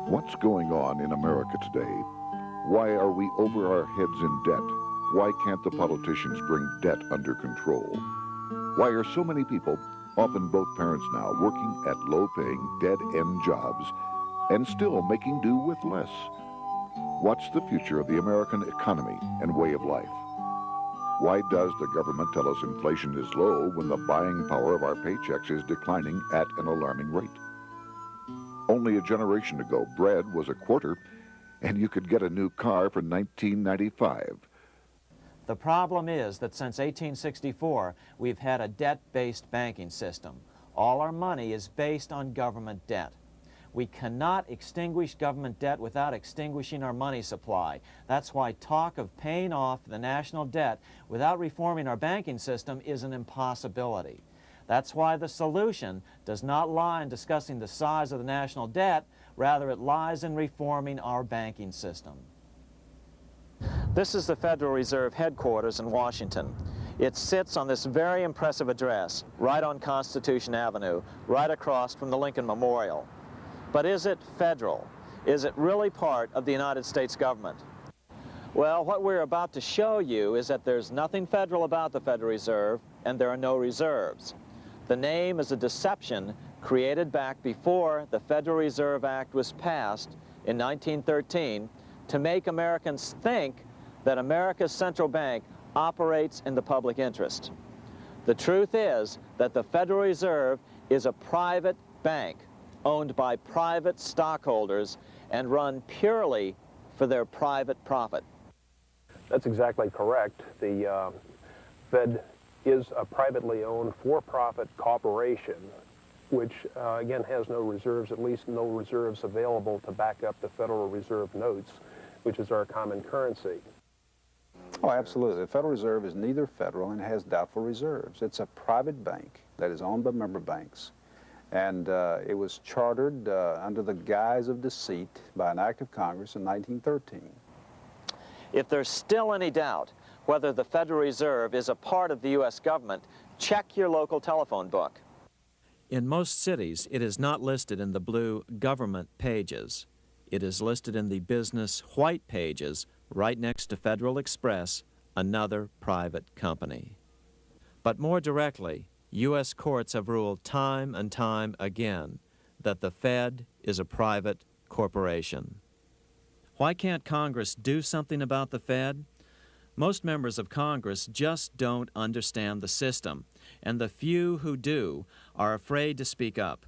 What's going on in America today? Why are we over our heads in debt? Why can't the politicians bring debt under control? Why are so many people, often both parents now, working at low-paying, dead-end jobs and still making do with less? What's the future of the American economy and way of life? Why does the government tell us inflation is low when the buying power of our paychecks is declining at an alarming rate? Only a generation ago, bread was a quarter, and you could get a new car for $19.95. The problem is that since 1864, we've had a debt-based banking system. All our money is based on government debt. We cannot extinguish government debt without extinguishing our money supply. That's why talk of paying off the national debt without reforming our banking system is an impossibility. That's why the solution does not lie in discussing the size of the national debt, rather it lies in reforming our banking system. This is the Federal Reserve headquarters in Washington. It sits on this very impressive address, right on Constitution Avenue, right across from the Lincoln Memorial. But is it federal? Is it really part of the United States government? Well, what we're about to show you is that there's nothing federal about the Federal Reserve, and there are no reserves. The name is a deception created back before the Federal Reserve Act was passed in 1913 to make Americans think that America's central bank operates in the public interest. The truth is that the Federal Reserve is a private bank owned by private stockholders and run purely for their private profit. That's exactly correct. The Fed is a privately owned for-profit corporation, which again has no reserves, at least no reserves available to back up the Federal Reserve notes, which is our common currency. Oh, absolutely. The Federal Reserve is neither federal and has doubtful reserves. It's a private bank that is owned by member banks. And it was chartered under the guise of deceit by an act of Congress in 1913. If there's still any doubt whether the Federal Reserve is a part of the U.S. government, check your local telephone book. In most cities, it is not listed in the blue government pages. It is listed in the business white pages right next to Federal Express, another private company. But more directly, U.S. courts have ruled time and time again that the Fed is a private corporation. Why can't Congress do something about the Fed? Most members of Congress just don't understand the system, and the few who do are afraid to speak up.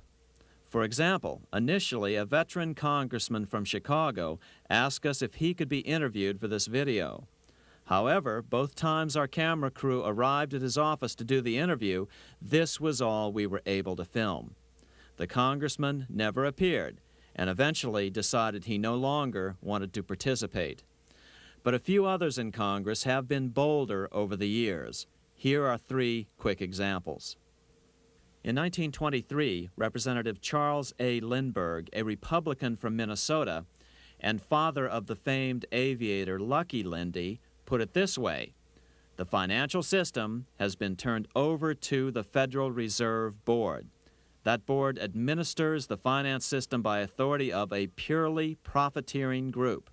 For example, initially a veteran congressman from Chicago asked us if he could be interviewed for this video. However, both times our camera crew arrived at his office to do the interview, this was all we were able to film. The congressman never appeared and eventually decided he no longer wanted to participate. But a few others in Congress have been bolder over the years. Here are 3 quick examples. In 1923, Representative Charles A. Lindbergh, a Republican from Minnesota and father of the famed aviator Lucky Lindy, put it this way: the financial system has been turned over to the Federal Reserve Board. That board administers the finance system by authority of a purely profiteering group.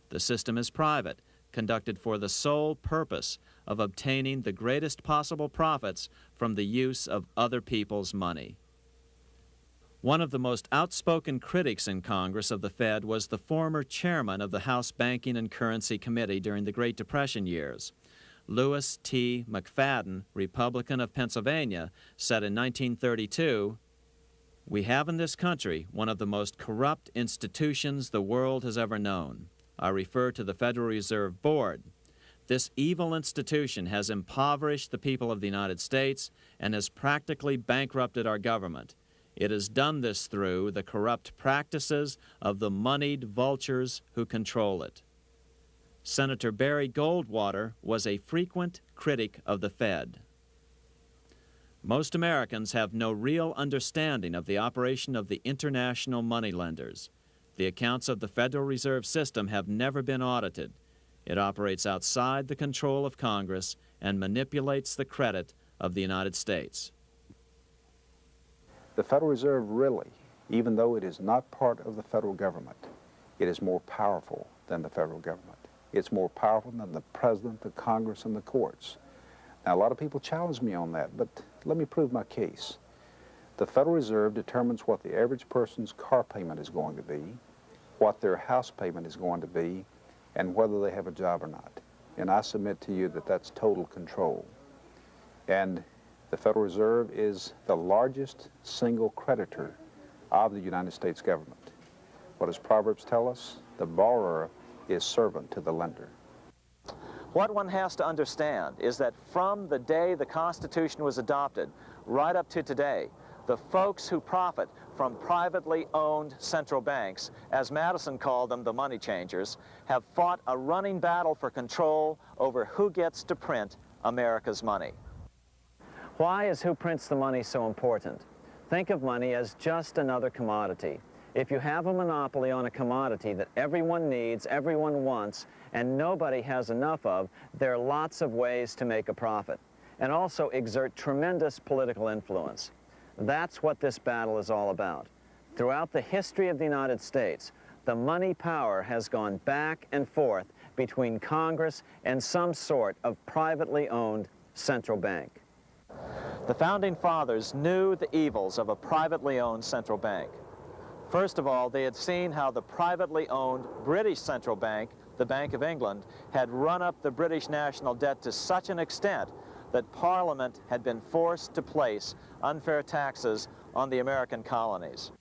The system is private, conducted for the sole purpose of obtaining the greatest possible profits from the use of other people's money. One of the most outspoken critics in Congress of the Fed was the former chairman of the House Banking and Currency Committee during the Great Depression years. Louis T. McFadden, Republican of Pennsylvania, said in 1932, "We have in this country one of the most corrupt institutions the world has ever known. I refer to the Federal Reserve Board. This evil institution has impoverished the people of the United States and has practically bankrupted our government. It has done this through the corrupt practices of the moneyed vultures who control it." Senator Barry Goldwater was a frequent critic of the Fed. Most Americans have no real understanding of the operation of the international moneylenders. The accounts of the Federal Reserve System have never been audited. It operates outside the control of Congress and manipulates the credit of the United States. The Federal Reserve really even though it is not part of the federal government, it is more powerful than the federal government. It's more powerful than the president, the Congress, and the courts. Now, a lot of people challenge me on that, but let me prove my case. The Federal Reserve determines what the average person's car payment is going to be, what their house payment is going to be, and whether they have a job or not. And I submit to you that that's total control. And the Federal Reserve is the largest single creditor of the United States government. What does Proverbs tell us? The borrower is servant to the lender. What one has to understand is that from the day the Constitution was adopted right up to today, the folks who profit from privately owned central banks, as Madison called them, the money changers, have fought a running battle for control over who gets to print America's money. Why is who prints the money so important? Think of money as just another commodity. If you have a monopoly on a commodity that everyone needs, everyone wants, and nobody has enough of, there are lots of ways to make a profit, and also exert tremendous political influence. That's what this battle is all about. Throughout the history of the United States, the money power has gone back and forth between Congress and some sort of privately owned central bank. The Founding Fathers knew the evils of a privately owned central bank. First of all, they had seen how the privately owned British central bank, the Bank of England, had run up the British national debt to such an extent that Parliament had been forced to place unfair taxes on the American colonies.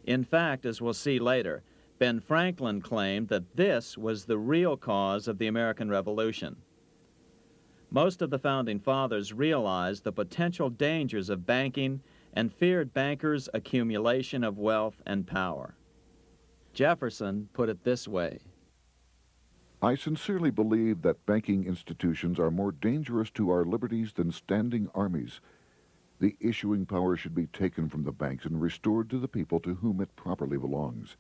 In fact, as we'll see later, Ben Franklin claimed that this was the real cause of the American Revolution. Most of the Founding Fathers realized the potential dangers of banking and feared bankers' accumulation of wealth and power. Jefferson put it this way: I sincerely believe that banking institutions are more dangerous to our liberties than standing armies. The issuing power should be taken from the banks and restored to the people to whom it properly belongs.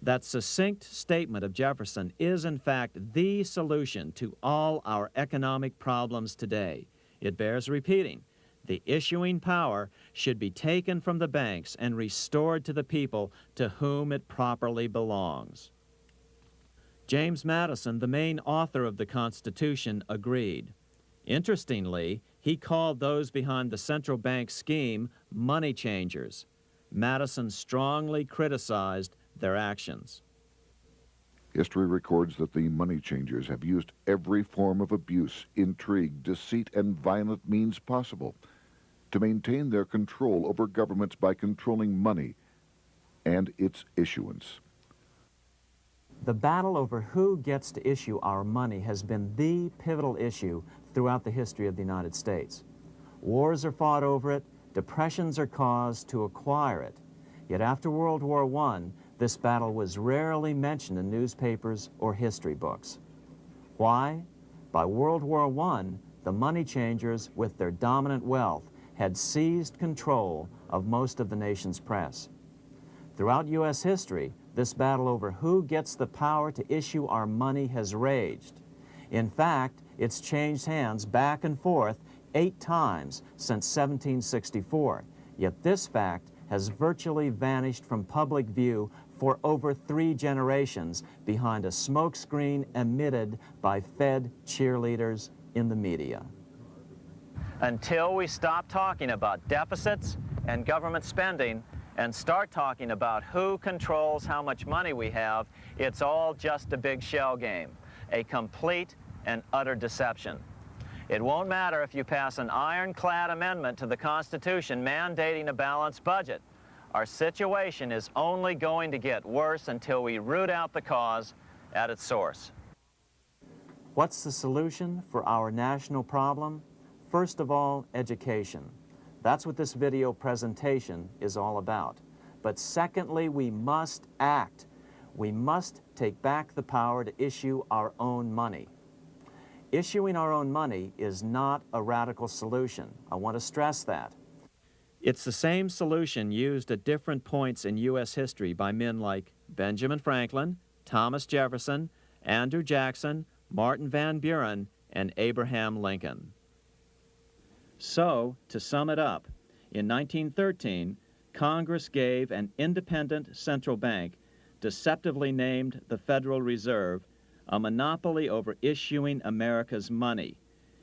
That succinct statement of Jefferson is, in fact, the solution to all our economic problems today. It bears repeating. The issuing power should be taken from the banks and restored to the people to whom it properly belongs. James Madison, the main author of the Constitution, agreed. Interestingly, he called those behind the central bank scheme money changers. Madison strongly criticized their actions. History records that the money changers have used every form of abuse, intrigue, deceit, and violent means possible to maintain their control over governments by controlling money and its issuance. The battle over who gets to issue our money has been the pivotal issue throughout the history of the United States. Wars are fought over it, depressions are caused to acquire it. Yet after World War I, this battle was rarely mentioned in newspapers or history books. Why? By World War I, the money changers, with their dominant wealth, had seized control of most of the nation's press. Throughout U.S. history, this battle over who gets the power to issue our money has raged. In fact, it's changed hands back and forth 8 times since 1764, yet this fact has virtually vanished from public view for over 3 generations behind a smokescreen emitted by Fed cheerleaders in the media. Until we stop talking about deficits and government spending and start talking about who controls how much money we have, it's all just a big shell game, a complete and utter deception. It won't matter if you pass an ironclad amendment to the Constitution mandating a balanced budget. Our situation is only going to get worse until we root out the cause at its source. What's the solution for our national problem? First of all, education. That's what this video presentation is all about. But secondly, we must act. We must take back the power to issue our own money. Issuing our own money is not a radical solution. I want to stress that. It's the same solution used at different points in U.S. history by men like Benjamin Franklin, Thomas Jefferson, Andrew Jackson, Martin Van Buren, and Abraham Lincoln. So, to sum it up, in 1913, Congress gave an independent central bank, deceptively named the Federal Reserve, a monopoly over issuing America's money.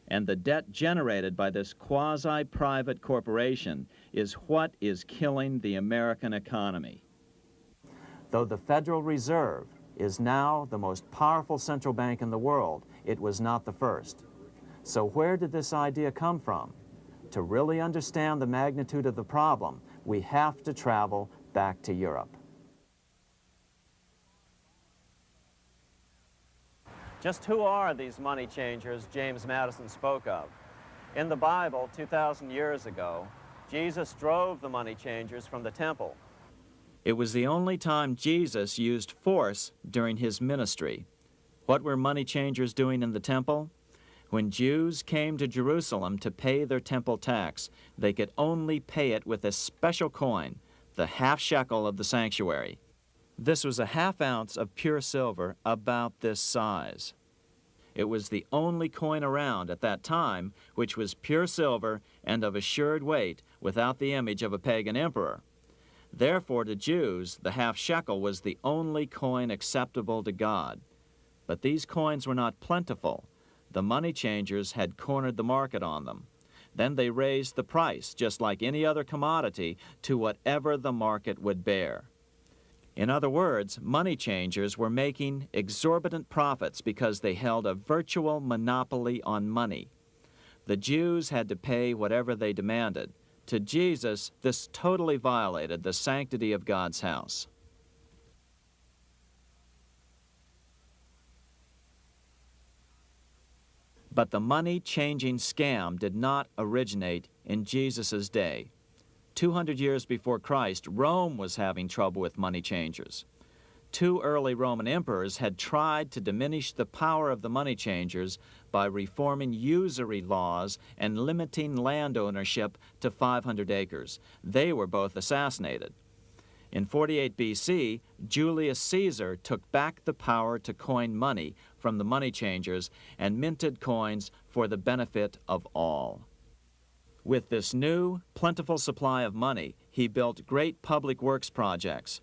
And the debt generated by this quasi-private corporation is what is killing the American economy. Though the Federal Reserve is now the most powerful central bank in the world, it was not the first. So where did this idea come from? To really understand the magnitude of the problem, we have to travel back to Europe. Just who are these money changers James Madison spoke of? In the Bible, 2,000 years ago, Jesus drove the money changers from the temple. It was the only time Jesus used force during his ministry. What were money changers doing in the temple? When Jews came to Jerusalem to pay their temple tax, they could only pay it with a special coin, the half shekel of the sanctuary. This was a half ounce of pure silver about this size. It was the only coin around at that time which was pure silver and of assured weight without the image of a pagan emperor. Therefore, to Jews, the half shekel was the only coin acceptable to God. But these coins were not plentiful. The money changers had cornered the market on them. Then they raised the price, just like any other commodity, to whatever the market would bear. In other words, money changers were making exorbitant profits because they held a virtual monopoly on money. The Jews had to pay whatever they demanded. To Jesus, this totally violated the sanctity of God's house. But the money-changing scam did not originate in Jesus' day. 200 years before Christ, Rome was having trouble with money changers. 2 early Roman emperors had tried to diminish the power of the money changers by reforming usury laws and limiting land ownership to 500 acres. They were both assassinated. In 48 BC, Julius Caesar took back the power to coin money from the money changers and minted coins for the benefit of all. With this new, plentiful supply of money, he built great public works projects.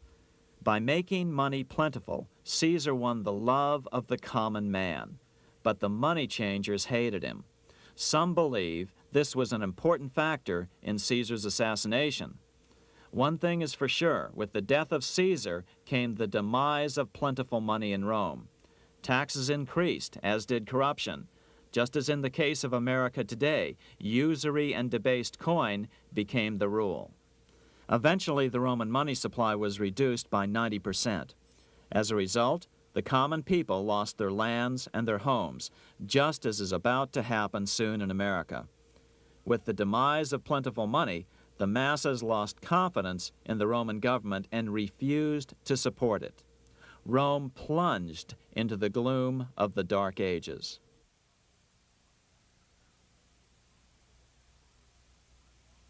By making money plentiful, Caesar won the love of the common man. But the money changers hated him. Some believe this was an important factor in Caesar's assassination. One thing is for sure, with the death of Caesar came the demise of plentiful money in Rome. Taxes increased, as did corruption. Just as in the case of America today, usury and debased coin became the rule. Eventually, the Roman money supply was reduced by 90%. As a result, the common people lost their lands and their homes, just as is about to happen soon in America. With the demise of plentiful money, the masses lost confidence in the Roman government and refused to support it. Rome plunged into the gloom of the Dark Ages.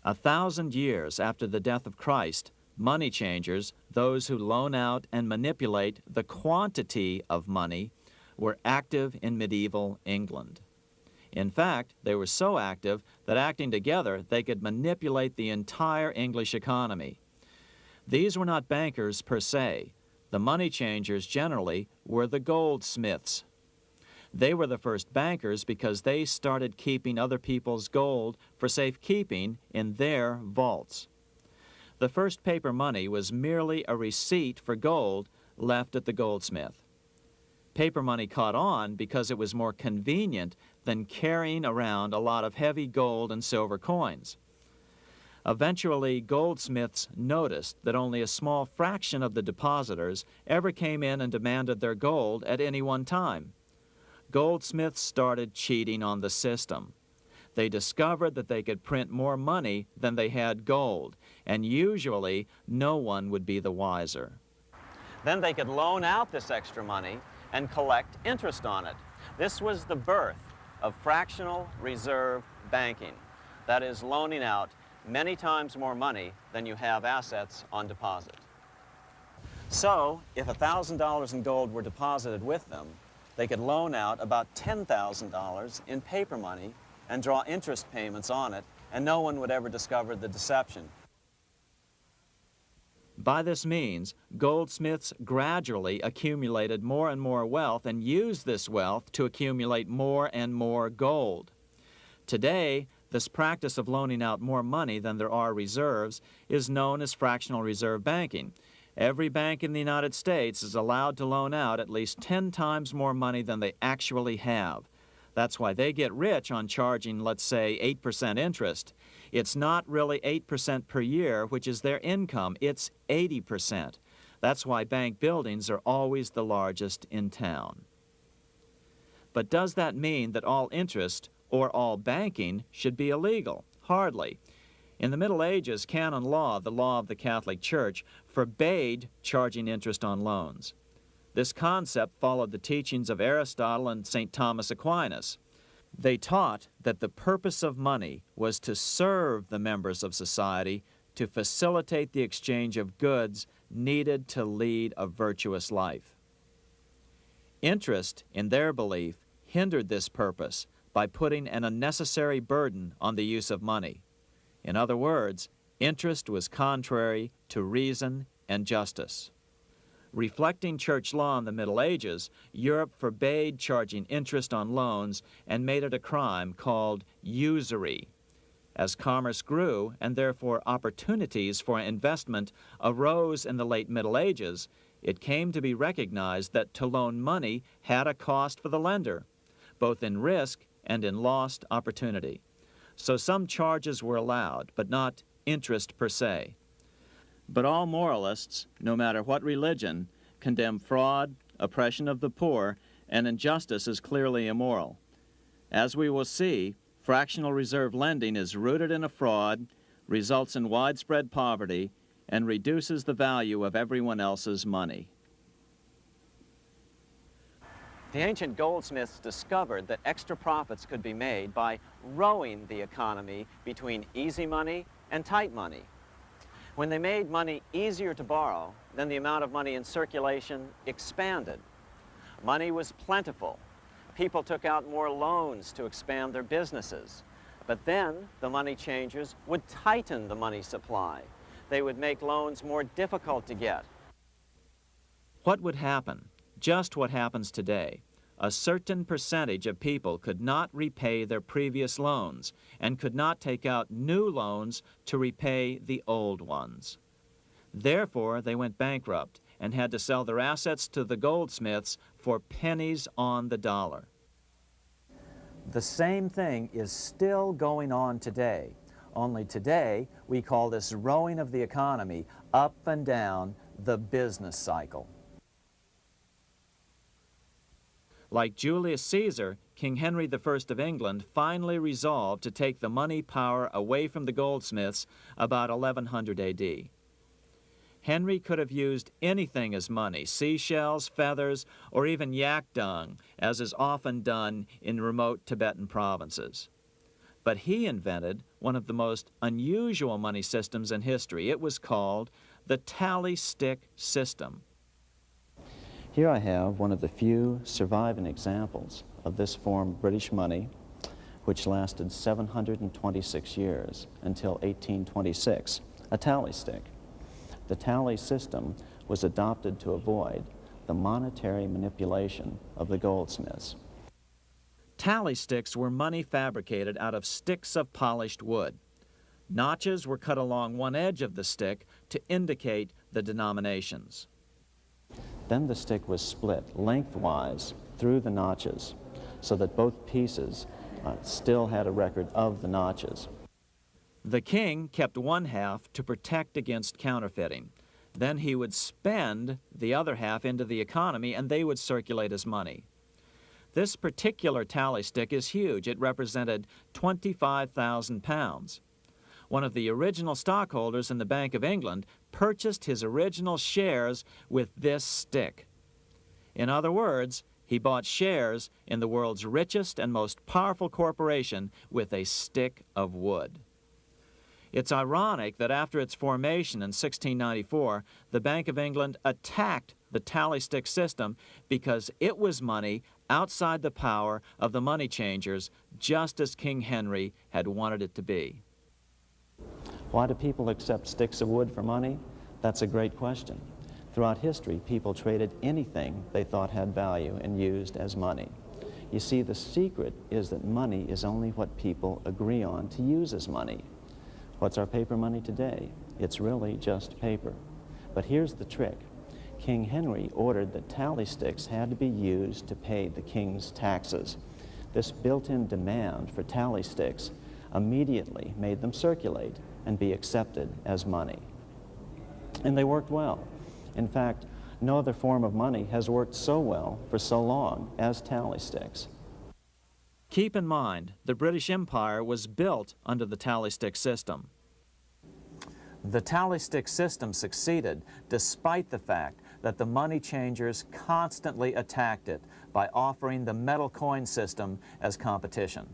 A 1,000 years after the death of Christ, money changers, those who loan out and manipulate the quantity of money, were active in medieval England. In fact, they were so active that acting together, they could manipulate the entire English economy. These were not bankers per se. The money changers generally were the goldsmiths. They were the first bankers because they started keeping other people's gold for safekeeping in their vaults. The first paper money was merely a receipt for gold left at the goldsmith. Paper money caught on because it was more convenient than carrying around a lot of heavy gold and silver coins. Eventually, goldsmiths noticed that only a small fraction of the depositors ever came in and demanded their gold at any one time. Goldsmiths started cheating on the system. They discovered that they could print more money than they had gold, and usually no one would be the wiser. Then they could loan out this extra money and collect interest on it. This was the birth of fractional reserve banking. That is, loaning out many times more money than you have assets on deposit. So, if $1,000 in gold were deposited with them, they could loan out about $10,000 in paper money and draw interest payments on it, and no one would ever discover the deception. By this means, goldsmiths gradually accumulated more and more wealth and used this wealth to accumulate more and more gold. Today, this practice of loaning out more money than there are reserves is known as fractional reserve banking. Every bank in the United States is allowed to loan out at least 10 times more money than they actually have. That's why they get rich on charging, let's say, 8% interest. It's not really 8% per year, which is their income. It's 80%. That's why bank buildings are always the largest in town. But does that mean that all interest or all banking should be illegal? Hardly. In the Middle Ages, canon law, the law of the Catholic Church, forbade charging interest on loans. This concept followed the teachings of Aristotle and St. Thomas Aquinas. They taught that the purpose of money was to serve the members of society, to facilitate the exchange of goods needed to lead a virtuous life. Interest, in their belief, hindered this purpose by putting an unnecessary burden on the use of money. In other words, interest was contrary to reason and justice. Reflecting church law in the Middle Ages, Europe forbade charging interest on loans and made it a crime called usury. As commerce grew, and therefore opportunities for investment arose in the late Middle Ages, it came to be recognized that to loan money had a cost for the lender, both in risk and in lost opportunity. So some charges were allowed, but not interest per se. But all moralists, no matter what religion, condemn fraud, oppression of the poor, and injustice as clearly immoral. As we will see, fractional reserve lending is rooted in a fraud, results in widespread poverty, and reduces the value of everyone else's money. The ancient goldsmiths discovered that extra profits could be made by rowing the economy between easy money and tight money. When they made money easier to borrow, then the amount of money in circulation expanded. Money was plentiful. People took out more loans to expand their businesses. But then the money changers would tighten the money supply. They would make loans more difficult to get. What would happen? Just what happens today. A certain percentage of people could not repay their previous loans and could not take out new loans to repay the old ones. Therefore, they went bankrupt and had to sell their assets to the goldsmiths for pennies on the dollar. The same thing is still going on today. Only today, we call this rowing of the economy up and down the business cycle. Like Julius Caesar, King Henry I of England finally resolved to take the money power away from the goldsmiths about 1100 A.D. Henry could have used anything as money, seashells, feathers, or even yak dung, as is often done in remote Tibetan provinces. But he invented one of the most unusual money systems in history. It was called the tally stick system. Here I have one of the few surviving examples of this form of British money, which lasted 726 years until 1826, a tally stick. The tally system was adopted to avoid the monetary manipulation of the goldsmiths. Tally sticks were money fabricated out of sticks of polished wood. Notches were cut along one edge of the stick to indicate the denominations. Then the stick was split lengthwise through the notches so that both pieces still had a record of the notches. The king kept one half to protect against counterfeiting. Then he would spend the other half into the economy and they would circulate as money. This particular tally stick is huge. It represented 25,000 pounds. One of the original stockholders in the Bank of England purchased his original shares with this stick. In other words, he bought shares in the world's richest and most powerful corporation with a stick of wood. It's ironic that after its formation in 1694, the Bank of England attacked the tally stick system because it was money outside the power of the money changers, just as King Henry had wanted it to be. Why do people accept sticks of wood for money? That's a great question. Throughout history, people traded anything they thought had value and used as money. You see, the secret is that money is only what people agree on to use as money. What's our paper money today? It's really just paper. But here's the trick. King Henry ordered that tally sticks had to be used to pay the king's taxes. This built-in demand for tally sticks immediately made them circulate and be accepted as money. And they worked well. In fact, no other form of money has worked so well for so long as tally sticks. Keep in mind, the British Empire was built under the tally stick system. The tally stick system succeeded despite the fact that the money changers constantly attacked it by offering the metal coin system as competition.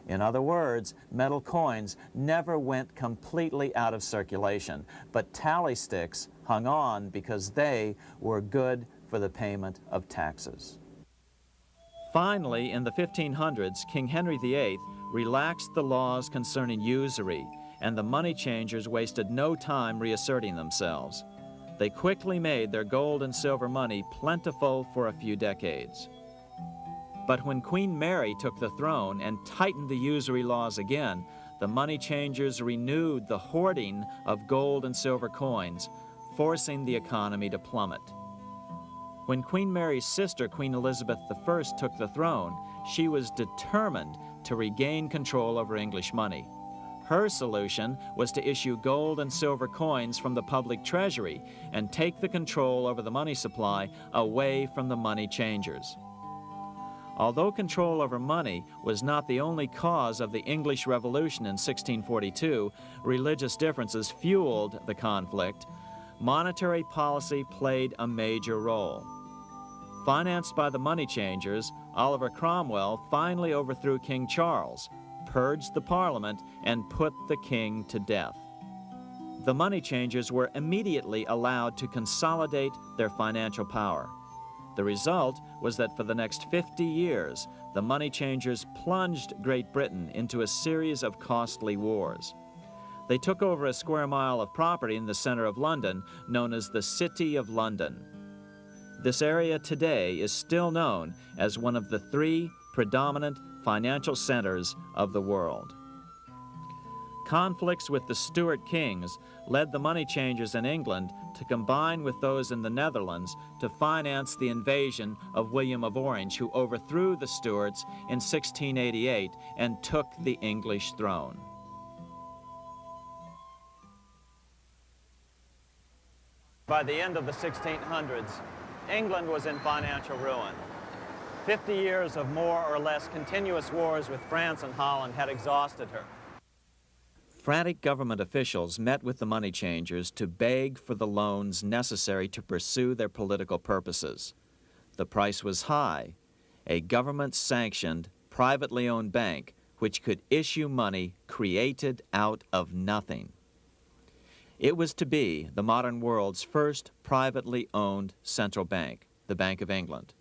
In other words, metal coins never went completely out of circulation, but tally sticks hung on because they were good for the payment of taxes. Finally, in the 1500s, King Henry VIII relaxed the laws concerning usury, and the money changers wasted no time reasserting themselves. They quickly made their gold and silver money plentiful for a few decades. But when Queen Mary took the throne and tightened the usury laws again, the money changers renewed the hoarding of gold and silver coins, forcing the economy to plummet. When Queen Mary's sister, Queen Elizabeth I, took the throne, she was determined to regain control over English money. Her solution was to issue gold and silver coins from the public treasury and take the control over the money supply away from the money changers. Although control over money was not the only cause of the English Revolution in 1642, religious differences fueled the conflict. Monetary policy played a major role. Financed by the money changers, Oliver Cromwell finally overthrew King Charles, purged the Parliament, and put the king to death. The money changers were immediately allowed to consolidate their financial power. The result was that for the next 50 years, the money changers plunged Great Britain into a series of costly wars. They took over a square mile of property in the center of London, known as the City of London. This area today is still known as one of the 3 predominant financial centers of the world. Conflicts with the Stuart kings led the money changers in England to combine with those in the Netherlands to finance the invasion of William of Orange, who overthrew the Stuarts in 1688 and took the English throne. By the end of the 1600s, England was in financial ruin. 50 years of more or less continuous wars with France and Holland had exhausted her. Frantic government officials met with the money changers to beg for the loans necessary to pursue their political purposes. The price was high: a government-sanctioned, privately owned bank which could issue money created out of nothing. It was to be the modern world's first privately owned central bank, the Bank of England.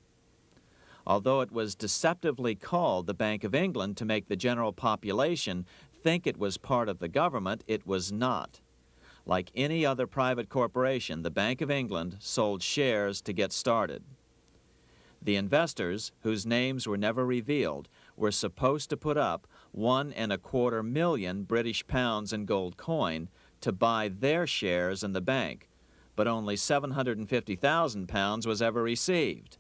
Although it was deceptively called the Bank of England to make the general population think it was part of the government, it was not. Like any other private corporation, the Bank of England sold shares to get started. The investors, whose names were never revealed, were supposed to put up £1.25 million British pounds in gold coin to buy their shares in the bank, but only £750,000 was ever received.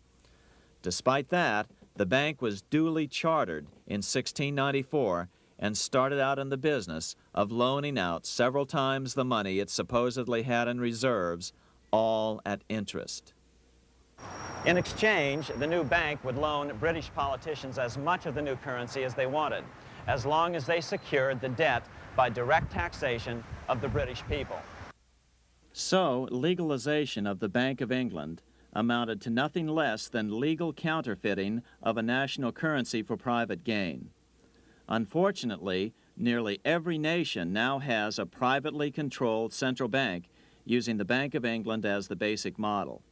Despite that, the bank was duly chartered in 1694 and started out in the business of loaning out several times the money it supposedly had in reserves, all at interest. In exchange, the new bank would loan British politicians as much of the new currency as they wanted, as long as they secured the debt by direct taxation of the British people. So, legalization of the Bank of England amounted to nothing less than legal counterfeiting of a national currency for private gain. Unfortunately, nearly every nation now has a privately controlled central bank using the Bank of England as the basic model.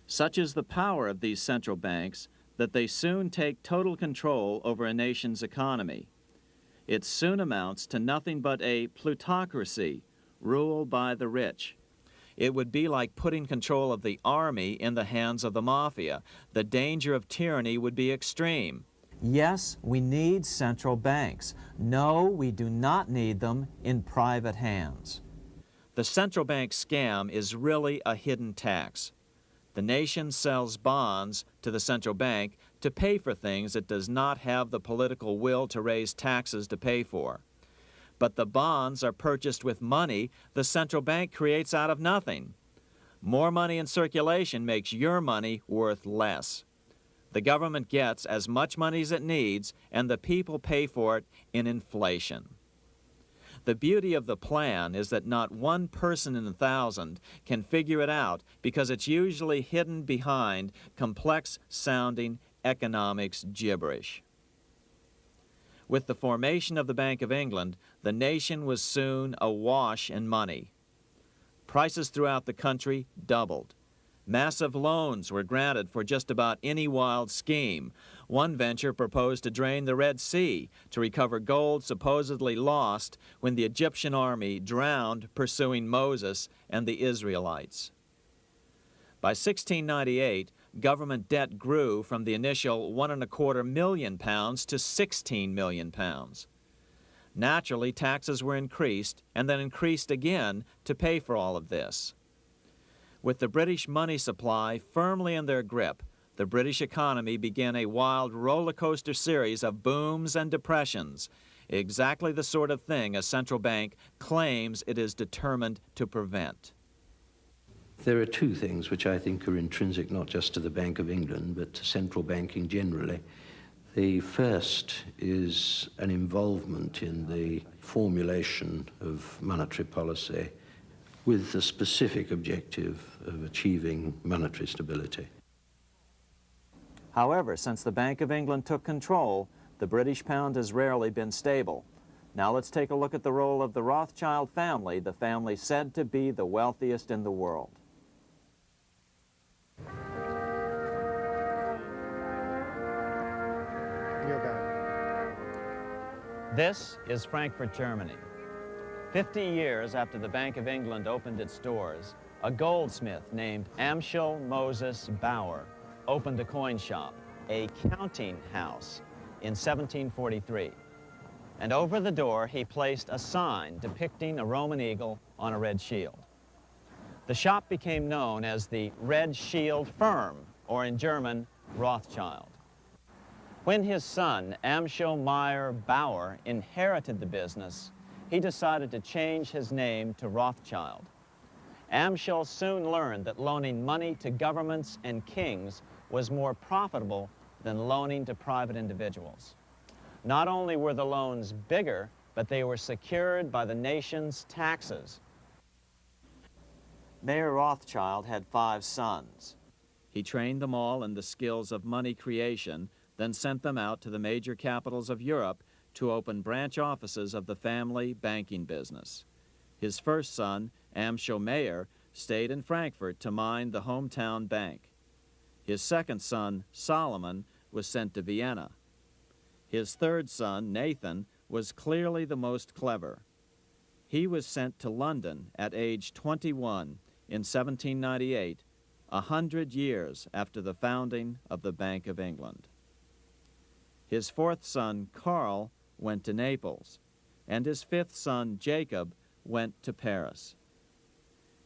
Such is the power of these central banks that they soon take total control over a nation's economy. It soon amounts to nothing but a plutocracy, rule by the rich. It would be like putting control of the army in the hands of the mafia. The danger of tyranny would be extreme. Yes, we need central banks. No, we do not need them in private hands. The central bank scam is really a hidden tax. The nation sells bonds to the central bank to pay for things it does not have the political will to raise taxes to pay for. But the bonds are purchased with money the central bank creates out of nothing. More money in circulation makes your money worth less. The government gets as much money as it needs, and the people pay for it in inflation. The beauty of the plan is that not one person in 1,000 can figure it out because it's usually hidden behind complex-sounding economics gibberish. With the formation of the Bank of England, the nation was soon awash in money. Prices throughout the country doubled. Massive loans were granted for just about any wild scheme. One venture proposed to drain the Red Sea to recover gold supposedly lost when the Egyptian army drowned pursuing Moses and the Israelites. By 1698, government debt grew from the initial £1.25 million to £16 million. Naturally, taxes were increased and then increased again to pay for all of this. With the British money supply firmly in their grip, the British economy began a wild roller coaster series of booms and depressions, exactly the sort of thing a central bank claims it is determined to prevent. There are two things which I think are intrinsic not just to the Bank of England, but to central banking generally. The first is an involvement in the formulation of monetary policy with the specific objective of achieving monetary stability. However, since the Bank of England took control, the British pound has rarely been stable. Now let's take a look at the role of the Rothschild family, the family said to be the wealthiest in the world. This is Frankfurt, Germany. 50 years after the Bank of England opened its doors, a goldsmith named Amschel Moses Bauer opened a coin shop, a counting house, in 1743. And over the door, he placed a sign depicting a Roman eagle on a red shield. The shop became known as the Red Shield Firm, or in German, Rothschild. When his son, Amschel Meyer Bauer, inherited the business, he decided to change his name to Rothschild. Amschel soon learned that loaning money to governments and kings was more profitable than loaning to private individuals. Not only were the loans bigger, but they were secured by the nation's taxes. Mayer Rothschild had 5 sons. He trained them all in the skills of money creation, then sent them out to the major capitals of Europe to open branch offices of the family banking business. His first son, Amschel Meyer, stayed in Frankfurt to mind the hometown bank. His second son, Solomon, was sent to Vienna. His third son, Nathan, was clearly the most clever. He was sent to London at age 21 in 1798, 100 years after the founding of the Bank of England. His fourth son, Karl, went to Naples, and his fifth son, Jacob, went to Paris.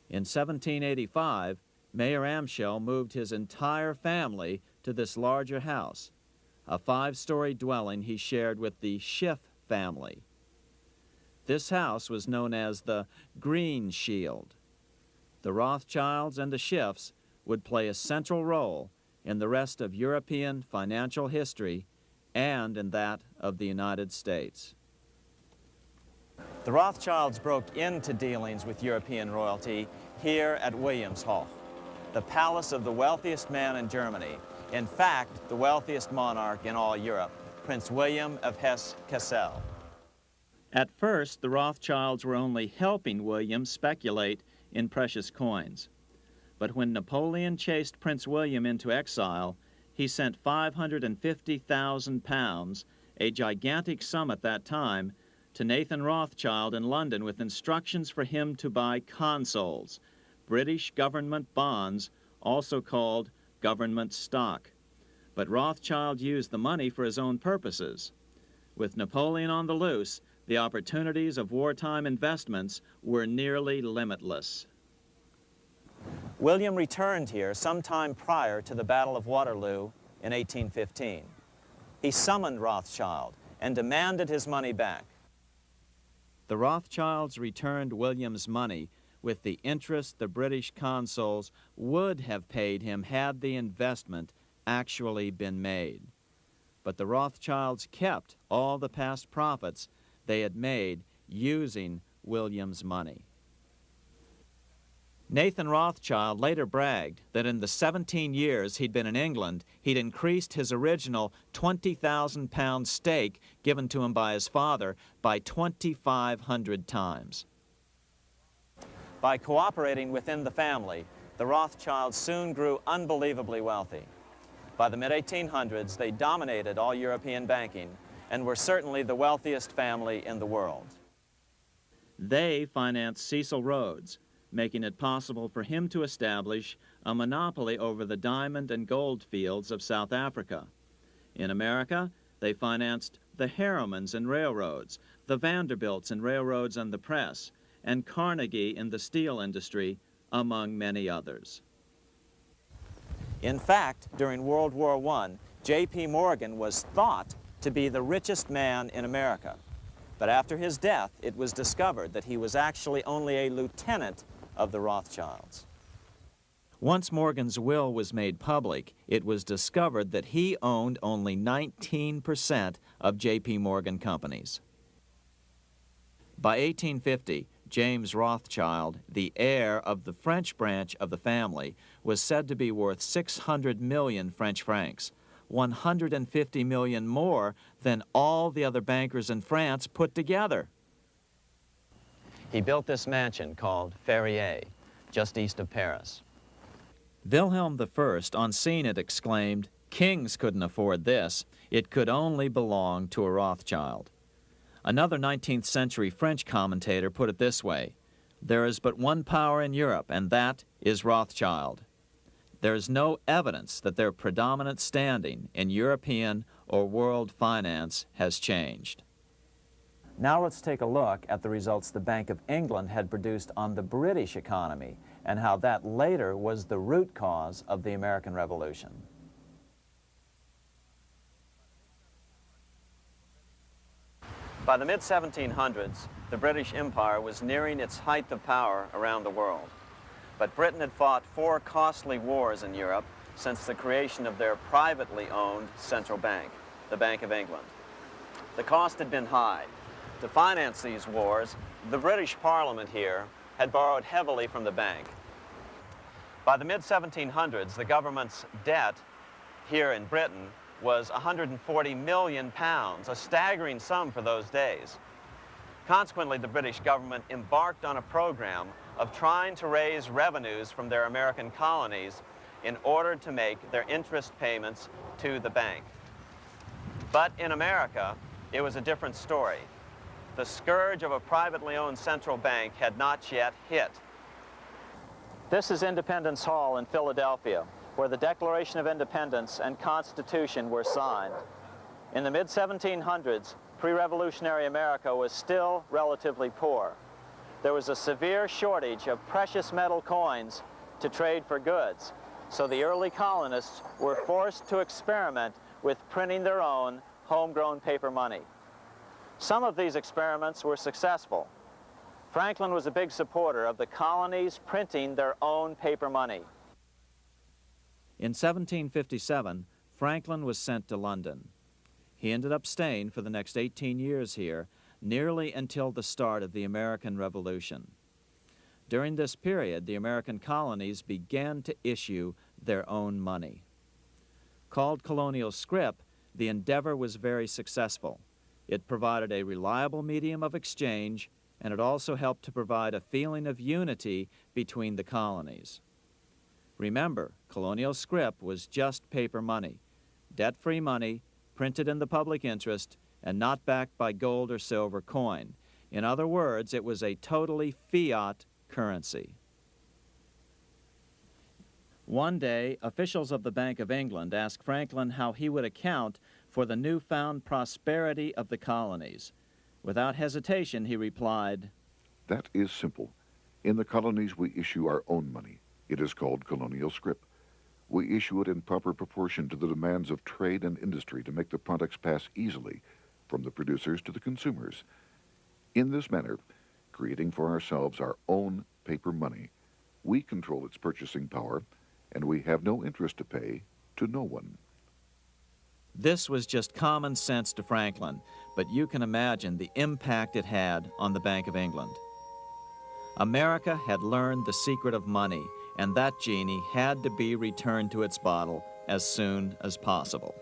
In 1785, Mayer Amschel moved his entire family to this larger house, a 5-story dwelling he shared with the Schiff family. This house was known as the Green Shield. The Rothschilds and the Schiffs would play a central role in the rest of European financial history and in that of the United States. The Rothschilds broke into dealings with European royalty here at Wilhelmshof, the palace of the wealthiest man in Germany. In fact, the wealthiest monarch in all Europe, Prince William of Hesse-Kassel. At first, the Rothschilds were only helping William speculate in precious coins. But when Napoleon chased Prince William into exile, he sent £550,000, a gigantic sum at that time, to Nathan Rothschild in London with instructions for him to buy consols, British government bonds, also called government stock. But Rothschild used the money for his own purposes. With Napoleon on the loose, the opportunities of wartime investments were nearly limitless. William returned here sometime prior to the Battle of Waterloo in 1815. He summoned Rothschild and demanded his money back. The Rothschilds returned William's money with the interest the British consuls would have paid him had the investment actually been made. But the Rothschilds kept all the past profits they had made using William's money. Nathan Rothschild later bragged that in the 17 years he'd been in England, he'd increased his original 20,000 pound stake given to him by his father by 2,500 times. By cooperating within the family, the Rothschilds soon grew unbelievably wealthy. By the mid-1800s, they dominated all European banking and were certainly the wealthiest family in the world. They financed Cecil Rhodes, making it possible for him to establish a monopoly over the diamond and gold fields of South Africa. In America, they financed the Harrimans and railroads, the Vanderbilts and railroads and the press, and Carnegie in the steel industry, among many others. In fact, during World War I, J.P. Morgan was thought to be the richest man in America. But after his death, it was discovered that he was actually only a lieutenant of the Rothschilds. Once Morgan's will was made public, it was discovered that he owned only 19% of J.P. Morgan companies. By 1850, James Rothschild, the heir of the French branch of the family, was said to be worth 600 million French francs, 150 million more than all the other bankers in France put together. He built this mansion called Ferrier, just east of Paris. Wilhelm I, on seeing it, exclaimed, "Kings couldn't afford this. It could only belong to a Rothschild." Another 19th century French commentator put it this way: "There is but one power in Europe, and that is Rothschild." There is no evidence that their predominant standing in European or world finance has changed. Now let's take a look at the results the Bank of England had produced on the British economy and how that later was the root cause of the American Revolution. By the mid-1700s, the British Empire was nearing its height of power around the world. But Britain had fought 4 costly wars in Europe since the creation of their privately owned central bank, the Bank of England. The cost had been high. To finance these wars, the British Parliament here had borrowed heavily from the bank. By the mid-1700s, the government's debt here in Britain was 140 million pounds, a staggering sum for those days. Consequently, the British government embarked on a program of trying to raise revenues from their American colonies in order to make their interest payments to the bank. But in America, it was a different story. The scourge of a privately owned central bank had not yet hit. This is Independence Hall in Philadelphia, where the Declaration of Independence and Constitution were signed. In the mid-1700s, pre-revolutionary America was still relatively poor. There was a severe shortage of precious metal coins to trade for goods, so the early colonists were forced to experiment with printing their own homegrown paper money. Some of these experiments were successful. Franklin was a big supporter of the colonies printing their own paper money. In 1757, Franklin was sent to London. He ended up staying for the next 18 years here, nearly until the start of the American Revolution. During this period, the American colonies began to issue their own money. Called colonial scrip, the endeavor was very successful. It provided a reliable medium of exchange, and it also helped to provide a feeling of unity between the colonies. Remember, colonial scrip was just paper money, debt-free money, printed in the public interest, and not backed by gold or silver coin. In other words, it was a totally fiat currency. One day, officials of the Bank of England asked Franklin how he would account for the newfound prosperity of the colonies. Without hesitation, he replied, "That is simple. In the colonies, we issue our own money. It is called colonial scrip. We issue it in proper proportion to the demands of trade and industry to make the products pass easily from the producers to the consumers. In this manner, creating for ourselves our own paper money, we control its purchasing power, and we have no interest to pay to no one." This was just common sense to Franklin, but you can imagine the impact it had on the Bank of England. America had learned the secret of money, and that genie had to be returned to its bottle as soon as possible.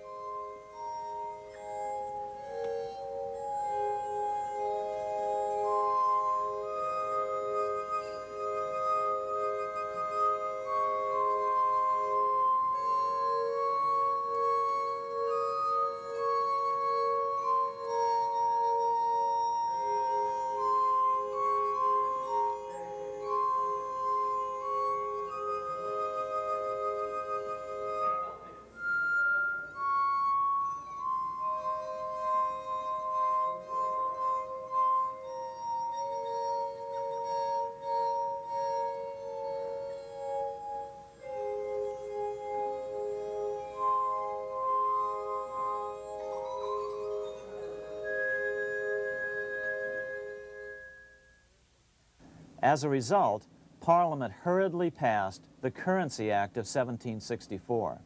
As a result, Parliament hurriedly passed the Currency Act of 1764.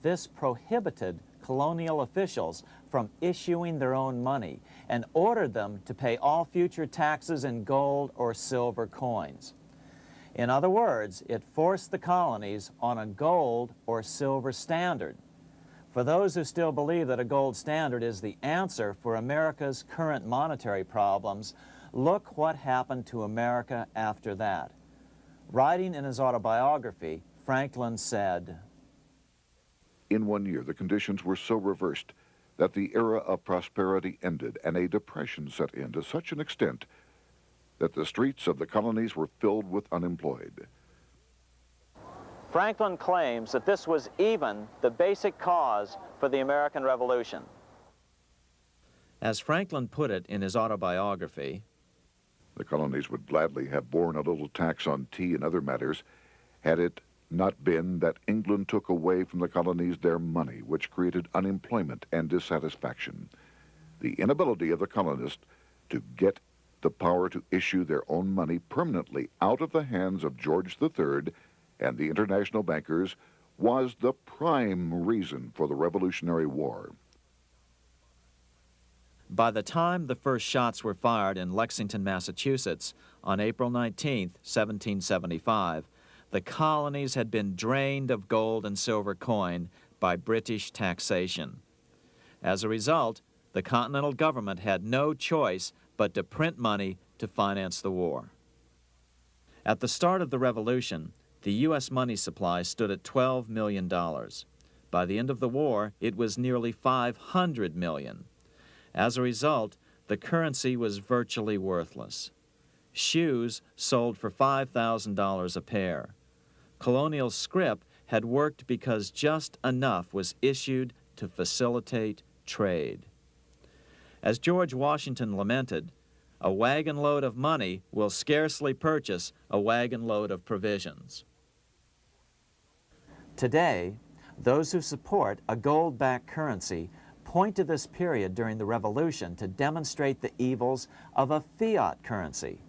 This prohibited colonial officials from issuing their own money and ordered them to pay all future taxes in gold or silver coins. In other words, it forced the colonies on a gold or silver standard. For those who still believe that a gold standard is the answer for America's current monetary problems, look what happened to America after that. Writing in his autobiography, Franklin said, "In 1 year, the conditions were so reversed that the era of prosperity ended and a depression set in to such an extent that the streets of the colonies were filled with unemployed." Franklin claims that this was even the basic cause for the American Revolution. As Franklin put it in his autobiography, The colonies would gladly have borne a little tax on tea and other matters had it not been that England took away from the colonies their money, which created unemployment and dissatisfaction. The inability of the colonists to get the power to issue their own money permanently out of the hands of George III and the international bankers was the prime reason for the Revolutionary War. by the time the first shots were fired in Lexington, Massachusetts, on April 19, 1775, the colonies had been drained of gold and silver coin by British taxation. As a result, the Continental government had no choice but to print money to finance the war. At the start of the Revolution, the U.S. money supply stood at $12 million. By the end of the war, it was nearly $500 million. As a result, the currency was virtually worthless. Shoes sold for $5,000 a pair. Colonial scrip had worked because just enough was issued to facilitate trade. As George Washington lamented, a wagon load of money will scarcely purchase a wagon load of provisions. Today, those who support a gold-backed currency point to this period during the Revolution to demonstrate the evils of a fiat currency.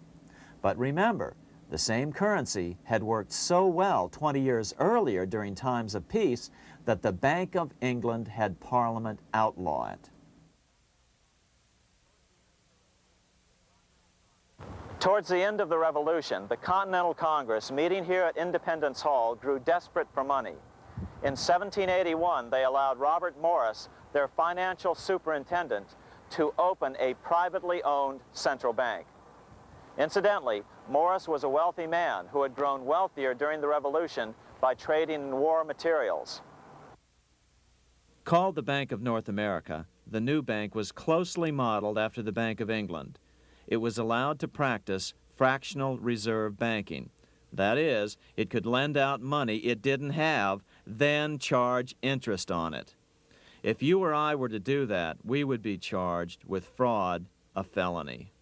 But remember, the same currency had worked so well 20 years earlier during times of peace that the Bank of England had Parliament outlaw it. Towards the end of the Revolution, the Continental Congress, meeting here at Independence Hall, grew desperate for money. In 1781, they allowed Robert Morris, their financial superintendent, to open a privately owned central bank. Incidentally, Morris was a wealthy man who had grown wealthier during the Revolution by trading in war materials. Called the Bank of North America, the new bank was closely modeled after the Bank of England. It was allowed to practice fractional reserve banking. That is, it could lend out money it didn't have, then charge interest on it. If you or I were to do that, we would be charged with fraud, a felony.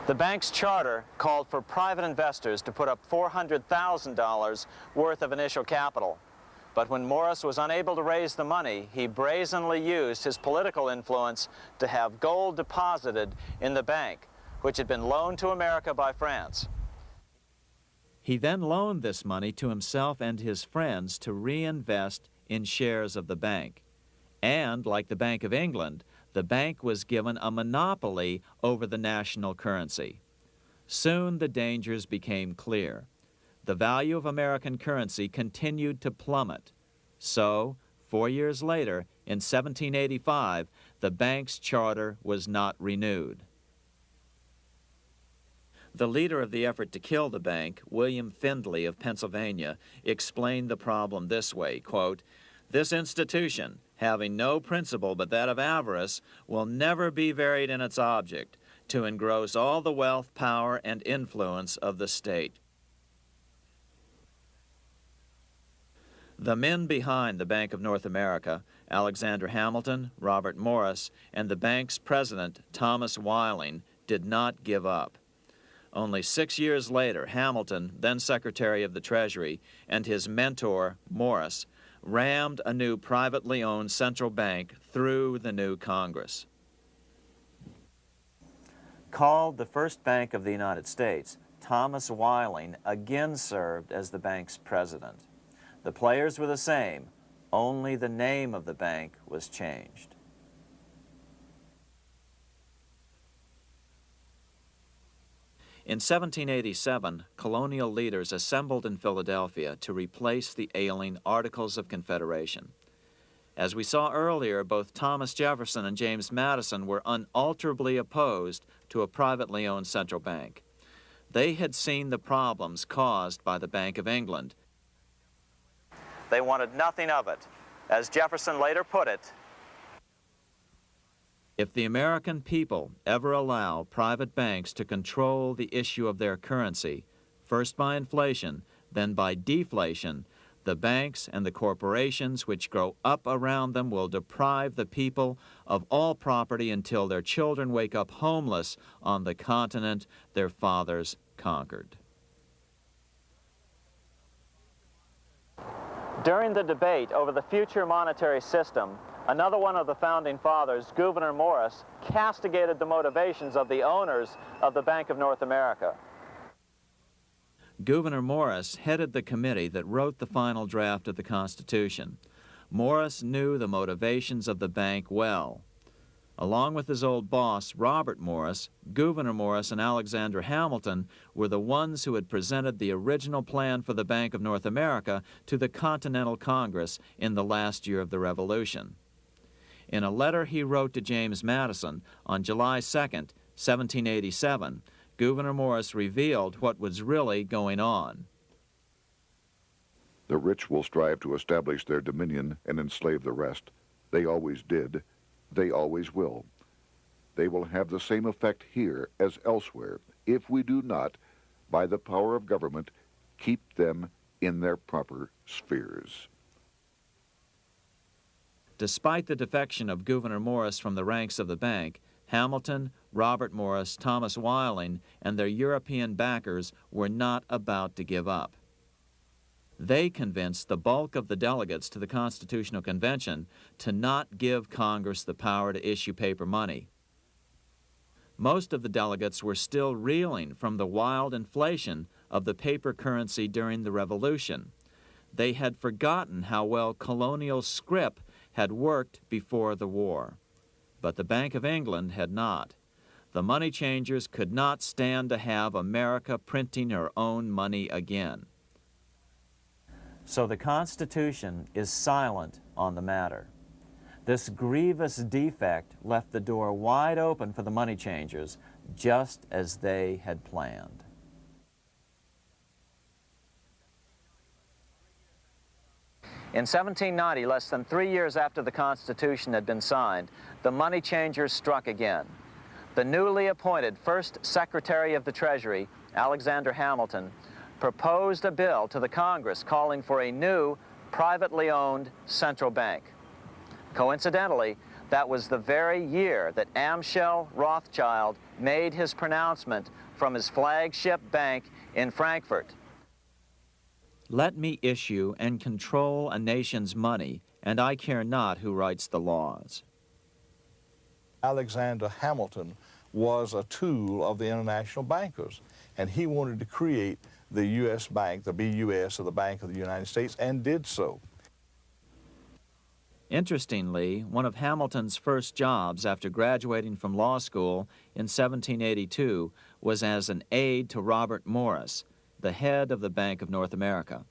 The bank's charter called for private investors to put up $400,000 worth of initial capital. But when Morris was unable to raise the money, he brazenly used his political influence to have gold deposited in the bank, which had been loaned to America by France. He then loaned this money to himself and his friends to reinvest in shares of the bank. And, like the Bank of England, the bank was given a monopoly over the national currency. Soon the dangers became clear. The value of American currency continued to plummet. So, 4 years later, in 1785, the bank's charter was not renewed. The leader of the effort to kill the bank, William Findley of Pennsylvania, explained the problem this way, quote, "This institution, having no principle but that of avarice, will never be varied in its object, to engross all the wealth, power, and influence of the state." The men behind the Bank of North America, Alexander Hamilton, Robert Morris, and the bank's president, Thomas Weiling, did not give up. Only 6 years later, Hamilton, then Secretary of the Treasury, and his mentor, Morris, rammed a new privately owned central bank through the new Congress. Called the first bank of the United States, Thomas Weiling again served as the bank's president. The players were the same, only the name of the bank was changed. In 1787, colonial leaders assembled in Philadelphia to replace the ailing Articles of Confederation. As we saw earlier, both Thomas Jefferson and James Madison were unalterably opposed to a privately owned central bank. They had seen the problems caused by the Bank of England. They wanted nothing of it. As Jefferson later put it, "If the American people ever allow private banks to control the issue of their currency, first by inflation, then by deflation, the banks and the corporations which grow up around them will deprive the people of all property until their children wake up homeless on the continent their fathers conquered." During the debate over the future monetary system, another one of the founding fathers, Gouverneur Morris, castigated the motivations of the owners of the Bank of North America. Gouverneur Morris headed the committee that wrote the final draft of the Constitution. Morris knew the motivations of the bank well. Along with his old boss, Robert Morris, Gouverneur Morris and Alexander Hamilton were the ones who had presented the original plan for the Bank of North America to the Continental Congress in the last year of the Revolution. In a letter he wrote to James Madison on July 2nd, 1787, Gouverneur Morris revealed what was really going on. "The rich will strive to establish their dominion and enslave the rest. They always did. They always will. They will have the same effect here as elsewhere if we do not, by the power of government, keep them in their proper spheres." Despite the defection of Gouverneur Morris from the ranks of the bank, Hamilton, Robert Morris, Thomas Weiling, and their European backers were not about to give up. They convinced the bulk of the delegates to the Constitutional Convention to not give Congress the power to issue paper money. Most of the delegates were still reeling from the wild inflation of the paper currency during the Revolution. They had forgotten how well colonial scrip had worked before the war. But the Bank of England had not. The money changers could not stand to have America printing her own money again. So the Constitution is silent on the matter. This grievous defect left the door wide open for the money changers, just as they had planned. In 1790, less than 3 years after the Constitution had been signed, the money changers struck again. The newly appointed first Secretary of the Treasury, Alexander Hamilton, proposed a bill to the Congress calling for a new, privately owned central bank. Coincidentally, that was the very year that Amschel Rothschild made his pronouncement from his flagship bank in Frankfurt. Let me issue and control a nation's money, and I care not who writes the laws. Alexander Hamilton was a tool of the international bankers, and he wanted to create the U.S. Bank, the BUS, or the Bank of the United States, and did so. Interestingly, one of Hamilton's first jobs after graduating from law school in 1782 was as an aide to Robert Morris, the head of the Bank of North America.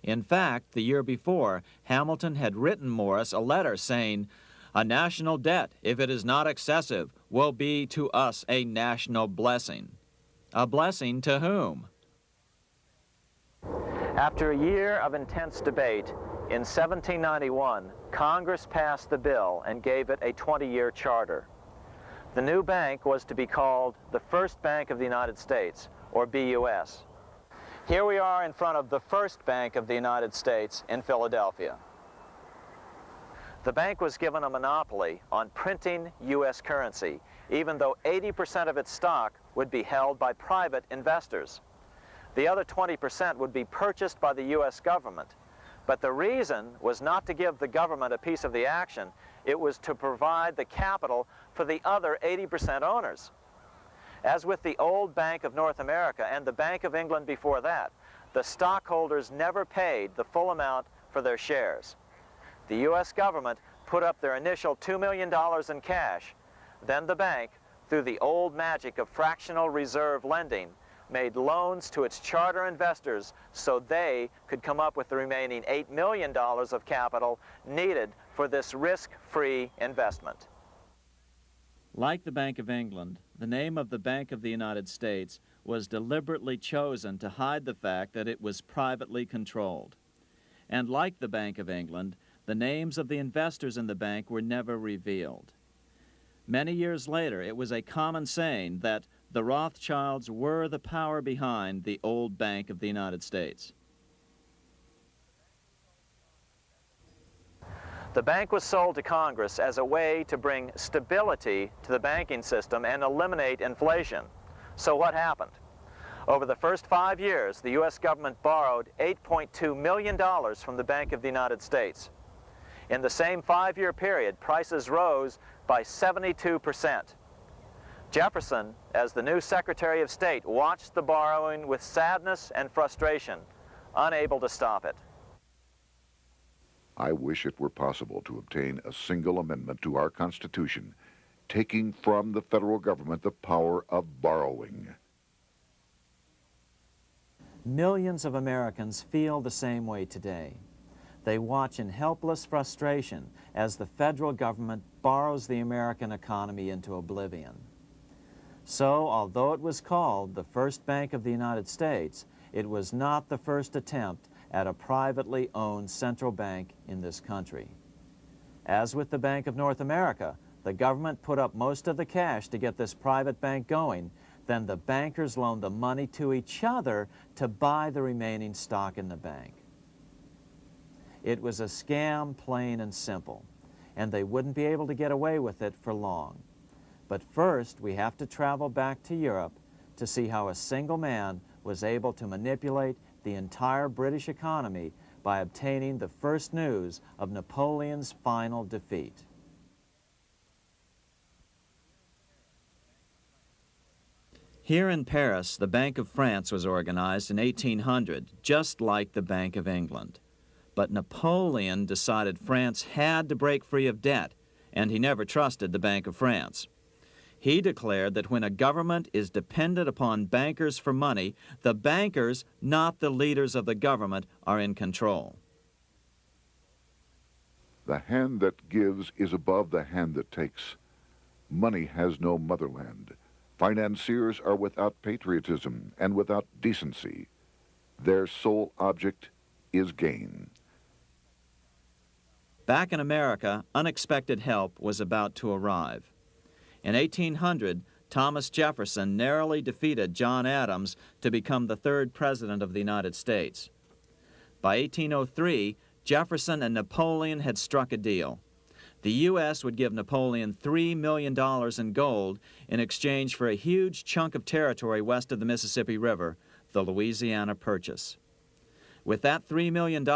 In fact, the year before, Hamilton had written Morris a letter saying, "A national debt, if it is not excessive, will be to us a national blessing." A blessing to whom? After a year of intense debate, in 1791, Congress passed the bill and gave it a 20-year charter. The new bank was to be called the First Bank of the United States, or BUS. Here we are in front of the First Bank of the United States in Philadelphia. The bank was given a monopoly on printing U.S. currency, even though 80% of its stock would be held by private investors. The other 20% would be purchased by the U.S. government. But the reason was not to give the government a piece of the action. It was to provide the capital for the other 80% owners. As with the old Bank of North America and the Bank of England before that, the stockholders never paid the full amount for their shares. The U.S. government put up their initial $2 million in cash. Then the bank, through the old magic of fractional reserve lending, made loans to its charter investors so they could come up with the remaining $8 million of capital needed for this risk-free investment. Like the Bank of England, the name of the Bank of the United States was deliberately chosen to hide the fact that it was privately controlled. And like the Bank of England, the names of the investors in the bank were never revealed. Many years later, it was a common saying that the Rothschilds were the power behind the old Bank of the United States. The bank was sold to Congress as a way to bring stability to the banking system and eliminate inflation. So what happened? Over the first 5 years, the U.S. government borrowed $8.2 million from the Bank of the United States. In the same 5-year period, prices rose by 72%. Jefferson, as the new Secretary of State, watched the borrowing with sadness and frustration, unable to stop it. I wish it were possible to obtain a single amendment to our Constitution, taking from the federal government the power of borrowing. Millions of Americans feel the same way today. They watch in helpless frustration as the federal government borrows the American economy into oblivion. So, although it was called the First Bank of the United States, it was not the first attempt at a privately owned central bank in this country. As with the Bank of North America, the government put up most of the cash to get this private bank going, then the bankers loaned the money to each other to buy the remaining stock in the bank. It was a scam, plain and simple, and they wouldn't be able to get away with it for long. But first, we have to travel back to Europe to see how a single man was able to manipulate the entire British economy by obtaining the first news of Napoleon's final defeat. Here in Paris, the Bank of France was organized in 1800, just like the Bank of England. But Napoleon decided France had to break free of debt, and he never trusted the Bank of France. He declared that when a government is dependent upon bankers for money, the bankers, not the leaders of the government, are in control. The hand that gives is above the hand that takes. Money has no motherland. Financiers are without patriotism and without decency. Their sole object is gain. Back in America, unexpected help was about to arrive. In 1800, Thomas Jefferson narrowly defeated John Adams to become the third president of the United States. By 1803, Jefferson and Napoleon had struck a deal. The U.S. would give Napoleon $3 million in gold in exchange for a huge chunk of territory west of the Mississippi River, the Louisiana Purchase. With that $3 million,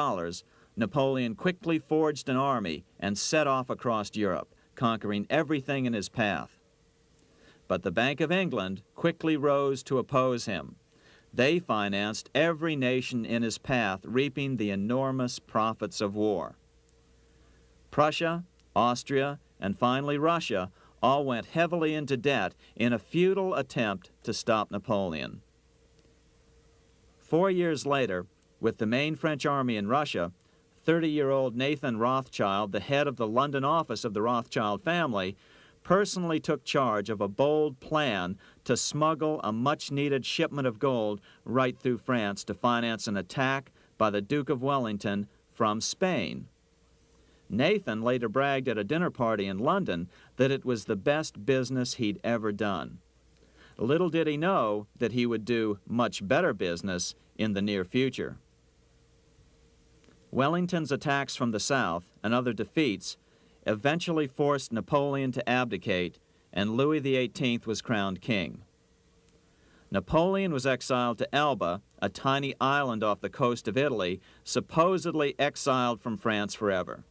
Napoleon quickly forged an army and set off across Europe, conquering everything in his path. But the Bank of England quickly rose to oppose him. They financed every nation in his path, reaping the enormous profits of war. Prussia, Austria, and finally Russia all went heavily into debt in a futile attempt to stop Napoleon. 4 years later, with the main French army in Russia, 30-year-old Nathan Rothschild, the head of the London office of the Rothschild family, personally took charge of a bold plan to smuggle a much-needed shipment of gold right through France to finance an attack by the Duke of Wellington from Spain. Nathan later bragged at a dinner party in London that it was the best business he'd ever done. Little did he know that he would do much better business in the near future. Wellington's attacks from the south and other defeats eventually forced Napoleon to abdicate, and Louis XVIII was crowned king. Napoleon was exiled to Elba, a tiny island off the coast of Italy, supposedly exiled from France forever.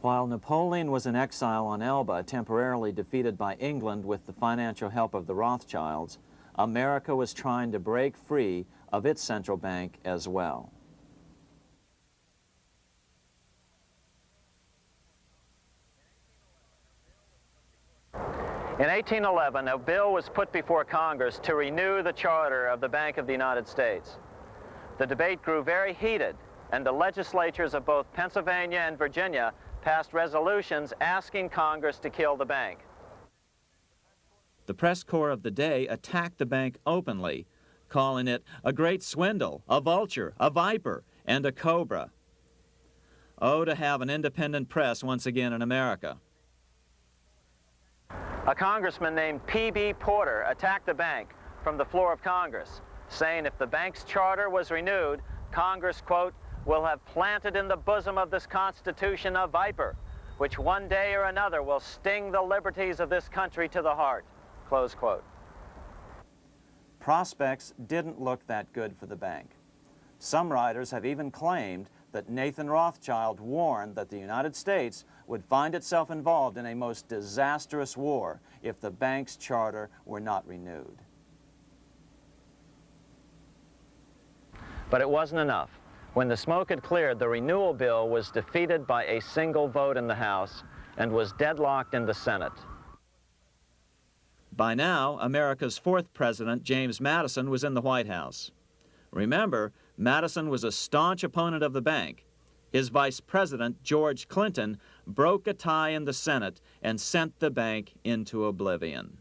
While Napoleon was in exile on Elba, temporarily defeated by England with the financial help of the Rothschilds, America was trying to break free of its central bank as well. In 1811, a bill was put before Congress to renew the charter of the Bank of the United States. The debate grew very heated, and the legislatures of both Pennsylvania and Virginia passed resolutions asking Congress to kill the bank. The press corps of the day attacked the bank openly, calling it a great swindle, a vulture, a viper, and a cobra. Oh, to have an independent press once again in America. A congressman named P.B. Porter attacked the bank from the floor of Congress, saying if the bank's charter was renewed, Congress, quote, will have planted in the bosom of this Constitution a viper, which one day or another will sting the liberties of this country to the heart, close quote. Prospects didn't look that good for the bank. Some writers have even claimed that Nathan Rothschild warned that the United States would find itself involved in a most disastrous war if the bank's charter were not renewed. But it wasn't enough. When the smoke had cleared, the renewal bill was defeated by a single vote in the House and was deadlocked in the Senate. By now, America's fourth president, James Madison, was in the White House. Remember, Madison was a staunch opponent of the bank. His vice president, George Clinton, broke a tie in the Senate and sent the bank into oblivion.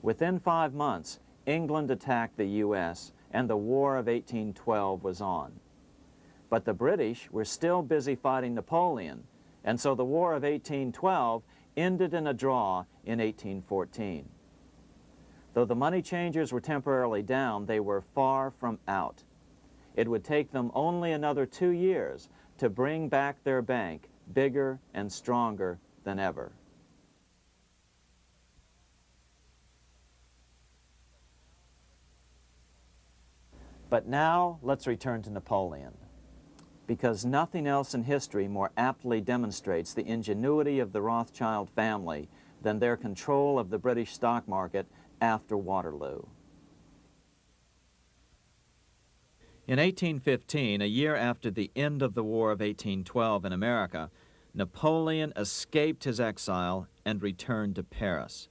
Within 5 months, England attacked the U.S., and the War of 1812 was on. But the British were still busy fighting Napoleon, and so the War of 1812 ended in a draw in 1814. Though the money changers were temporarily down, they were far from out. It would take them only another 2 years to bring back their bank bigger and stronger than ever. But now let's return to Napoleon, because nothing else in history more aptly demonstrates the ingenuity of the Rothschild family than their control of the British stock market after Waterloo. In 1815, a year after the end of the War of 1812 in America, Napoleon escaped his exile and returned to Paris.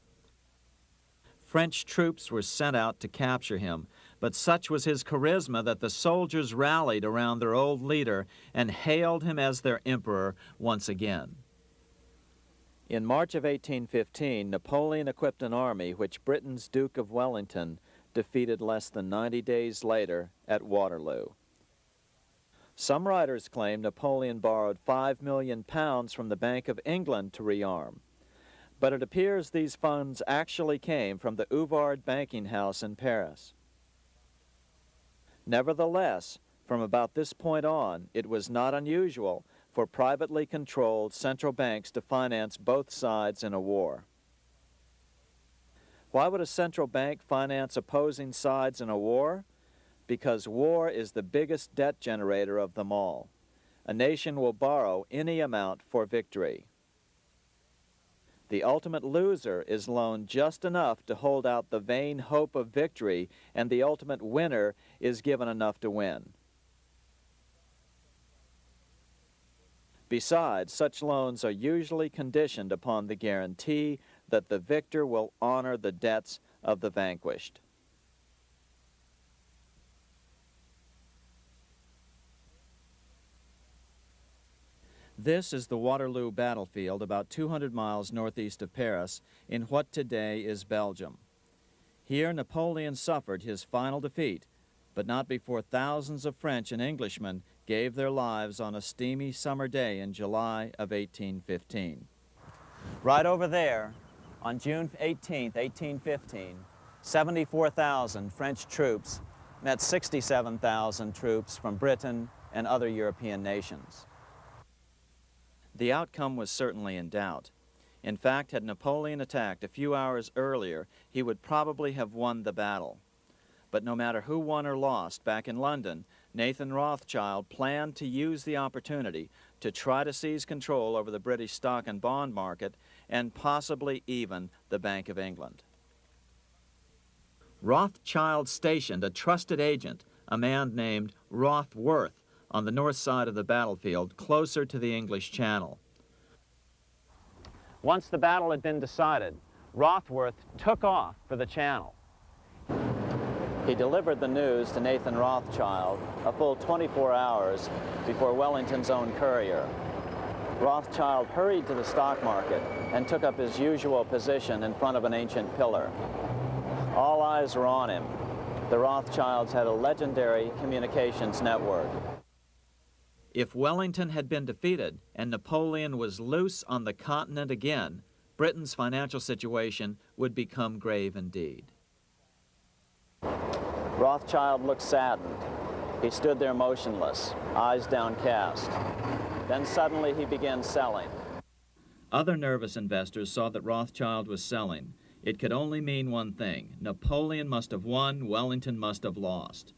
French troops were sent out to capture him, but such was his charisma that the soldiers rallied around their old leader and hailed him as their emperor once again. In March of 1815, Napoleon equipped an army which Britain's Duke of Wellington defeated less than 90 days later at Waterloo. Some writers claim Napoleon borrowed £5 million from the Bank of England to rearm. But it appears these funds actually came from the Ouvard banking house in Paris. Nevertheless, from about this point on, it was not unusual for privately controlled central banks to finance both sides in a war. Why would a central bank finance opposing sides in a war? Because war is the biggest debt generator of them all. A nation will borrow any amount for victory. The ultimate loser is loaned just enough to hold out the vain hope of victory, and the ultimate winner is given enough to win. Besides, such loans are usually conditioned upon the guarantee that the victor will honor the debts of the vanquished. This is the Waterloo battlefield about 200 miles northeast of Paris in what today is Belgium. Here Napoleon suffered his final defeat, but not before thousands of French and Englishmen gave their lives on a steamy summer day in July of 1815. Right over there, on June 18, 1815, 74,000 French troops met 67,000 troops from Britain and other European nations. The outcome was certainly in doubt. In fact, had Napoleon attacked a few hours earlier, he would probably have won the battle. But no matter who won or lost, back in London, Nathan Rothschild planned to use the opportunity to try to seize control over the British stock and bond market and possibly even the Bank of England. Rothschild stationed a trusted agent, a man named Rothworth, on the north side of the battlefield, closer to the English Channel. Once the battle had been decided, Rothworth took off for the Channel. He delivered the news to Nathan Rothschild a full 24 hours before Wellington's own courier. Rothschild hurried to the stock market and took up his usual position in front of an ancient pillar. All eyes were on him. The Rothschilds had a legendary communications network. If Wellington had been defeated and Napoleon was loose on the continent again, Britain's financial situation would become grave indeed. Rothschild looked saddened. He stood there motionless, eyes downcast. Then suddenly he began selling. Other nervous investors saw that Rothschild was selling. It could only mean one thing: Napoleon must have won, Wellington must have lost.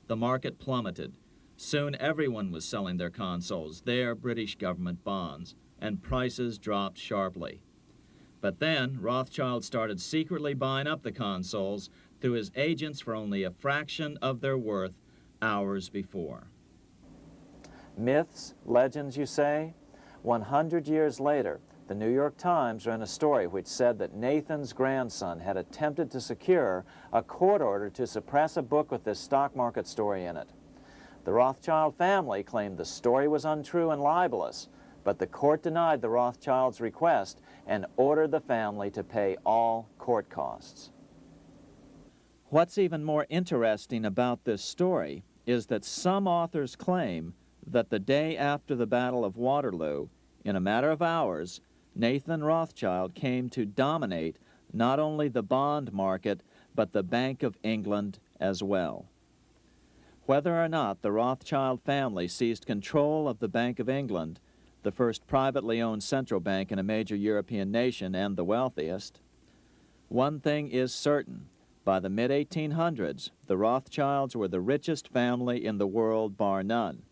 The market plummeted. Soon everyone was selling their consols, their British government bonds, and prices dropped sharply. But then Rothschild started secretly buying up the consols through his agents for only a fraction of their worth hours before. Myths, legends, you say? 100 years later, the New York Times ran a story which said that Nathan's grandson had attempted to secure a court order to suppress a book with this stock market story in it. The Rothschild family claimed the story was untrue and libelous, but the court denied the Rothschilds' request and ordered the family to pay all court costs. What's even more interesting about this story is that some authors claim that the day after the Battle of Waterloo, in a matter of hours, Nathan Rothschild came to dominate not only the bond market, but the Bank of England as well. Whether or not the Rothschild family seized control of the Bank of England, the first privately owned central bank in a major European nation and the wealthiest, one thing is certain: by the mid-1800s, the Rothschilds were the richest family in the world, bar none.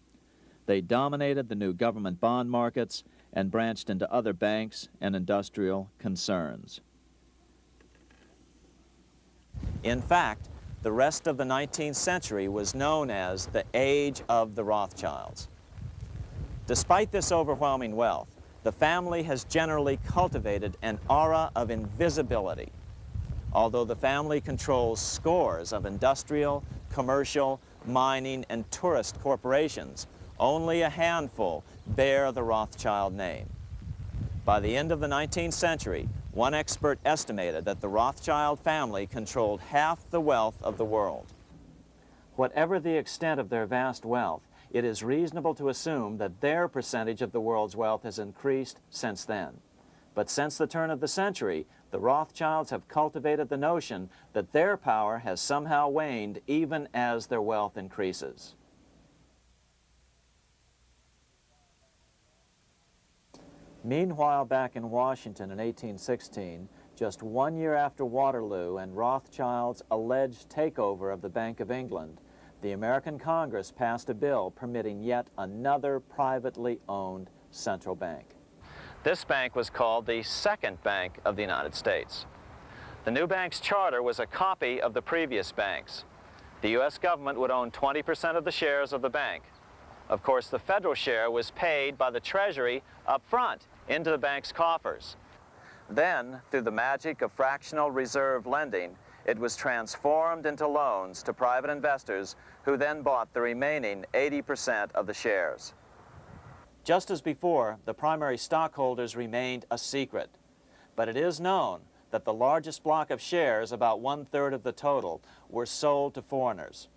They dominated the new government bond markets and branched into other banks and industrial concerns. In fact, the rest of the 19th century was known as the Age of the Rothschilds. Despite this overwhelming wealth, the family has generally cultivated an aura of invisibility. Although the family controls scores of industrial, commercial, mining, and tourist corporations, only a handful bear the Rothschild name. By the end of the 19th century, one expert estimated that the Rothschild family controlled half the wealth of the world. Whatever the extent of their vast wealth, it is reasonable to assume that their percentage of the world's wealth has increased since then. But since the turn of the century, the Rothschilds have cultivated the notion that their power has somehow waned even as their wealth increases. Meanwhile, back in Washington in 1816, just 1 year after Waterloo and Rothschild's alleged takeover of the Bank of England, the American Congress passed a bill permitting yet another privately owned central bank. This bank was called the Second Bank of the United States. The new bank's charter was a copy of the previous banks. The U.S. government would own 20% of the shares of the bank. Of course, the federal share was paid by the Treasury up front into the bank's coffers. Then, through the magic of fractional reserve lending, it was transformed into loans to private investors who then bought the remaining 80% of the shares. Just as before, the primary stockholders remained a secret. But it is known that the largest block of shares, about 1/3 of the total, were sold to foreigners.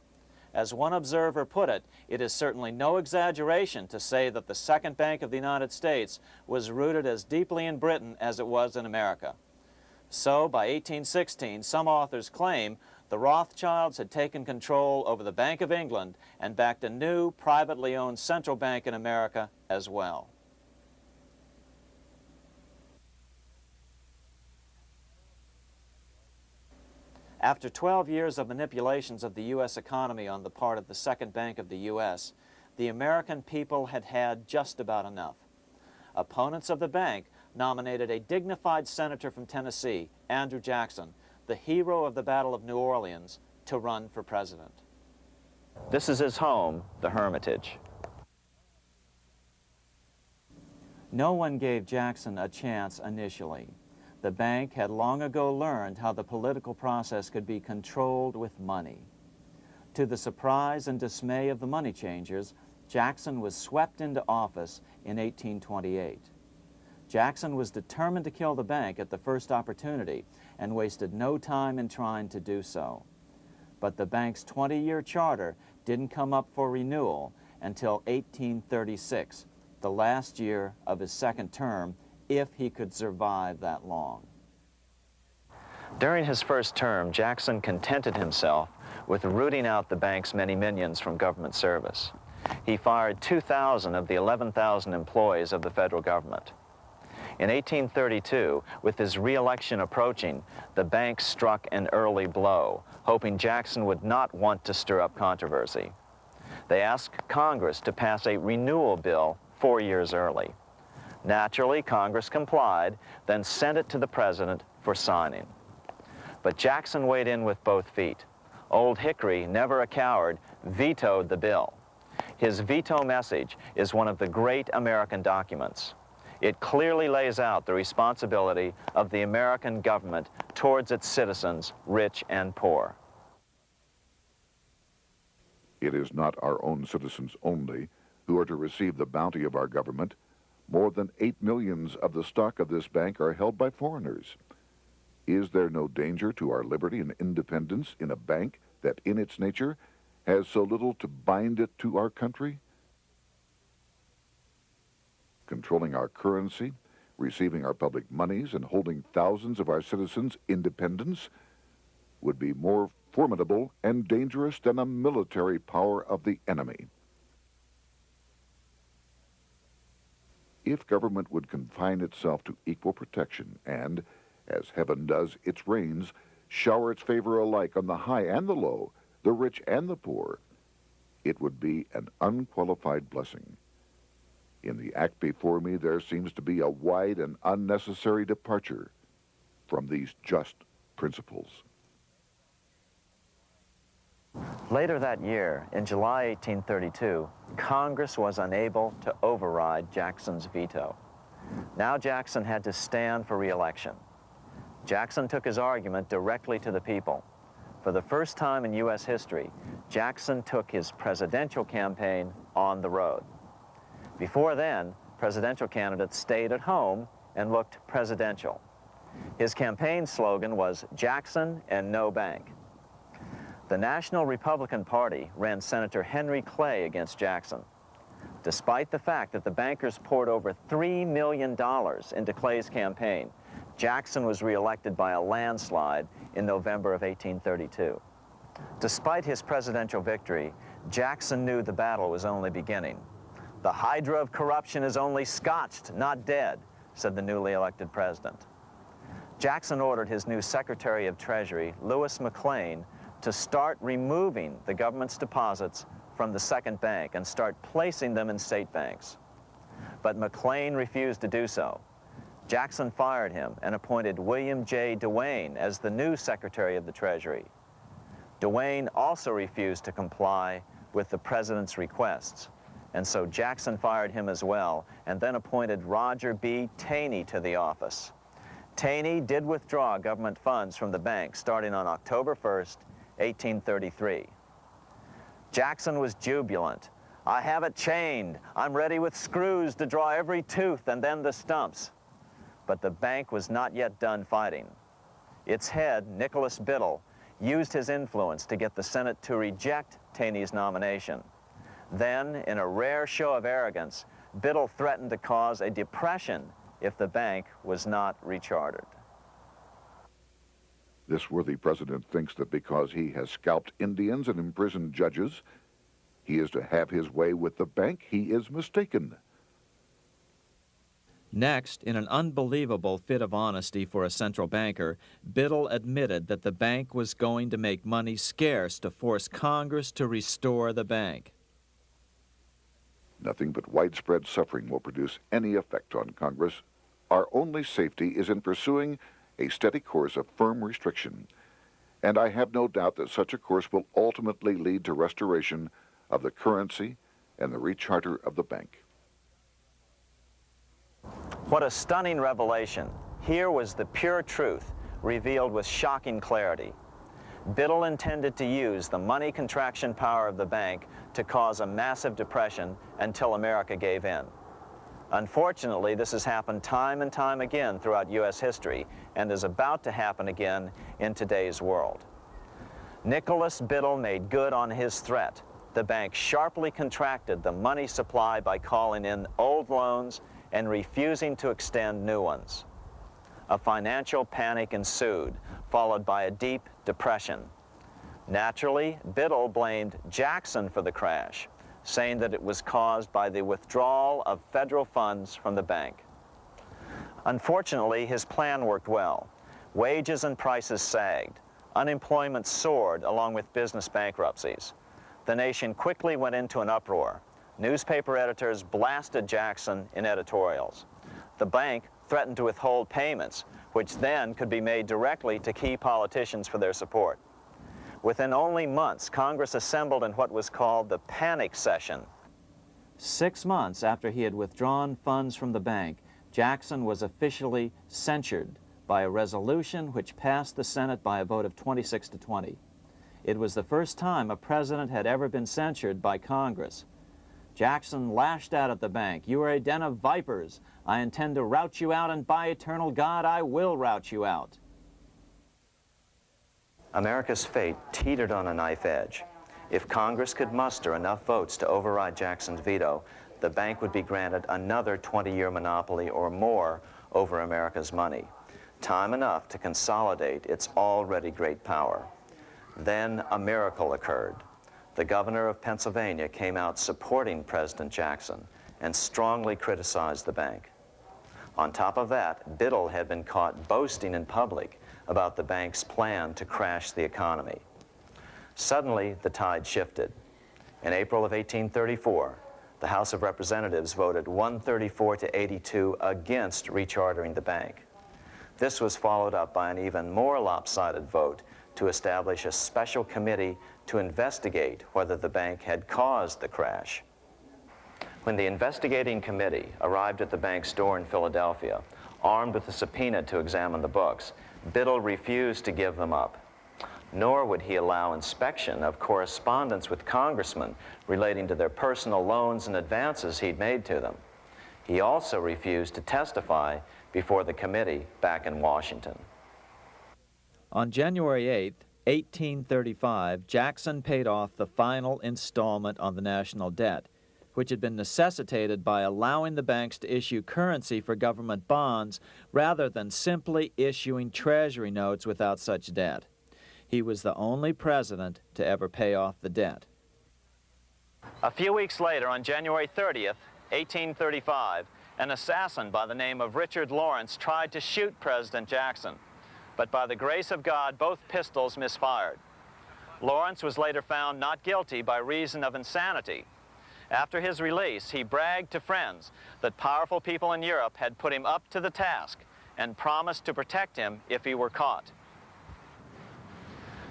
As one observer put it, it is certainly no exaggeration to say that the Second Bank of the United States was rooted as deeply in Britain as it was in America. So, by 1816, some authors claim the Rothschilds had taken control over the Bank of England and backed a new, privately owned central bank in America as well. After 12 years of manipulations of the U.S. economy on the part of the Second Bank of the U.S., the American people had had just about enough. Opponents of the bank nominated a dignified senator from Tennessee, Andrew Jackson, the hero of the Battle of New Orleans, to run for president. This is his home, the Hermitage. No one gave Jackson a chance initially. The bank had long ago learned how the political process could be controlled with money. To the surprise and dismay of the money changers, Jackson was swept into office in 1828. Jackson was determined to kill the bank at the first opportunity and wasted no time in trying to do so. But the bank's 20-year charter didn't come up for renewal until 1836, the last year of his second term, if he could survive that long. During his first term, Jackson contented himself with rooting out the bank's many minions from government service. He fired 2,000 of the 11,000 employees of the federal government. In 1832, with his re-election approaching, the bank struck an early blow, hoping Jackson would not want to stir up controversy. They asked Congress to pass a renewal bill 4 years early. Naturally, Congress complied, then sent it to the president for signing. But Jackson weighed in with both feet. Old Hickory, never a coward, vetoed the bill. His veto message is one of the great American documents. It clearly lays out the responsibility of the American government towards its citizens, rich and poor. It is not our own citizens only who are to receive the bounty of our government. More than 8 million of the stock of this bank are held by foreigners. Is there no danger to our liberty and independence in a bank that in its nature has so little to bind it to our country? Controlling our currency, receiving our public monies, and holding thousands of our citizens' independence would be more formidable and dangerous than a military power of the enemy. If government would confine itself to equal protection and, as heaven does its rains, shower its favor alike on the high and the low, the rich and the poor, it would be an unqualified blessing. In the act before me, there seems to be a wide and unnecessary departure from these just principles. Later that year, in July 1832, Congress was unable to override Jackson's veto. Now Jackson had to stand for re-election. Jackson took his argument directly to the people. For the first time in U.S. history, Jackson took his presidential campaign on the road. Before then, presidential candidates stayed at home and looked presidential. His campaign slogan was "Jackson and no bank." The National Republican Party ran Senator Henry Clay against Jackson. Despite the fact that the bankers poured over $3 million into Clay's campaign, Jackson was reelected by a landslide in November of 1832. Despite his presidential victory, Jackson knew the battle was only beginning. "The hydra of corruption is only scotched, not dead," said the newly elected president. Jackson ordered his new Secretary of Treasury, Lewis McLean, to start removing the government's deposits from the second bank and start placing them in state banks. But McLean refused to do so. Jackson fired him and appointed William J. Duane as the new Secretary of the Treasury. Duane also refused to comply with the president's requests, and so Jackson fired him as well and then appointed Roger B. Taney to the office. Taney did withdraw government funds from the bank starting on October 1st, 1833. Jackson was jubilant. "I have it chained. I'm ready with screws to draw every tooth and then the stumps." But the bank was not yet done fighting. Its head, Nicholas Biddle, used his influence to get the Senate to reject Taney's nomination. Then, in a rare show of arrogance, Biddle threatened to cause a depression if the bank was not rechartered. This worthy president thinks that because he has scalped Indians and imprisoned judges, he is to have his way with the bank. He is mistaken. Next, in an unbelievable fit of honesty for a central banker, Biddle admitted that the bank was going to make money scarce to force Congress to restore the bank. Nothing but widespread suffering will produce any effect on Congress. Our only safety is in pursuing a steady course of firm restriction, and I have no doubt that such a course will ultimately lead to restoration of the currency and the recharter of the bank. What a stunning revelation. Here was the pure truth, revealed with shocking clarity. Biddle intended to use the money contraction power of the bank to cause a massive depression until America gave in. Unfortunately, this has happened time and time again throughout U.S. history and is about to happen again in today's world. Nicholas Biddle made good on his threat. The bank sharply contracted the money supply by calling in old loans and refusing to extend new ones. A financial panic ensued, followed by a deep depression. Naturally, Biddle blamed Jackson for the crash, saying that it was caused by the withdrawal of federal funds from the bank. Unfortunately, his plan worked well. Wages and prices sagged. Unemployment soared along with business bankruptcies. The nation quickly went into an uproar. Newspaper editors blasted Jackson in editorials. The bank threatened to withhold payments, which then could be made directly to key politicians for their support. Within only months, Congress assembled in what was called the panic session. 6 months after he had withdrawn funds from the bank, Jackson was officially censured by a resolution which passed the Senate by a vote of 26 to 20. It was the first time a president had ever been censured by Congress. Jackson lashed out at the bank. "You are a den of vipers. I intend to rout you out, and by eternal God, I will rout you out." America's fate teetered on a knife edge. If Congress could muster enough votes to override Jackson's veto, the bank would be granted another 20-year monopoly or more over America's money, time enough to consolidate its already great power. Then a miracle occurred. The governor of Pennsylvania came out supporting President Jackson and strongly criticized the bank. On top of that, Biddle had been caught boasting in public about the bank's plan to crash the economy. Suddenly, the tide shifted. In April of 1834, the House of Representatives voted 134 to 82 against rechartering the bank. This was followed up by an even more lopsided vote to establish a special committee to investigate whether the bank had caused the crash. When the investigating committee arrived at the bank's door in Philadelphia, armed with a subpoena to examine the books, Biddle refused to give them up. Nor would he allow inspection of correspondence with congressmen relating to their personal loans and advances he'd made to them. He also refused to testify before the committee back in Washington. On January 8th, 1835, Jackson paid off the final installment on the national debt, which had been necessitated by allowing the banks to issue currency for government bonds rather than simply issuing treasury notes without such debt. He was the only president to ever pay off the debt. A few weeks later, on January 30th, 1835, an assassin by the name of Richard Lawrence tried to shoot President Jackson, but by the grace of God, both pistols misfired. Lawrence was later found not guilty by reason of insanity. After his release, he bragged to friends that powerful people in Europe had put him up to the task and promised to protect him if he were caught.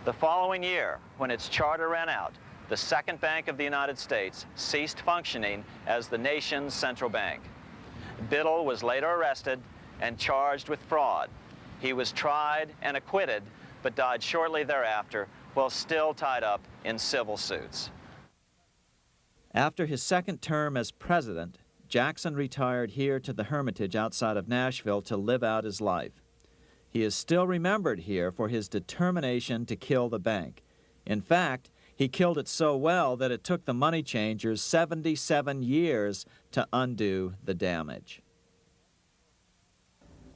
The following year, when its charter ran out, the Second Bank of the United States ceased functioning as the nation's central bank. Biddle was later arrested and charged with fraud. He was tried and acquitted, but died shortly thereafter while still tied up in civil suits. After his second term as president, Jackson retired here to the Hermitage outside of Nashville to live out his life. He is still remembered here for his determination to kill the bank. In fact, he killed it so well that it took the money changers 77 years to undo the damage.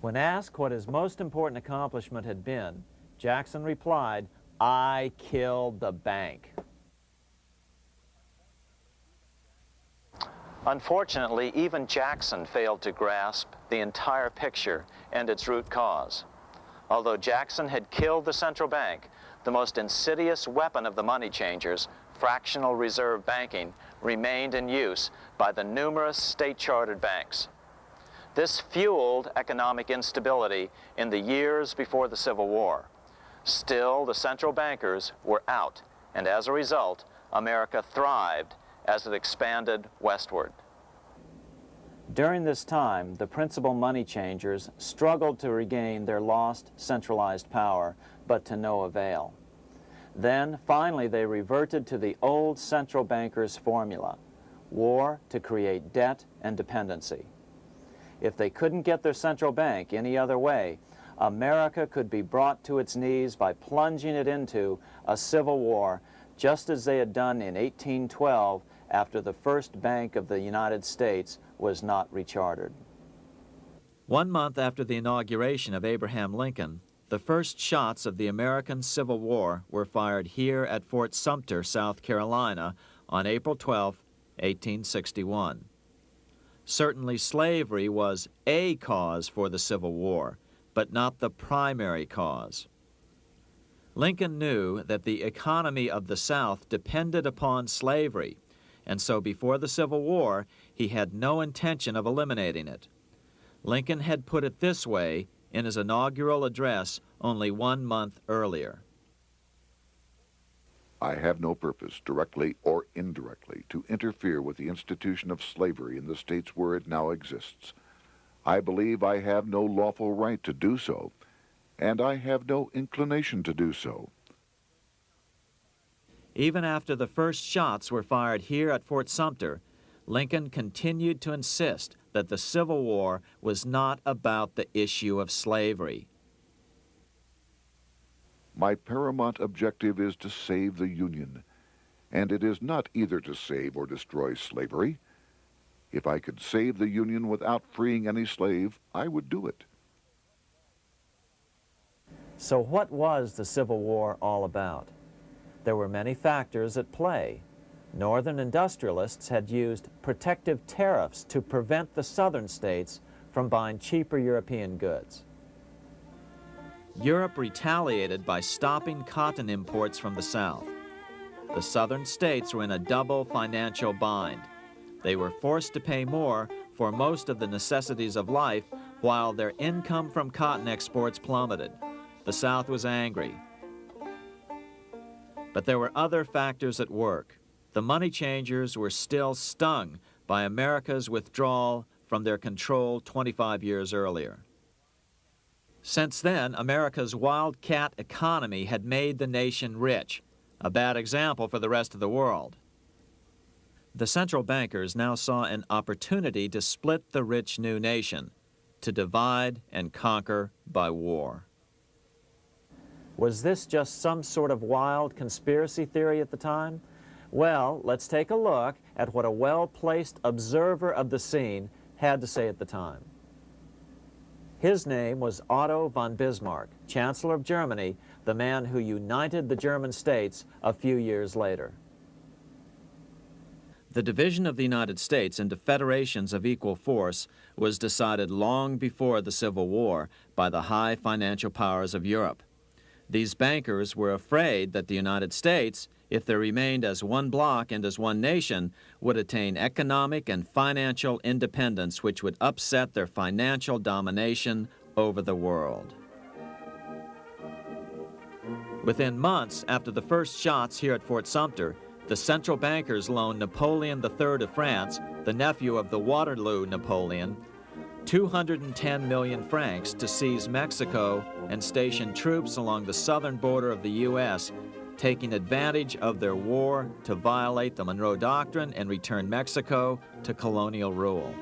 When asked what his most important accomplishment had been, Jackson replied, "I killed the bank." Unfortunately, even Jackson failed to grasp the entire picture and its root cause. Although Jackson had killed the central bank, the most insidious weapon of the money changers, fractional reserve banking, remained in use by the numerous state-chartered banks. This fueled economic instability in the years before the Civil War. Still, the central bankers were out, and as a result, America thrived as it expanded westward. During this time, the principal money changers struggled to regain their lost centralized power, but to no avail. Then, finally, they reverted to the old central bankers' formula: war to create debt and dependency. If they couldn't get their central bank any other way, America could be brought to its knees by plunging it into a civil war, just as they had done in 1812 after the first Bank of the United States was not rechartered. 1 month after the inauguration of Abraham Lincoln, the first shots of the American Civil War were fired here at Fort Sumter, South Carolina, on April 12, 1861. Certainly slavery was a cause for the Civil War, but not the primary cause. Lincoln knew that the economy of the South depended upon slavery, and so before the Civil War, he had no intention of eliminating it. Lincoln had put it this way in his inaugural address only 1 month earlier. I have no purpose, directly or indirectly, to interfere with the institution of slavery in the states where it now exists. I believe I have no lawful right to do so, and I have no inclination to do so. Even after the first shots were fired here at Fort Sumter, Lincoln continued to insist that the Civil War was not about the issue of slavery. My paramount objective is to save the Union, and it is not either to save or destroy slavery. If I could save the Union without freeing any slave, I would do it. So what was the Civil War all about? There were many factors at play. Northern industrialists had used protective tariffs to prevent the southern states from buying cheaper European goods. Europe retaliated by stopping cotton imports from the South. The southern states were in a double financial bind. They were forced to pay more for most of the necessities of life, while their income from cotton exports plummeted. The South was angry. But there were other factors at work. The money changers were still stung by America's withdrawal from their control 25 years earlier. Since then, America's wildcat economy had made the nation rich, a bad example for the rest of the world. The central bankers now saw an opportunity to split the rich new nation, to divide and conquer by war. Was this just some sort of wild conspiracy theory at the time? Well, let's take a look at what a well-placed observer of the scene had to say at the time. His name was Otto von Bismarck, Chancellor of Germany, the man who united the German states a few years later. The division of the United States into federations of equal force was decided long before the Civil War by the high financial powers of Europe. These bankers were afraid that the United States, if they remained as one bloc and as one nation, would attain economic and financial independence which would upset their financial domination over the world. Within months after the first shots here at Fort Sumter, the central bankers loaned Napoleon III of France, the nephew of the Waterloo Napoleon, 210 million francs to seize Mexico and station troops along the southern border of the U.S., taking advantage of their war to violate the Monroe Doctrine and return Mexico to colonial rule.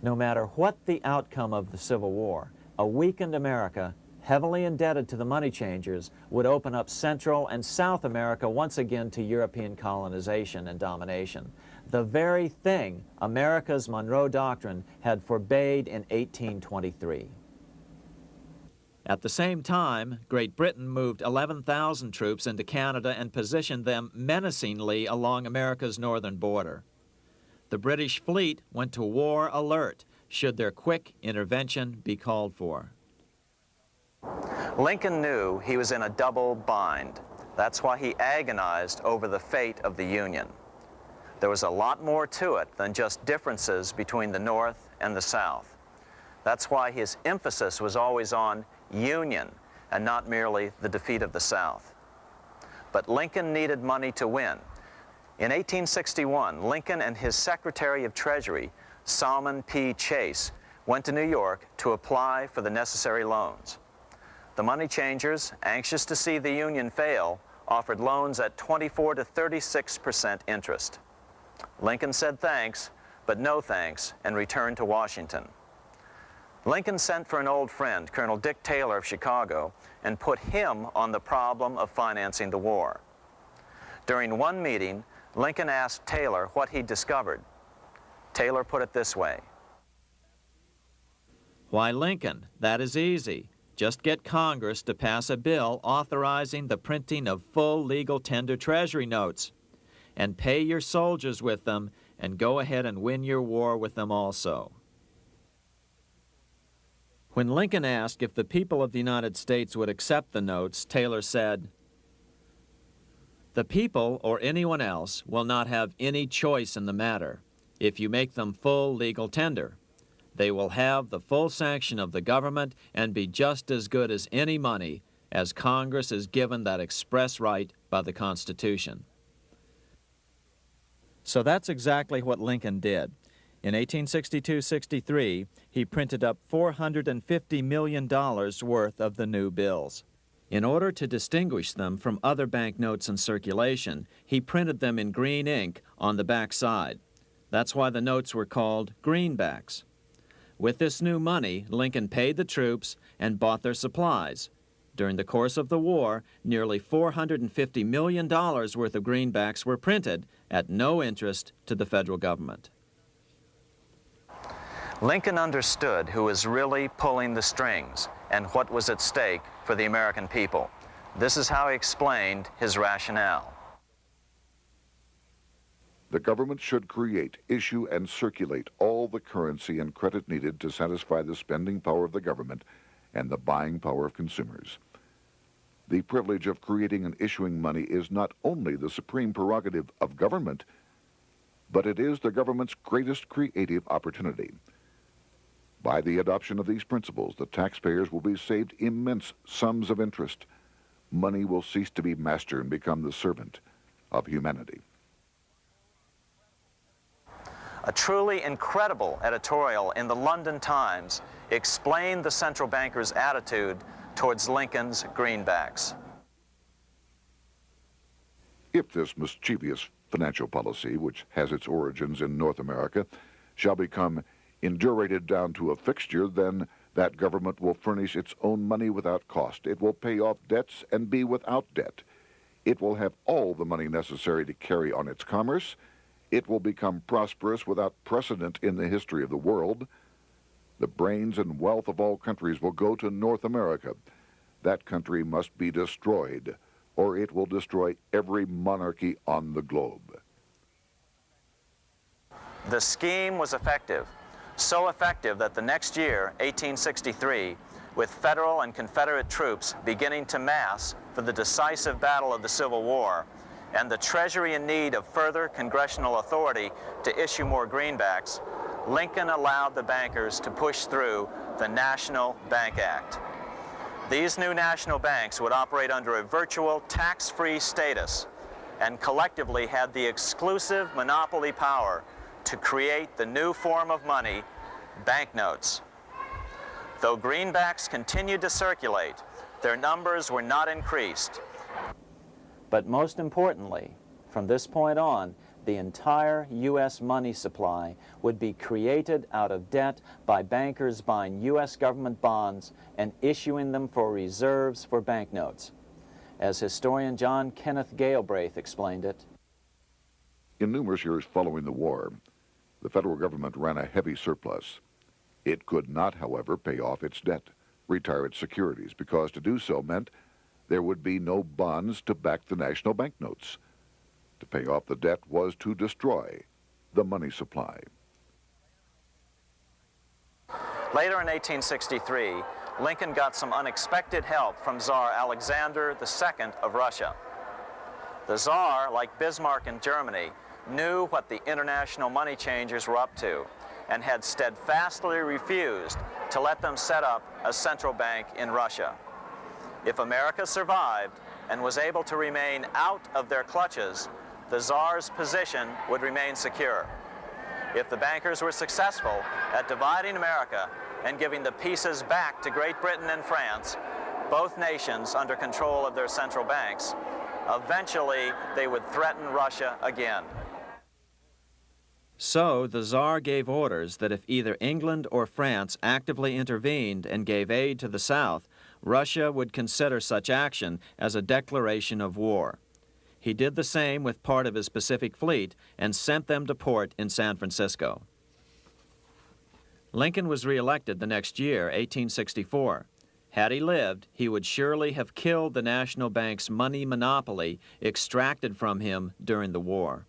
No matter what the outcome of the Civil War, a weakened America, heavily indebted to the money changers, would open up Central and South America once again to European colonization and domination. The very thing America's Monroe Doctrine had forbade in 1823. At the same time, Great Britain moved 11,000 troops into Canada and positioned them menacingly along America's northern border. The British fleet went to war alert should their quick intervention be called for. Lincoln knew he was in a double bind. That's why he agonized over the fate of the Union. There was a lot more to it than just differences between the North and the South. That's why his emphasis was always on union and not merely the defeat of the South. But Lincoln needed money to win. In 1861, Lincoln and his Secretary of Treasury, Salmon P. Chase, went to New York to apply for the necessary loans. The money changers, anxious to see the Union fail, offered loans at 24 to 36% interest. Lincoln said thanks, but no thanks, and returned to Washington. Lincoln sent for an old friend, Colonel Dick Taylor of Chicago, and put him on the problem of financing the war. During one meeting, Lincoln asked Taylor what he'd discovered. Taylor put it this way: "Why, Lincoln, that is easy. Just get Congress to pass a bill authorizing the printing of full legal tender Treasury notes, and pay your soldiers with them, and go ahead and win your war with them also." When Lincoln asked if the people of the United States would accept the notes, Taylor said, "The people, or anyone else, will not have any choice in the matter if you make them full legal tender. They will have the full sanction of the government and be just as good as any money, as Congress is given that express right by the Constitution." So that's exactly what Lincoln did. In 1862-63, he printed up $450 million worth of the new bills. In order to distinguish them from other banknotes in circulation, he printed them in green ink on the back side. That's why the notes were called greenbacks. With this new money, Lincoln paid the troops and bought their supplies. During the course of the war, nearly $450 million worth of greenbacks were printed at no interest to the federal government. Lincoln understood who was really pulling the strings and what was at stake for the American people. This is how he explained his rationale. The government should create, issue, and circulate all the currency and credit needed to satisfy the spending power of the government and the buying power of consumers. The privilege of creating and issuing money is not only the supreme prerogative of government, but it is the government's greatest creative opportunity. By the adoption of these principles, the taxpayers will be saved immense sums of interest. Money will cease to be master and become the servant of humanity. A truly incredible editorial in the London Times explained the central bankers' attitude towards Lincoln's greenbacks. If this mischievous financial policy, which has its origins in North America, shall become indurated down to a fixture, then That government will furnish its own money without cost. It will pay off debts and be without debt. It will have all the money necessary to carry on its commerce. It will become prosperous without precedent in the history of the world. The brains and wealth of all countries will go to North America. That country must be destroyed, or it will destroy every monarchy on the globe. The scheme was effective, so effective that the next year, 1863, with Federal and Confederate troops beginning to mass for the decisive battle of the Civil War, and the Treasury in need of further congressional authority to issue more greenbacks, Lincoln allowed the bankers to push through the National Bank Act. These new national banks would operate under a virtual tax-free status and collectively had the exclusive monopoly power to create the new form of money, banknotes. Though greenbacks continued to circulate, their numbers were not increased. But most importantly, from this point on, the entire U.S. money supply would be created out of debt by bankers buying U.S. government bonds and issuing them for reserves for banknotes. As historian John Kenneth Galbraith explained it, in numerous years following the war, the federal government ran a heavy surplus. It could not, however, pay off its debt, retire its securities, because to do so meant there would be no bonds to back the national banknotes. To pay off the debt was to destroy the money supply. Later in 1863, Lincoln got some unexpected help from Tsar Alexander II of Russia. The Tsar, like Bismarck in Germany, knew what the international money changers were up to and had steadfastly refused to let them set up a central bank in Russia. If America survived and was able to remain out of their clutches, the Tsar's position would remain secure. If the bankers were successful at dividing America and giving the pieces back to Great Britain and France, both nations under control of their central banks, eventually they would threaten Russia again. So the Tsar gave orders that if either England or France actively intervened and gave aid to the South, Russia would consider such action as a declaration of war. He did the same with part of his Pacific Fleet and sent them to port in San Francisco. Lincoln was reelected the next year, 1864. Had he lived, he would surely have killed the national bank's money monopoly extracted from him during the war.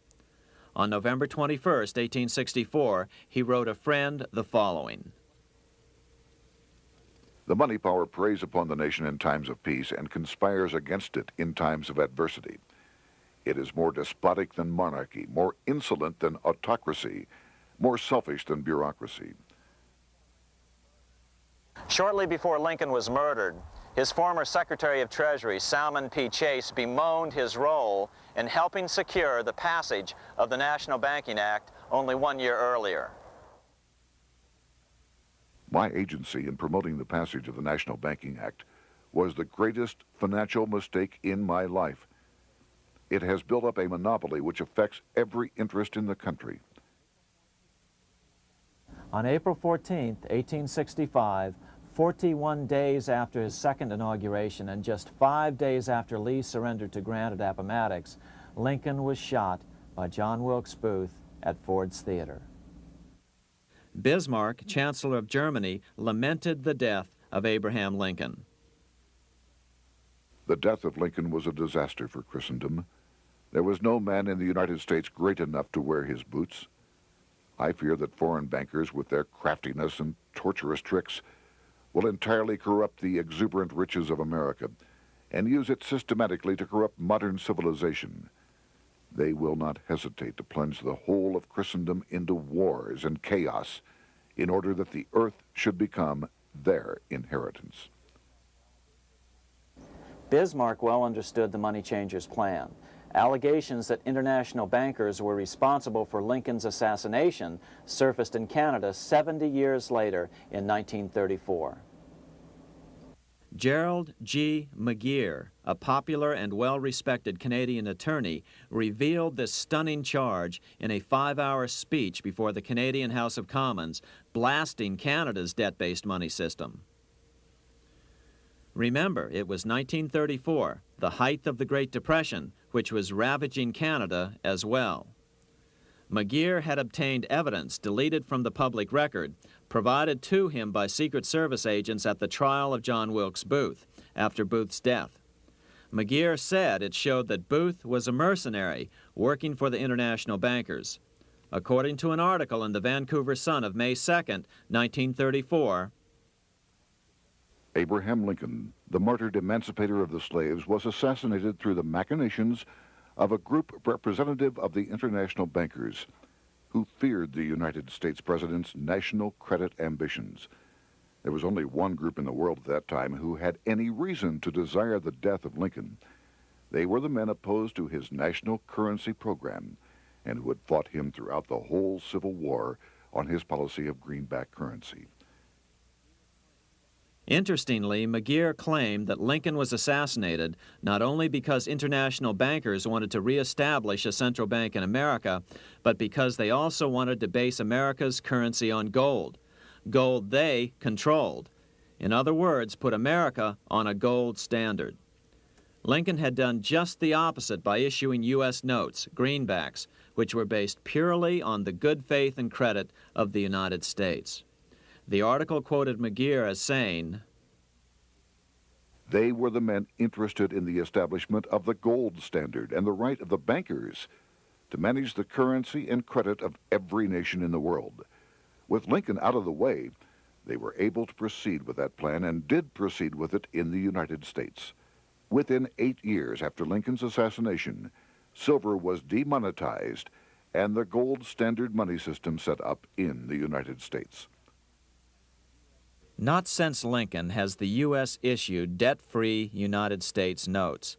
On November 21, 1864, he wrote a friend the following: The money power preys upon the nation in times of peace and conspires against it in times of adversity. It is more despotic than monarchy, more insolent than autocracy, more selfish than bureaucracy. Shortly before Lincoln was murdered, his former Secretary of Treasury, Salmon P. Chase, bemoaned his role in helping secure the passage of the National Banking Act only 1 year earlier. My agency in promoting the passage of the National Banking Act was the greatest financial mistake in my life. It has built up a monopoly which affects every interest in the country. On April 14, 1865, 41 days after his second inauguration and just 5 days after Lee surrendered to Grant at Appomattox, Lincoln was shot by John Wilkes Booth at Ford's Theater. Bismarck, Chancellor of Germany, lamented the death of Abraham Lincoln. The death of Lincoln was a disaster for Christendom. There was no man in the United States great enough to wear his boots. I fear that foreign bankers, with their craftiness and torturous tricks, will entirely corrupt the exuberant riches of America and use it systematically to corrupt modern civilization. They will not hesitate to plunge the whole of Christendom into wars and chaos in order that the earth should become their inheritance. Bismarck well understood the money changers' plan. Allegations that international bankers were responsible for Lincoln's assassination surfaced in Canada 70 years later in 1934. Gerald G. McGeer, a popular and well-respected Canadian attorney, revealed this stunning charge in a 5-hour speech before the Canadian House of Commons, blasting Canada's debt-based money system. Remember, it was 1934, the height of the Great Depression, which was ravaging Canada as well. McGeer had obtained evidence deleted from the public record, provided to him by Secret Service agents at the trial of John Wilkes Booth after Booth's death. McGeer said it showed that Booth was a mercenary working for the international bankers. According to an article in the Vancouver Sun of May 2nd, 1934, Abraham Lincoln, the martyred emancipator of the slaves, was assassinated through the machinations of a group representative of the international bankers who feared the United States president's national credit ambitions. There was only one group in the world at that time who had any reason to desire the death of Lincoln. They were the men opposed to his national currency program and who had fought him throughout the whole Civil War on his policy of greenback currency. Interestingly, McGeer claimed that Lincoln was assassinated not only because international bankers wanted to reestablish a central bank in America, but because they also wanted to base America's currency on gold. Gold they controlled. In other words, put America on a gold standard. Lincoln had done just the opposite by issuing U.S. notes, greenbacks, which were based purely on the good faith and credit of the United States. The article quoted McGeer as saying, "They were the men interested in the establishment of the gold standard and the right of the bankers to manage the currency and credit of every nation in the world. With Lincoln out of the way, they were able to proceed with that plan and did proceed with it in the United States. Within 8 years after Lincoln's assassination, silver was demonetized and the gold standard money system set up in the United States." Not since Lincoln has the U.S. issued debt-free United States notes.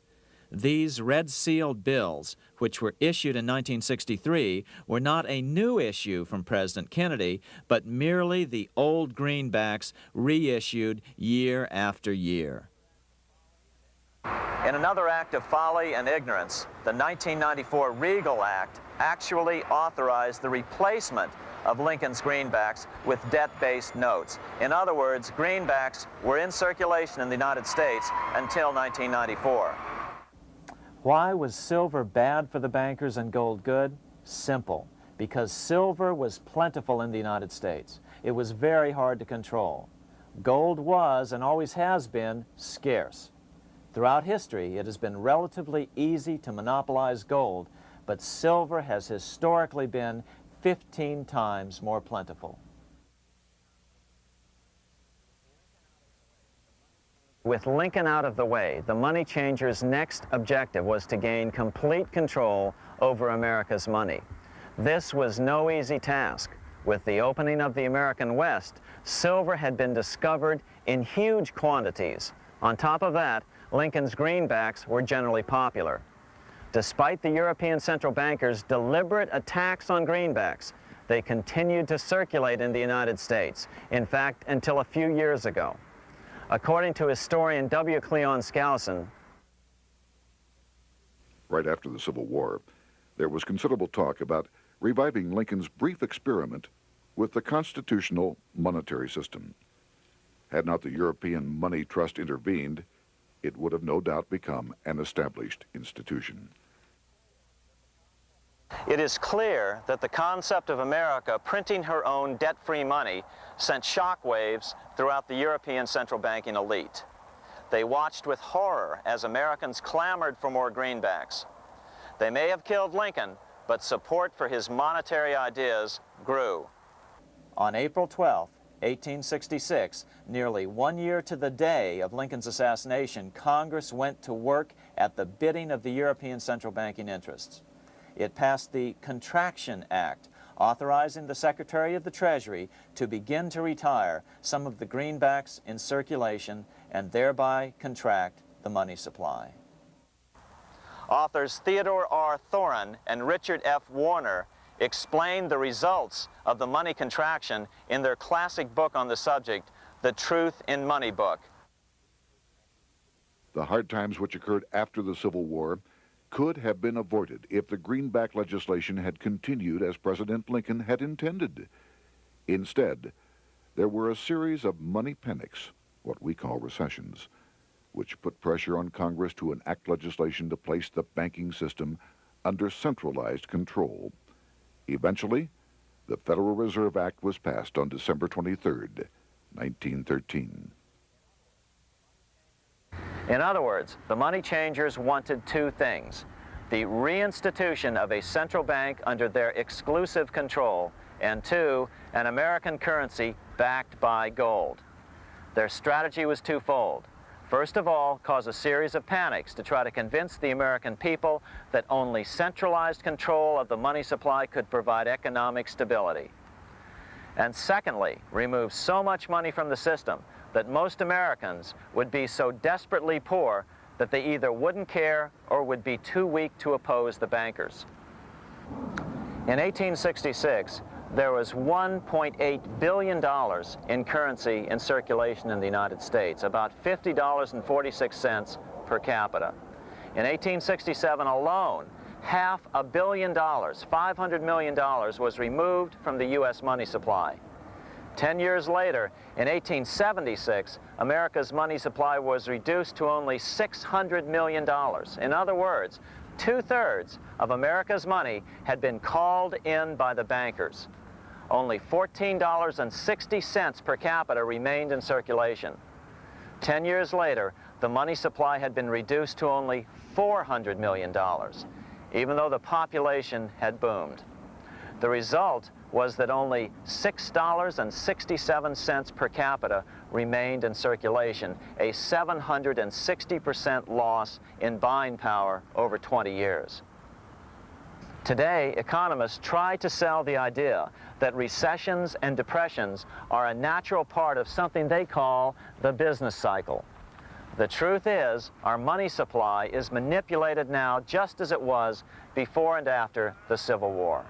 These red-sealed bills, which were issued in 1963, were not a new issue from President Kennedy, but merely the old greenbacks reissued year after year. In another act of folly and ignorance, the 1994 Regal Act actually authorized the replacement of Lincoln's greenbacks with debt-based notes. In other words, greenbacks were in circulation in the United States until 1994. Why was silver bad for the bankers and gold good? Simple. Because silver was plentiful in the United States. It was very hard to control. Gold was, and always has been, scarce. Throughout history, it has been relatively easy to monopolize gold, but silver has historically been 15 times more plentiful. With Lincoln out of the way, the money changers' next objective was to gain complete control over America's money. This was no easy task. With the opening of the American West, silver had been discovered in huge quantities. On top of that, Lincoln's greenbacks were generally popular. Despite the European central bankers' deliberate attacks on greenbacks, they continued to circulate in the United States, in fact, until a few years ago. According to historian W. Cleon Skousen, right after the Civil War, there was considerable talk about reviving Lincoln's brief experiment with the constitutional monetary system. Had not the European Money Trust intervened, it would have no doubt become an established institution. It is clear that the concept of America printing her own debt-free money sent shockwaves throughout the European central banking elite. They watched with horror as Americans clamored for more greenbacks. They may have killed Lincoln, but support for his monetary ideas grew. On April 12, 1866, nearly 1 year to the day of Lincoln's assassination, Congress went to work at the bidding of the European central banking interests. It passed the Contraction Act, authorizing the Secretary of the Treasury to begin to retire some of the greenbacks in circulation and thereby contract the money supply. Authors Theodore R. Thorin and Richard F. Warner explained the results of the money contraction in their classic book on the subject, The Truth in Money Book. The hard times which occurred after the Civil War could have been avoided if the greenback legislation had continued as President Lincoln had intended. Instead, there were a series of money panics, what we call recessions, which put pressure on Congress to enact legislation to place the banking system under centralized control. Eventually, the Federal Reserve Act was passed on December 23, 1913. In other words, the money changers wanted two things: the reinstitution of a central bank under their exclusive control, and two, an American currency backed by gold. Their strategy was twofold. First of all, cause a series of panics to try to convince the American people that only centralized control of the money supply could provide economic stability. And secondly, remove so much money from the system that most Americans would be so desperately poor that they either wouldn't care or would be too weak to oppose the bankers. In 1866, there was $1.8 billion in currency in circulation in the United States, about $50.46 per capita. In 1867 alone, $500 million, $500 million, was removed from the U.S. money supply. 10 years later, in 1876, America's money supply was reduced to only $600 million. In other words, 2/3 of America's money had been called in by the bankers. Only $14.60 per capita remained in circulation. 10 years later, the money supply had been reduced to only $400 million, even though the population had boomed. The result was that only $6.67 per capita remained in circulation, a 760% loss in buying power over 20 years. Today, economists try to sell the idea that recessions and depressions are a natural part of something they call the business cycle. The truth is, our money supply is manipulated now just as it was before and after the Civil War.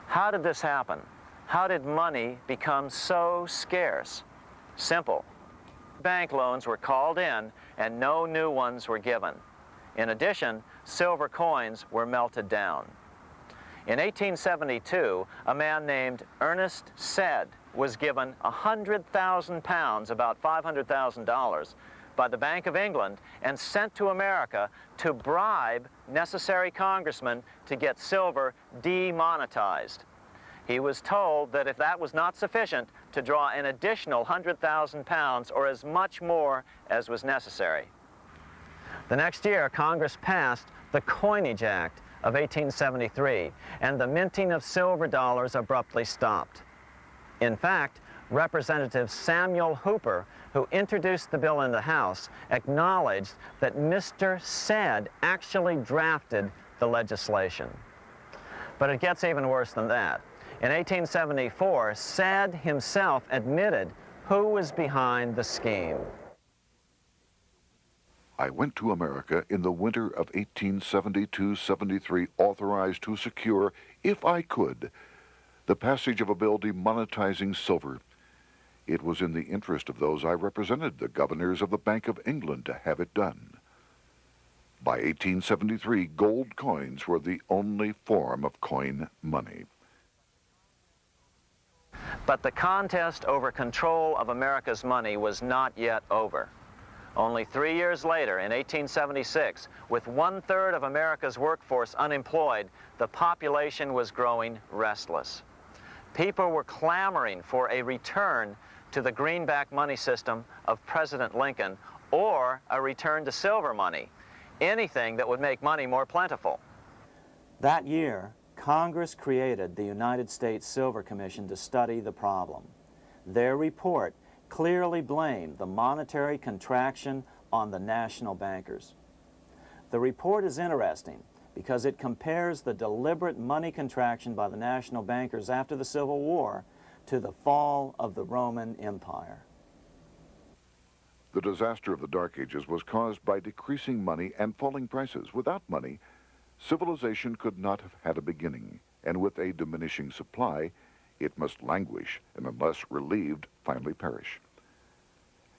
How did this happen? How did money become so scarce? Simple. Bank loans were called in and no new ones were given. In addition, silver coins were melted down. In 1872, a man named Ernest Sed was given 100,000 pounds, about $500,000, by the Bank of England and sent to America to bribe necessary congressmen to get silver demonetized. He was told that if that was not sufficient, to draw an additional 100,000 pounds or as much more as was necessary. The next year, Congress passed the Coinage Act of 1873, and the minting of silver dollars abruptly stopped. In fact, Representative Samuel Hooper, who introduced the bill in the House, acknowledged that Mr. Sed actually drafted the legislation. But it gets even worse than that. In 1874, Sed himself admitted who was behind the scheme. I went to America in the winter of 1872-73, authorized to secure, if I could, the passage of a bill demonetizing silver. It was in the interest of those I represented, the governors of the Bank of England, to have it done. By 1873, gold coins were the only form of coin money. But the contest over control of America's money was not yet over. Only 3 years later, in 1876, with 1/3 of America's workforce unemployed, the population was growing restless. People were clamoring for a return to the greenback money system of President Lincoln, or a return to silver money, anything that would make money more plentiful. That year, Congress created the United States Silver Commission to study the problem. Their report clearly blamed the monetary contraction on the national bankers. The report is interesting because it compares the deliberate money contraction by the national bankers after the Civil War to the fall of the Roman Empire. The disaster of the Dark Ages was caused by decreasing money and falling prices. Without money, civilization could not have had a beginning, and with a diminishing supply, it must languish and, unless relieved, finally perish.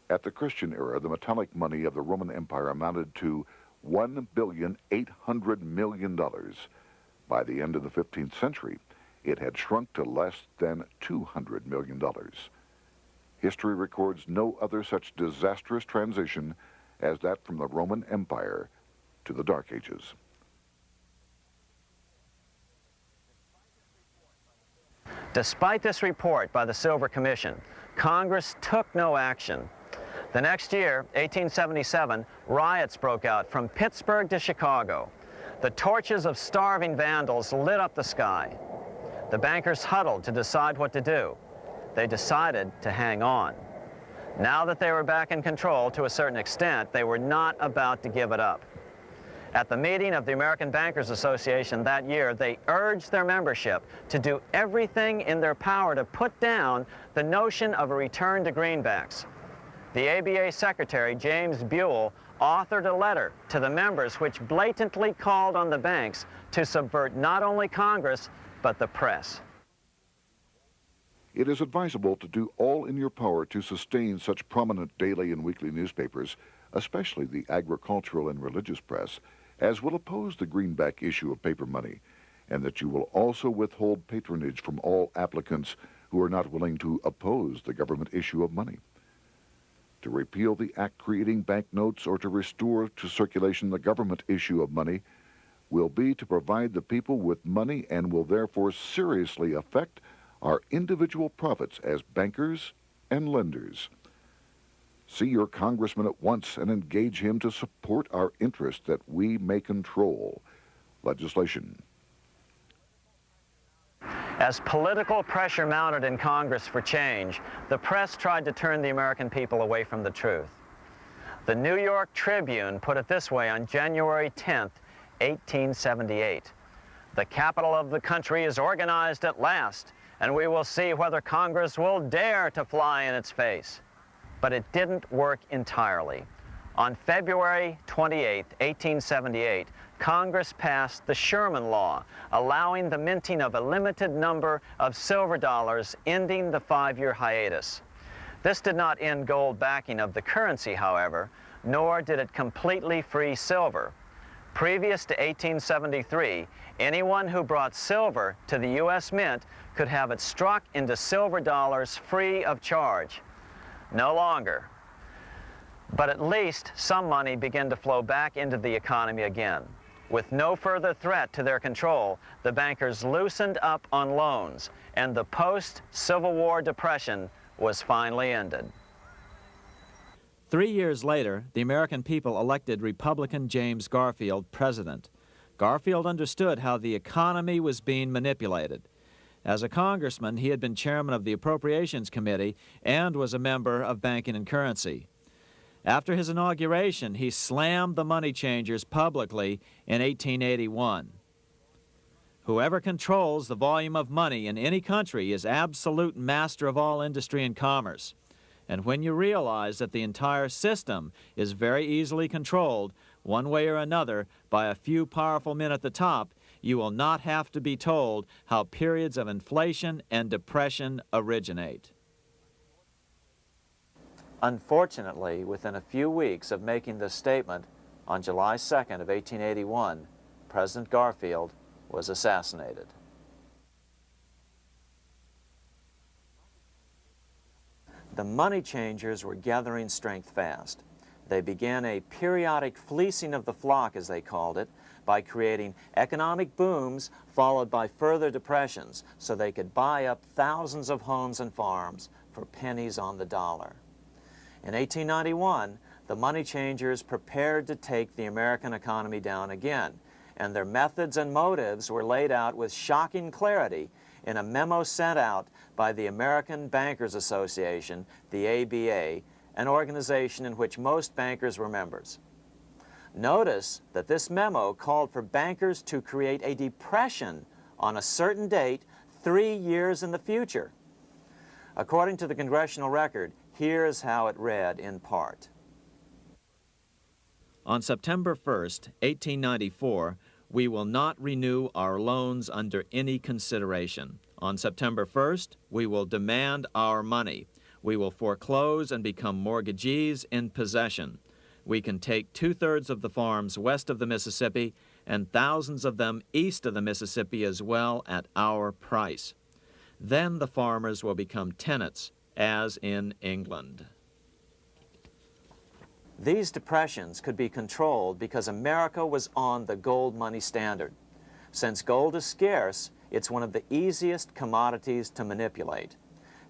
At the Christian era, the metallic money of the Roman Empire amounted to $1,800,000,000. By the end of the 15th century, it had shrunk to less than $200 million. History records no other such disastrous transition as that from the Roman Empire to the Dark Ages. Despite this report by the Silver Commission, Congress took no action. The next year, 1877, riots broke out from Pittsburgh to Chicago. The torches of starving vandals lit up the sky. The bankers huddled to decide what to do. They decided to hang on. Now that they were back in control to a certain extent, they were not about to give it up. At the meeting of the American Bankers Association that year, they urged their membership to do everything in their power to put down the notion of a return to greenbacks. The ABA Secretary, James Buell, authored a letter to the members which blatantly called on the banks to subvert not only Congress, but the press. It is advisable to do all in your power to sustain such prominent daily and weekly newspapers, especially the agricultural and religious press, as will oppose the greenback issue of paper money, and that you will also withhold patronage from all applicants who are not willing to oppose the government issue of money. To repeal the act creating banknotes or to restore to circulation the government issue of money will be to provide the people with money and will therefore seriously affect our individual profits as bankers and lenders. See your congressman at once and engage him to support our interest that we may control legislation. As political pressure mounted in Congress for change, the press tried to turn the American people away from the truth. The New York Tribune put it this way on January 10th, 1878. "The capital of the country is organized at last, and we will see whether Congress will dare to fly in its face." But it didn't work entirely. On February 28, 1878, Congress passed the Sherman Law, allowing the minting of a limited number of silver dollars, ending the 5-year hiatus. This did not end gold backing of the currency, however, nor did it completely free silver. Previous to 1873, anyone who brought silver to the U.S. Mint could have it struck into silver dollars free of charge. No longer. But at least some money began to flow back into the economy again. With no further threat to their control, the bankers loosened up on loans, and the post-Civil War depression was finally ended. 3 years later, the American people elected Republican James Garfield president. Garfield understood how the economy was being manipulated. As a congressman, he had been chairman of the Appropriations Committee and was a member of Banking and Currency. After his inauguration, he slammed the money changers publicly in 1881. Whoever controls the volume of money in any country is absolute master of all industry and commerce. And when you realize that the entire system is very easily controlled, one way or another, by a few powerful men at the top, you will not have to be told how periods of inflation and depression originate. Unfortunately, within a few weeks of making this statement, on July 2nd of 1881, President Garfield was assassinated. The money changers were gathering strength fast. They began a periodic fleecing of the flock, as they called it, by creating economic booms followed by further depressions so they could buy up thousands of homes and farms for pennies on the dollar. In 1891, the money changers prepared to take the American economy down again, and their methods and motives were laid out with shocking clarity in a memo sent out by the American Bankers Association, the ABA, an organization in which most bankers were members. Notice that this memo called for bankers to create a depression on a certain date 3 years in the future. According to the Congressional Record, here's how it read in part. On September 1st, 1894, we will not renew our loans under any consideration. On September 1st, we will demand our money. We will foreclose and become mortgagees in possession. We can take 2/3 of the farms west of the Mississippi and thousands of them east of the Mississippi as well at our price. Then the farmers will become tenants, as in England. These depressions could be controlled because America was on the gold money standard. Since gold is scarce, it's one of the easiest commodities to manipulate.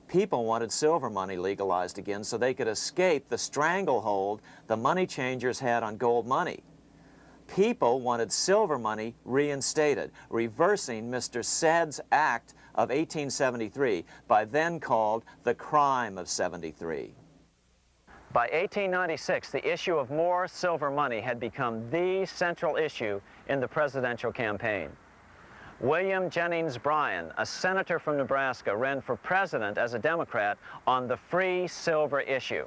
People wanted silver money legalized again so they could escape the stranglehold the money changers had on gold money. People wanted silver money reinstated, reversing Mr. Said's Act of 1873, by then called the Crime of '73. By 1896, the issue of more silver money had become the central issue in the presidential campaign. William Jennings Bryan, a senator from Nebraska, ran for president as a Democrat on the free silver issue.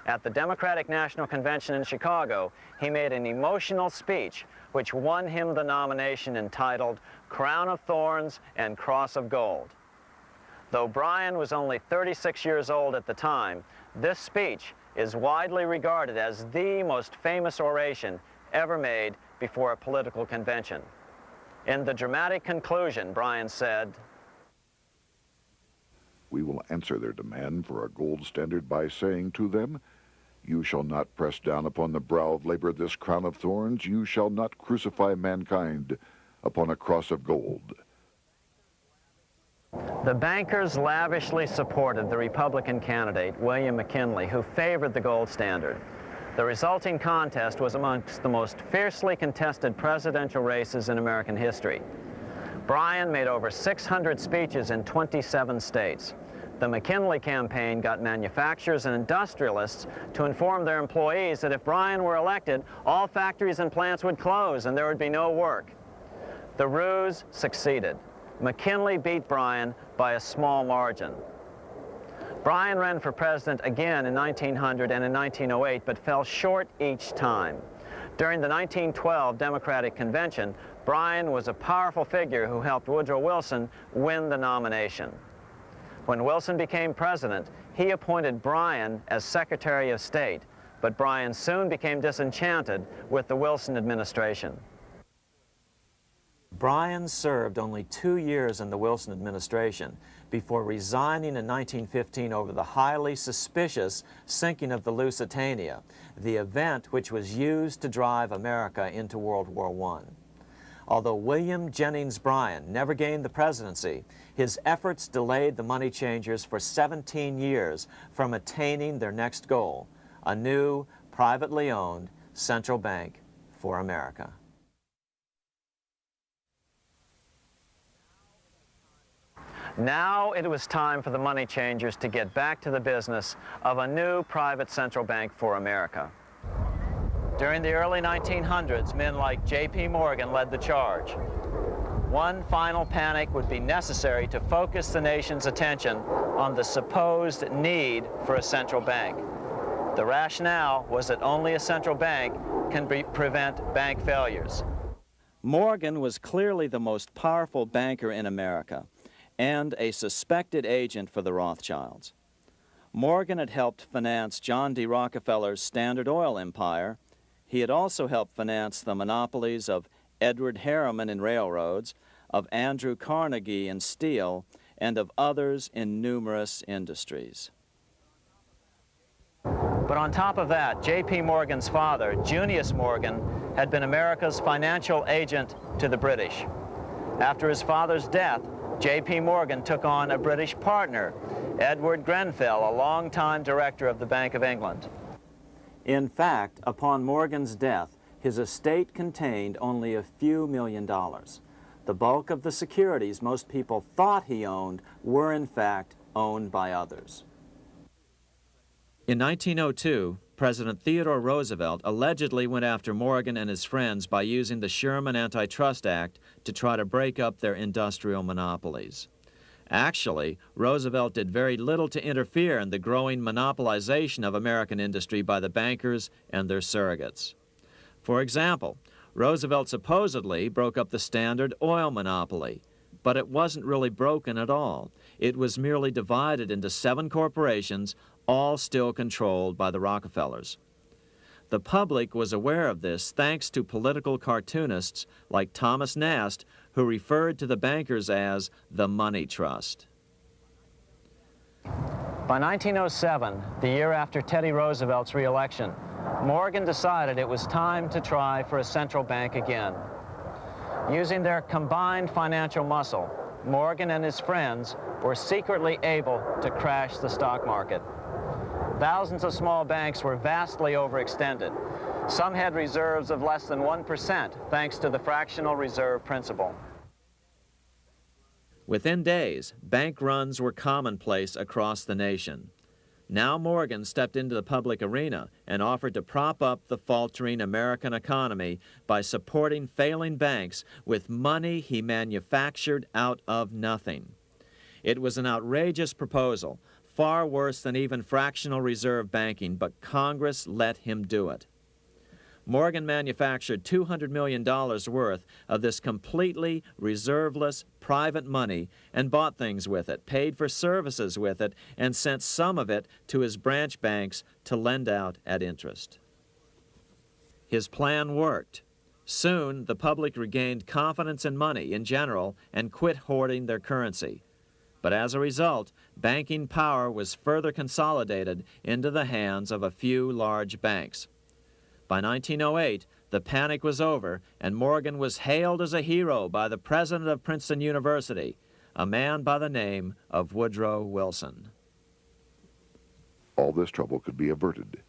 At the Democratic National Convention in Chicago, he made an emotional speech which won him the nomination, entitled Crown of Thorns and Cross of Gold. Though Bryan was only 36 years old at the time, this speech is widely regarded as the most famous oration ever made before a political convention. In the dramatic conclusion, Bryan said, "We will answer their demand for a gold standard by saying to them, you shall not press down upon the brow of labor this crown of thorns. You shall not crucify mankind upon a cross of gold." The bankers lavishly supported the Republican candidate, William McKinley, who favored the gold standard. The resulting contest was amongst the most fiercely contested presidential races in American history. Bryan made over 600 speeches in 27 states. The McKinley campaign got manufacturers and industrialists to inform their employees that if Bryan were elected, all factories and plants would close and there would be no work. The ruse succeeded. McKinley beat Bryan by a small margin. Bryan ran for president again in 1900 and in 1908, but fell short each time. During the 1912 Democratic Convention, Bryan was a powerful figure who helped Woodrow Wilson win the nomination. When Wilson became president, he appointed Bryan as Secretary of State, but Bryan soon became disenchanted with the Wilson administration. Bryan served only 2 years in the Wilson administration before resigning in 1915 over the highly suspicious sinking of the Lusitania, the event which was used to drive America into World War I. Although William Jennings Bryan never gained the presidency, his efforts delayed the money changers for 17 years from attaining their next goal, a new, privately owned central bank for America. Now it was time for the money changers to get back to the business of a new private central bank for America. During the early 1900s, men like J.P. Morgan led the charge. One final panic would be necessary to focus the nation's attention on the supposed need for a central bank. The rationale was that only a central bank can prevent bank failures. Morgan was clearly the most powerful banker in America and a suspected agent for the Rothschilds. Morgan had helped finance John D. Rockefeller's Standard Oil empire. He had also helped finance the monopolies of Edward Harriman in railroads, of Andrew Carnegie in steel, and of others in numerous industries. But on top of that, J.P. Morgan's father, Junius Morgan, had been America's financial agent to the British. After his father's death, J.P. Morgan took on a British partner, Edward Grenfell, a longtime director of the Bank of England. In fact, upon Morgan's death, his estate contained only a few $1 million. The bulk of the securities most people thought he owned were, in fact, owned by others. In 1902, President Theodore Roosevelt allegedly went after Morgan and his friends by using the Sherman Antitrust Act to try to break up their industrial monopolies. Actually, Roosevelt did very little to interfere in the growing monopolization of American industry by the bankers and their surrogates. For example, Roosevelt supposedly broke up the Standard Oil monopoly, But it wasn't really broken at all. It was merely divided into 7 corporations, all still controlled by the Rockefellers. The public was aware of this thanks to political cartoonists like Thomas Nast, who referred to the bankers as the money trust. By 1907, the year after Teddy Roosevelt's re-election, Morgan decided it was time to try for a central bank again. Using their combined financial muscle, Morgan and his friends were secretly able to crash the stock market. Thousands of small banks were vastly overextended. Some had reserves of less than 1% thanks to the fractional reserve principle. Within days, bank runs were commonplace across the nation. Now Morgan stepped into the public arena and offered to prop up the faltering American economy by supporting failing banks with money he manufactured out of nothing. It was an outrageous proposal, far worse than even fractional reserve banking, but Congress let him do it. Morgan manufactured $200 million worth of this completely reserveless private money and bought things with it, paid for services with it, and sent some of it to his branch banks to lend out at interest. His plan worked. Soon, the public regained confidence in money in general and quit hoarding their currency. But as a result, banking power was further consolidated into the hands of a few large banks. By 1908, the panic was over, and Morgan was hailed as a hero by the president of Princeton University, a man by the name of Woodrow Wilson. All this trouble could be averted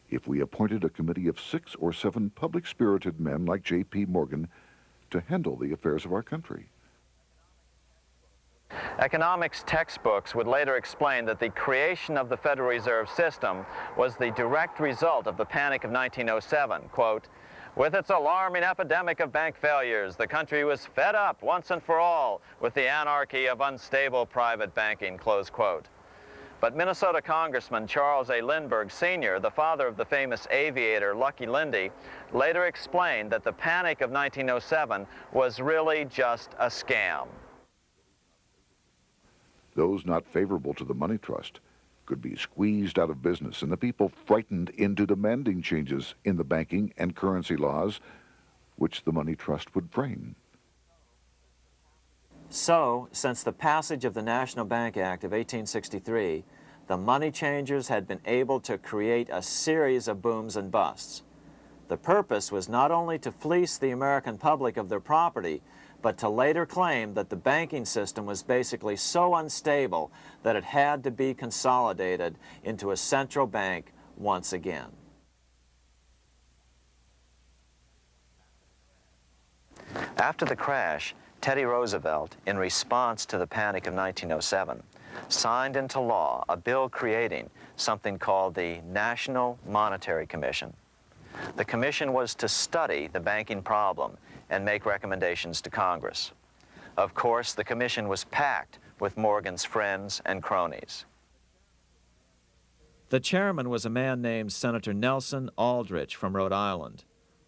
if we appointed a committee of 6 or 7 public-spirited men like J.P. Morgan to handle the affairs of our country. Economics textbooks would later explain that the creation of the Federal Reserve System was the direct result of the Panic of 1907. Quote, "With its alarming epidemic of bank failures, the country was fed up once and for all with the anarchy of unstable private banking," close quote. But Minnesota Congressman Charles A. Lindbergh Sr., the father of the famous aviator Lucky Lindy, later explained that the Panic of 1907 was really just a scam. Those not favorable to the money trust could be squeezed out of business and the people frightened into demanding changes in the banking and currency laws which the money trust would frame. So, since the passage of the National Bank Act of 1863, the money changers had been able to create a series of booms and busts. The purpose was not only to fleece the American public of their property, but to later claim that the banking system was basically so unstable that it had to be consolidated into a central bank once again. After the crash, Teddy Roosevelt, in response to the Panic of 1907, signed into law a bill creating something called the National Monetary Commission. The commission was to study the banking problem and make recommendations to Congress. Of course, the commission was packed with Morgan's friends and cronies. The chairman was a man named Senator Nelson Aldrich from Rhode Island.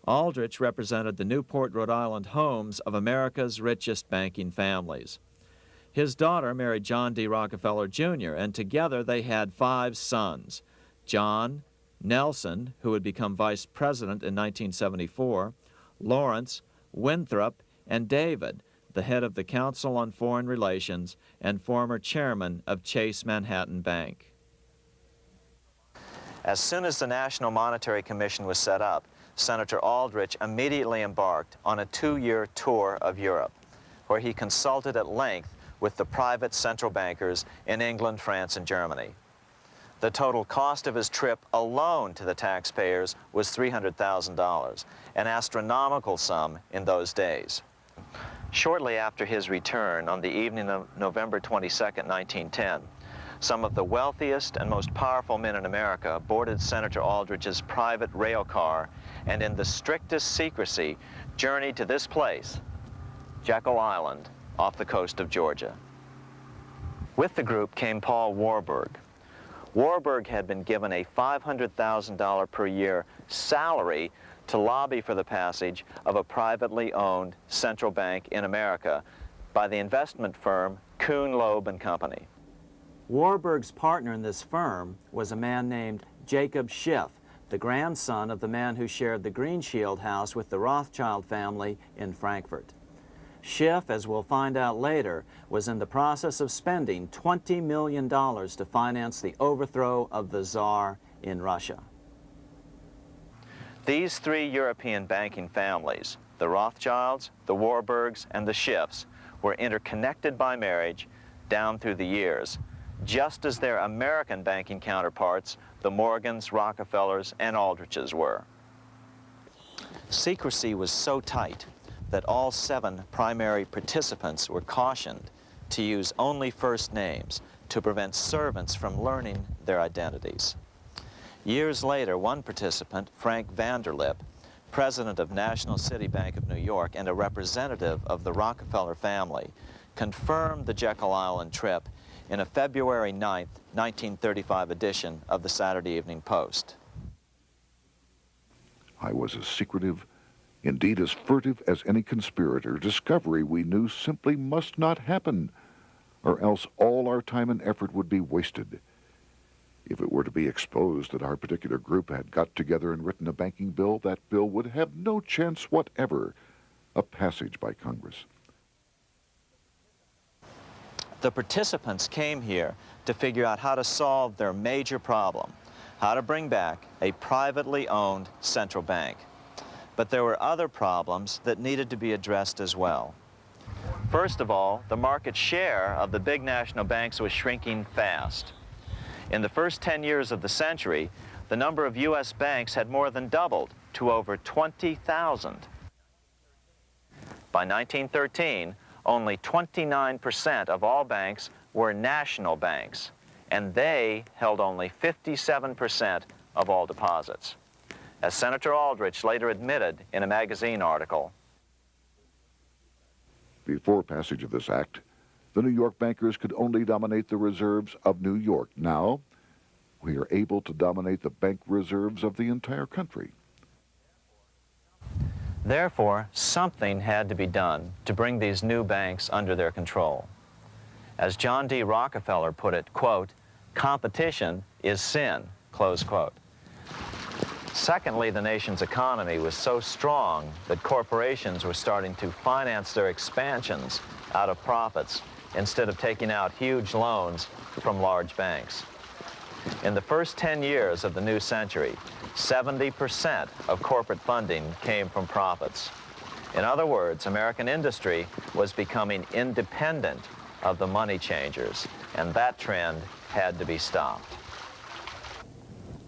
Aldrich represented the Newport, Rhode Island homes of America's richest banking families. His daughter married John D. Rockefeller Jr., and together they had 5 sons: John, Nelson, who would become vice president in 1974, Lawrence, Winthrop, and David, the head of the Council on Foreign Relations and former chairman of Chase Manhattan Bank. As soon as the National Monetary Commission was set up, Senator Aldrich immediately embarked on a 2-year tour of Europe, where he consulted at length with the private central bankers in England, France, and Germany. The total cost of his trip alone to the taxpayers was $300,000, an astronomical sum in those days. Shortly after his return, on the evening of November 22, 1910, some of the wealthiest and most powerful men in America boarded Senator Aldrich's private rail car and in the strictest secrecy journeyed to this place, Jekyll Island, off the coast of Georgia. With the group came Paul Warburg. Warburg had been given a $500,000 per year salary to lobby for the passage of a privately owned central bank in America by the investment firm Kuhn, Loeb and Company. Warburg's partner in this firm was a man named Jacob Schiff, the grandson of the man who shared the Greenshield house with the Rothschild family in Frankfurt. Schiff, as we'll find out later, was in the process of spending $20 million to finance the overthrow of the Tsar in Russia. These three European banking families, the Rothschilds, the Warburgs, and the Schiffs, were interconnected by marriage down through the years, just as their American banking counterparts, the Morgans, Rockefellers, and Aldriches were. Secrecy was so tight that all 7 primary participants were cautioned to use only first names to prevent servants from learning their identities. Years later, one participant, Frank Vanderlip, president of National City Bank of New York and a representative of the Rockefeller family, confirmed the Jekyll Island trip in a February 9, 1935 edition of the Saturday Evening Post. I was as secretive, indeed as furtive as any conspirator. Discovery, we knew, simply must not happen, or else all our time and effort would be wasted. If it were to be exposed that our particular group had got together and written a banking bill, that bill would have no chance whatever of passage by Congress. The participants came here to figure out how to solve their major problem, how to bring back a privately owned central bank. But there were other problems that needed to be addressed as well. First of all, the market share of the big national banks was shrinking fast. In the first 10 years of the century, the number of U.S. banks had more than doubled to over 20,000. By 1913, only 29% of all banks were national banks, and they held only 57% of all deposits. As Senator Aldrich later admitted in a magazine article, before passage of this act, the New York bankers could only dominate the reserves of New York. Now, we are able to dominate the bank reserves of the entire country. Therefore, something had to be done to bring these new banks under their control. As John D. Rockefeller put it, quote, "Competition is sin," close quote. Secondly, the nation's economy was so strong that corporations were starting to finance their expansions out of profits instead of taking out huge loans from large banks. In the first 10 years of the new century, 70% of corporate funding came from profits. In other words, American industry was becoming independent of the money changers, and that trend had to be stopped.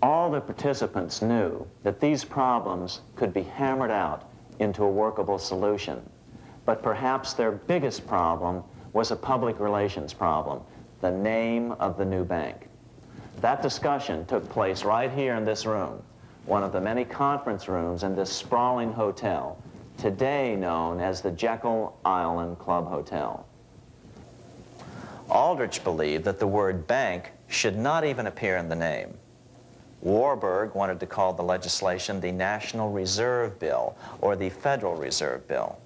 All the participants knew that these problems could be hammered out into a workable solution, but perhaps their biggest problem was a public relations problem, the name of the new bank. That discussion took place right here in this room, one of the many conference rooms in this sprawling hotel, today known as the Jekyll Island Club Hotel. Aldrich believed that the word bank should not even appear in the name. Warburg wanted to call the legislation the National Reserve Bill or the Federal Reserve Bill.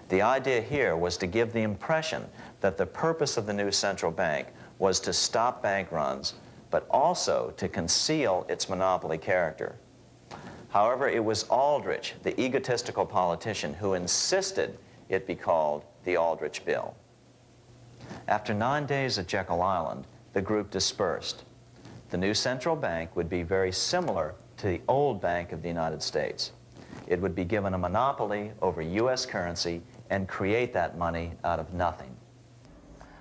The idea here was to give the impression that the purpose of the new central bank was to stop bank runs, but also to conceal its monopoly character. However, it was Aldrich, the egotistical politician, who insisted it be called the Aldrich Bill. After 9 days at Jekyll Island, the group dispersed. The new central bank would be very similar to the old Bank of the United States. It would be given a monopoly over U.S. currency and create that money out of nothing.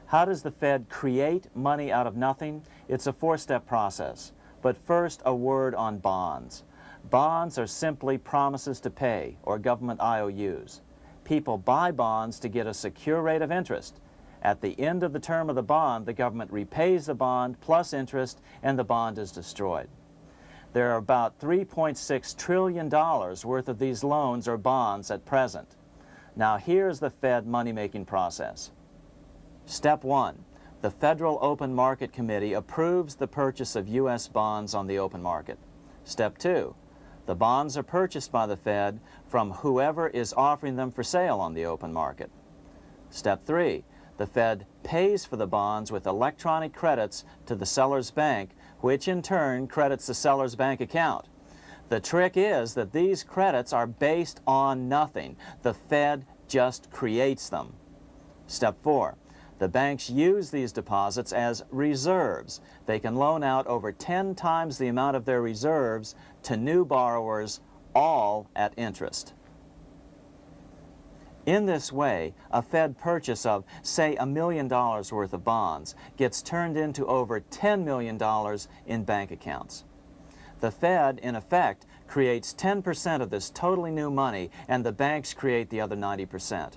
How does the Fed create money out of nothing? It's a four-step process. But first, a word on bonds. Bonds are simply promises to pay, or government IOUs. People buy bonds to get a secure rate of interest. At the end of the term of the bond, the government repays the bond plus interest, and the bond is destroyed. There are about $3.6 trillion worth of these loans or bonds at present. Now here's the Fed money-making process. Step 1. The Federal Open Market Committee approves the purchase of U.S. bonds on the open market. Step 2. The bonds are purchased by the Fed from whoever is offering them for sale on the open market. Step 3, the Fed pays for the bonds with electronic credits to the seller's bank, which in turn credits the seller's bank account. The trick is that these credits are based on nothing. The Fed just creates them. Step 4, the banks use these deposits as reserves. They can loan out over 10 times the amount of their reserves to new borrowers, all at interest. In this way, a Fed purchase of, say, $1 million worth of bonds gets turned into over $10 million in bank accounts. The Fed, in effect, creates 10% of this totally new money, and the banks create the other 90%.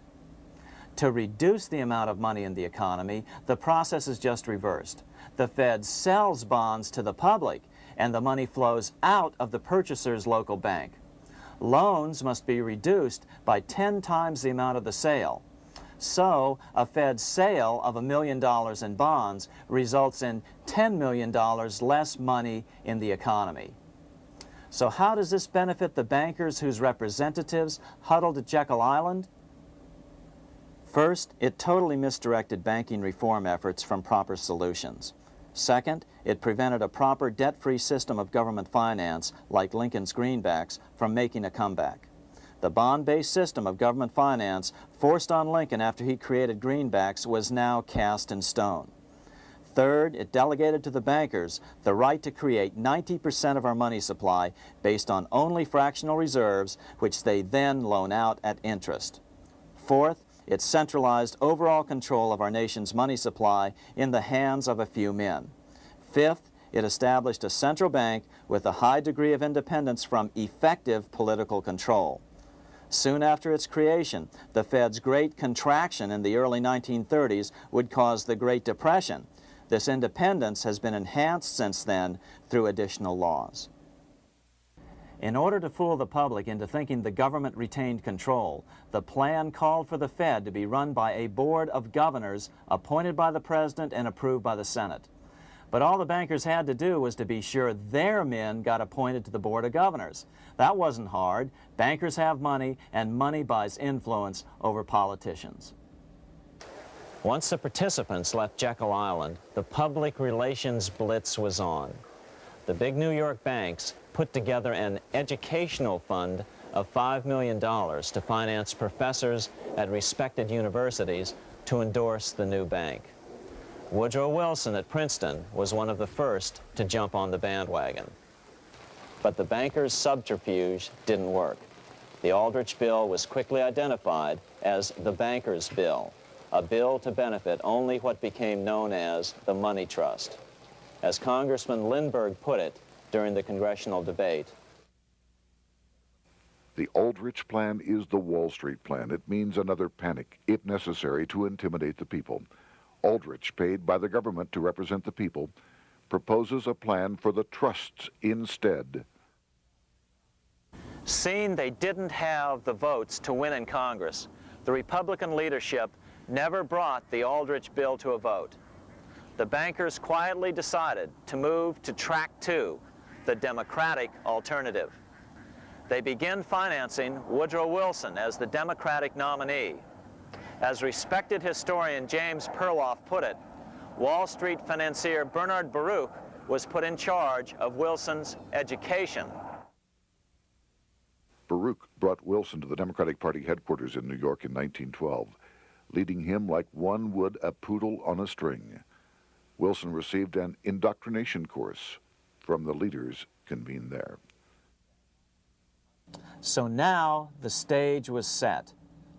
To reduce the amount of money in the economy, the process is just reversed. The Fed sells bonds to the public, and the money flows out of the purchaser's local bank. Loans must be reduced by 10 times the amount of the sale. So, a Fed sale of $1 million in bonds results in $10 million less money in the economy. So how does this benefit the bankers whose representatives huddled at Jekyll Island? First, it totally misdirected banking reform efforts from proper solutions. Second, it prevented a proper debt-free system of government finance, like Lincoln's greenbacks, from making a comeback. The bond-based system of government finance forced on Lincoln after he created greenbacks was now cast in stone. Third, it delegated to the bankers the right to create 90% of our money supply based on only fractional reserves, which they then loan out at interest. Fourth, it centralized overall control of our nation's money supply in the hands of a few men. Fifth, it established a central bank with a high degree of independence from effective political control. Soon after its creation, the Fed's great contraction in the early 1930s would cause the Great Depression. This independence has been enhanced since then through additional laws. In order to fool the public into thinking the government retained control, the plan called for the Fed to be run by a board of governors appointed by the President and approved by the Senate. But all the bankers had to do was to be sure their men got appointed to the board of governors. That wasn't hard. Bankers have money, and money buys influence over politicians. Once the participants left Jekyll Island, the public relations blitz was on. The big New York banks put together an educational fund of $5 million to finance professors at respected universities to endorse the new bank. Woodrow Wilson at Princeton was one of the first to jump on the bandwagon. But the bankers' subterfuge didn't work. The Aldrich Bill was quickly identified as the bankers' bill, a bill to benefit only what became known as the money trust. As Congressman Lindbergh put it during the congressional debate, the Aldrich Plan is the Wall Street plan. It means another panic, if necessary, to intimidate the people. Aldrich, paid by the government to represent the people, proposes a plan for the trusts instead. Seeing they didn't have the votes to win in Congress, the Republican leadership never brought the Aldrich bill to a vote. The bankers quietly decided to move to track 2, the Democratic alternative. They began financing Woodrow Wilson as the Democratic nominee. As respected historian James Perloff put it, Wall Street financier Bernard Baruch was put in charge of Wilson's education. Baruch brought Wilson to the Democratic Party headquarters in New York in 1912, leading him like one would a poodle on a string. Wilson received an indoctrination course from the leaders convened there. So now the stage was set.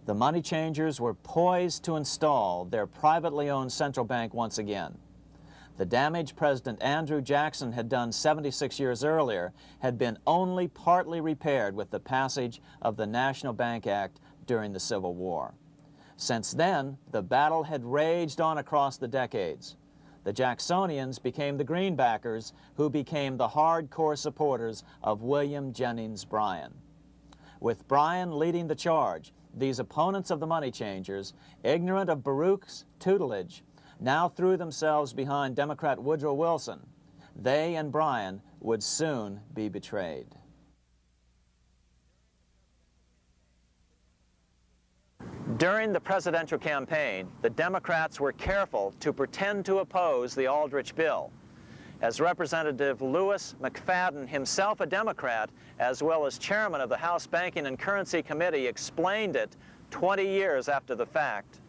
The money changers were poised to install their privately owned central bank once again. The damage President Andrew Jackson had done 76 years earlier had been only partly repaired with the passage of the National Bank Act during the Civil War. Since then, the battle had raged on across the decades. The Jacksonians became the Greenbackers, who became the hardcore supporters of William Jennings Bryan. With Bryan leading the charge, these opponents of the money changers, ignorant of Baruch's tutelage, now threw themselves behind Democrat Woodrow Wilson. They and Bryan would soon be betrayed. During the presidential campaign, the Democrats were careful to pretend to oppose the Aldrich bill. As Representative Lewis McFadden, himself a Democrat, as well as chairman of the House Banking and Currency Committee, explained it 20 years after the fact.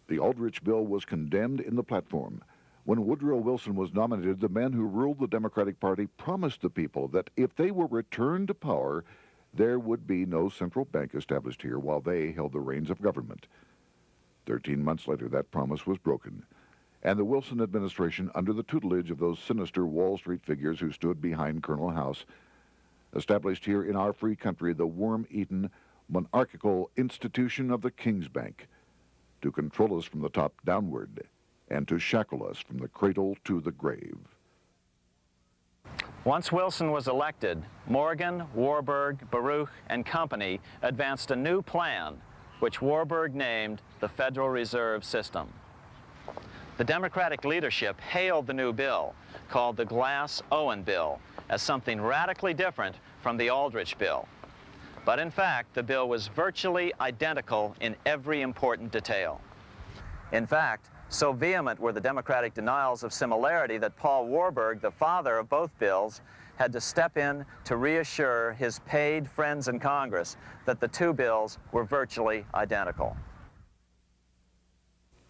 The Aldrich bill was condemned in the platform. When Woodrow Wilson was nominated, the men who ruled the Democratic Party promised the people that if they were returned to power, there would be no central bank established here while they held the reins of government. 13 months later, that promise was broken, and the Wilson administration, under the tutelage of those sinister Wall Street figures who stood behind Colonel House, established here in our free country the worm-eaten, monarchical institution of the King's Bank, to control us from the top downward and to shackle us from the cradle to the grave. Once Wilson was elected, Morgan, Warburg, Baruch, and company advanced a new plan, which Warburg named the Federal Reserve System. The Democratic leadership hailed the new bill, called the Glass-Owen Bill, as something radically different from the Aldrich bill. But in fact, the bill was virtually identical in every important detail. In fact, so vehement were the Democratic denials of similarity that Paul Warburg, the father of both bills, had to step in to reassure his paid friends in Congress that the two bills were virtually identical.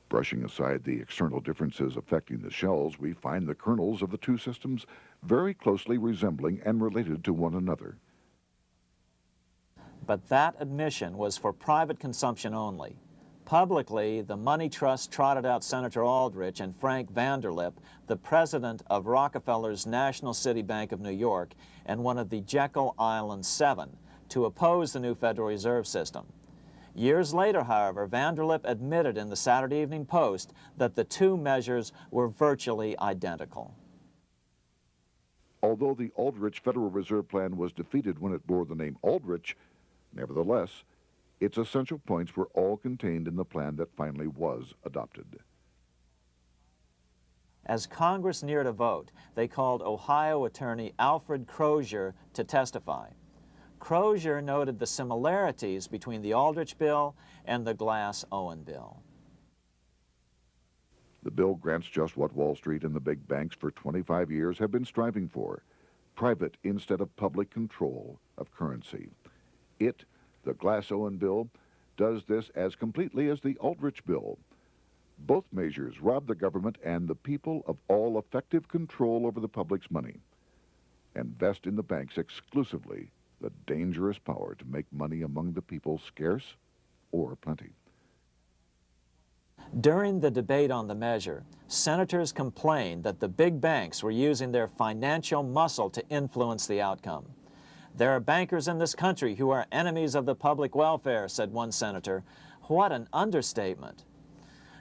Brushing aside the external differences affecting the shells, we find the kernels of the two systems very closely resembling and related to one another. But that admission was for private consumption only. Publicly, the money trust trotted out Senator Aldrich and Frank Vanderlip, the president of Rockefeller's National City Bank of New York and one of the Jekyll Island Seven, to oppose the new Federal Reserve System. Years later, however, Vanderlip admitted in the Saturday Evening Post that the two measures were virtually identical. Although the Aldrich Federal Reserve Plan was defeated when it bore the name Aldrich, nevertheless, its essential points were all contained in the plan that finally was adopted. As Congress neared a vote, they called Ohio attorney Alfred Crozier to testify. Crozier noted the similarities between the Aldrich bill and the Glass-Owen bill. The bill grants just what Wall Street and the big banks for 25 years have been striving for: private instead of public control of currency. It, the Glass-Owen bill, does this as completely as the Aldrich bill. Both measures rob the government and the people of all effective control over the public's money and vest in the banks exclusively the dangerous power to make money among the people scarce or plenty. During the debate on the measure, senators complained that the big banks were using their financial muscle to influence the outcome. "There are bankers in this country who are enemies of the public welfare," said one senator. What an understatement.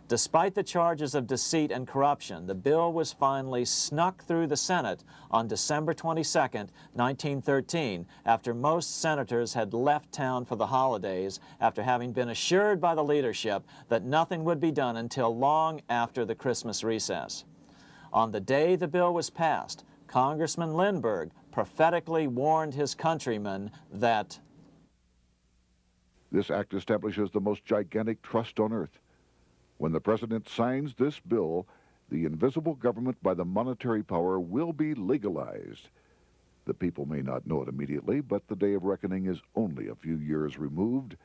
Despite the charges of deceit and corruption, the bill was finally snuck through the Senate on December 22, 1913, after most senators had left town for the holidays, after having been assured by the leadership that nothing would be done until long after the Christmas recess. On the day the bill was passed, Congressman Lindbergh prophetically warned his countrymen that this act establishes the most gigantic trust on earth. When the president signs this bill, the invisible government by the monetary power will be legalized. The people may not know it immediately, but the day of reckoning is only a few years removed.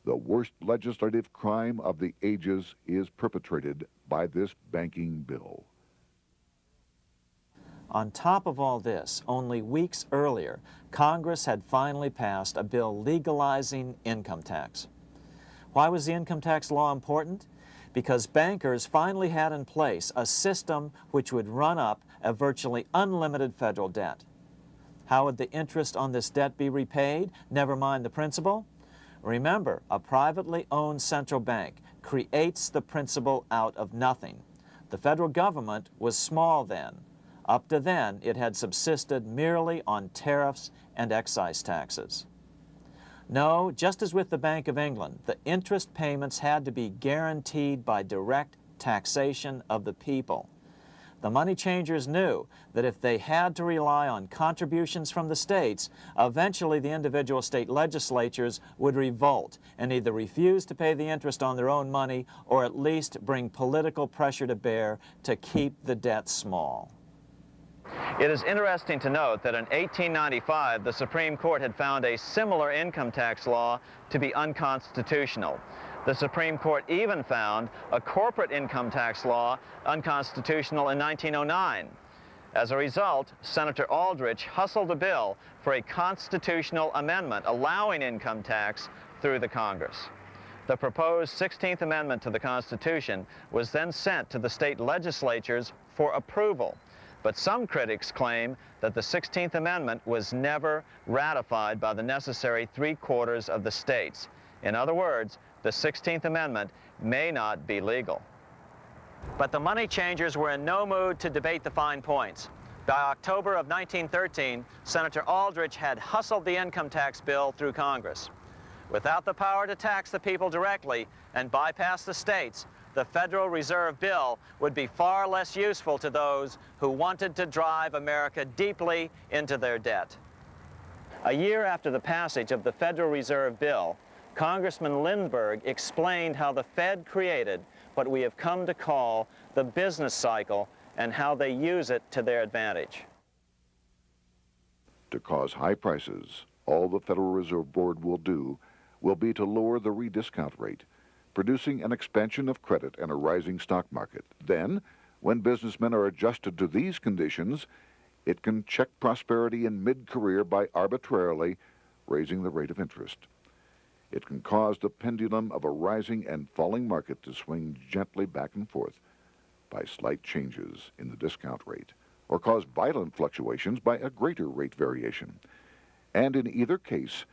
The worst legislative crime of the ages is perpetrated by this banking bill. On top of all this, only weeks earlier, Congress had finally passed a bill legalizing income tax. Why was the income tax law important? Because bankers finally had in place a system which would run up a virtually unlimited federal debt. How would the interest on this debt be repaid? Never mind the principal. Remember, a privately owned central bank creates the principal out of nothing. The federal government was small then. Up to then, it had subsisted merely on tariffs and excise taxes. No, just as with the Bank of England, the interest payments had to be guaranteed by direct taxation of the people. The money changers knew that if they had to rely on contributions from the states, eventually the individual state legislatures would revolt and either refuse to pay the interest on their own money or at least bring political pressure to bear to keep the debt small. It is interesting to note that in 1895, the Supreme Court had found a similar income tax law to be unconstitutional. The Supreme Court even found a corporate income tax law unconstitutional in 1909. As a result, Senator Aldrich hustled a bill for a constitutional amendment allowing income tax through the Congress. The proposed 16th Amendment to the Constitution was then sent to the state legislatures for approval. But some critics claim that the 16th Amendment was never ratified by the necessary 3/4 of the states. In other words, the 16th Amendment may not be legal. But the money changers were in no mood to debate the fine points. By October of 1913, Senator Aldrich had hustled the income tax bill through Congress. Without the power to tax the people directly and bypass the states, the Federal Reserve Bill would be far less useful to those who wanted to drive America deeply into their debt. A year after the passage of the Federal Reserve Bill, Congressman Lindbergh explained how the Fed created what we have come to call the business cycle and how they use it to their advantage. To cause high prices, all the Federal Reserve Board will do will be to lower the rediscount rate, producing an expansion of credit and a rising stock market. Then, when businessmen are adjusted to these conditions, it can check prosperity in mid-career by arbitrarily raising the rate of interest. It can cause the pendulum of a rising and falling market to swing gently back and forth by slight changes in the discount rate, or cause violent fluctuations by a greater rate variation. And in either case,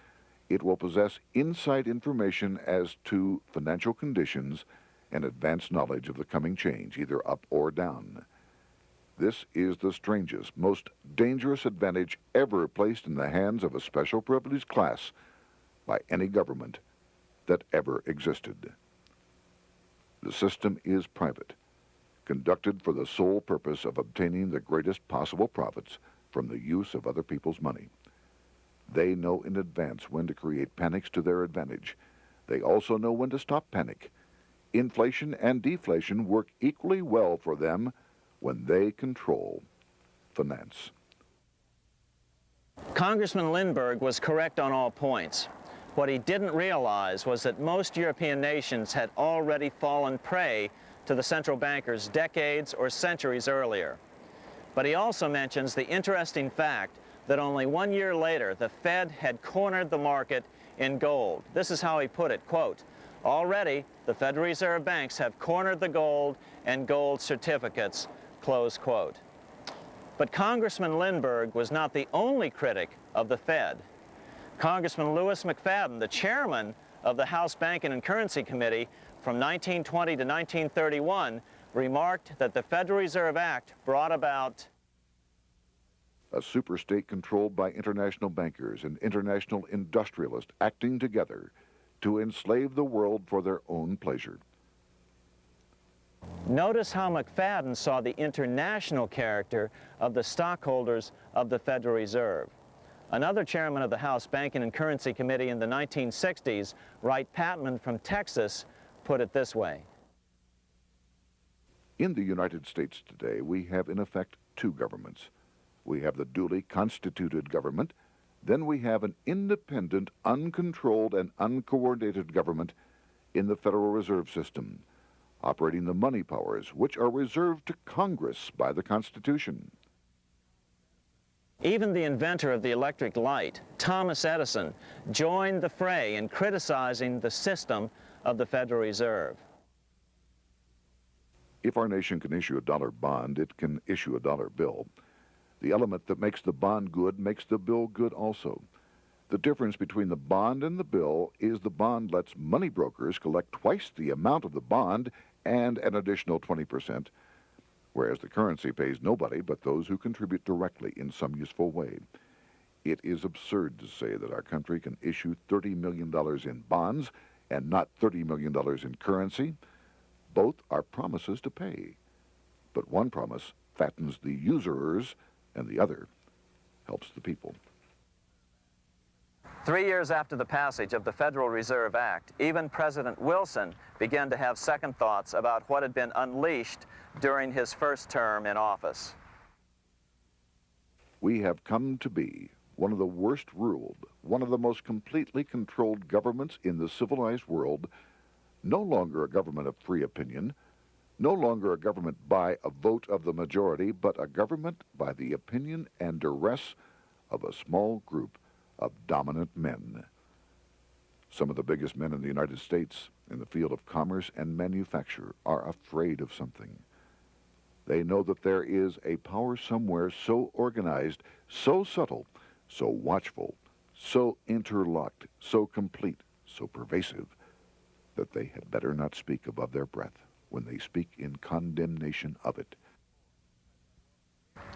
it will possess inside information as to financial conditions and advanced knowledge of the coming change, either up or down. This is the strangest, most dangerous advantage ever placed in the hands of a special privileged class by any government that ever existed. The system is private, conducted for the sole purpose of obtaining the greatest possible profits from the use of other people's money. They know in advance when to create panics to their advantage. They also know when to stop panic. Inflation and deflation work equally well for them when they control finance. Congressman Lindbergh was correct on all points. What he didn't realize was that most European nations had already fallen prey to the central bankers decades or centuries earlier. But he also mentions the interesting fact that only 1 year later, the Fed had cornered the market in gold. This is how he put it, quote, "Already, the Federal Reserve banks have cornered the gold and gold certificates," close quote. But Congressman Lindbergh was not the only critic of the Fed. Congressman Lewis McFadden, the chairman of the House Banking and Currency Committee from 1920 to 1931, remarked that the Federal Reserve Act brought about a superstate controlled by international bankers and international industrialists acting together to enslave the world for their own pleasure. Notice how McFadden saw the international character of the stockholders of the Federal Reserve. Another chairman of the House Banking and Currency Committee in the 1960s, Wright Patman from Texas, put it this way. In the United States today, we have in effect two governments. We have the duly constituted government, then we have an independent, uncontrolled, and uncoordinated government in the Federal Reserve System, operating the money powers which are reserved to Congress by the Constitution. Even the inventor of the electric light, Thomas Edison, joined the fray in criticizing the system of the Federal Reserve. If our nation can issue a dollar bond, it can issue a dollar bill. The element that makes the bond good makes the bill good also. The difference between the bond and the bill is the bond lets money brokers collect twice the amount of the bond and an additional 20%, whereas the currency pays nobody but those who contribute directly in some useful way. It is absurd to say that our country can issue $30 million in bonds and not $30 million in currency. Both are promises to pay, but one promise fattens the usurers, and the other helps the people. 3 years after the passage of the Federal Reserve Act, even President Wilson began to have second thoughts about what had been unleashed during his first term in office. We have come to be one of the worst ruled, one of the most completely controlled governments in the civilized world, no longer a government of free opinion, no longer a government by a vote of the majority, but a government by the opinion and duress of a small group of dominant men. Some of the biggest men in the United States in the field of commerce and manufacture are afraid of something. They know that there is a power somewhere so organized, so subtle, so watchful, so interlocked, so complete, so pervasive, that they had better not speak above their breath when they speak in condemnation of it.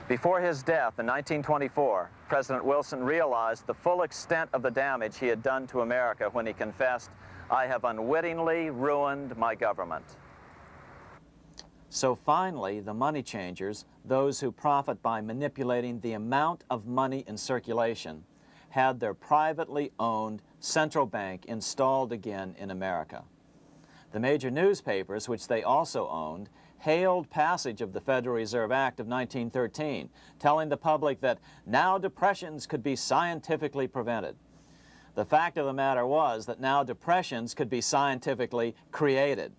Before his death in 1924, President Wilson realized the full extent of the damage he had done to America when he confessed, "I have unwittingly ruined my government." So finally, the money changers, those who profit by manipulating the amount of money in circulation, had their privately owned central bank installed again in America. The major newspapers, which they also owned, hailed passage of the Federal Reserve Act of 1913, telling the public that now depressions could be scientifically prevented. The fact of the matter was that now depressions could be scientifically created.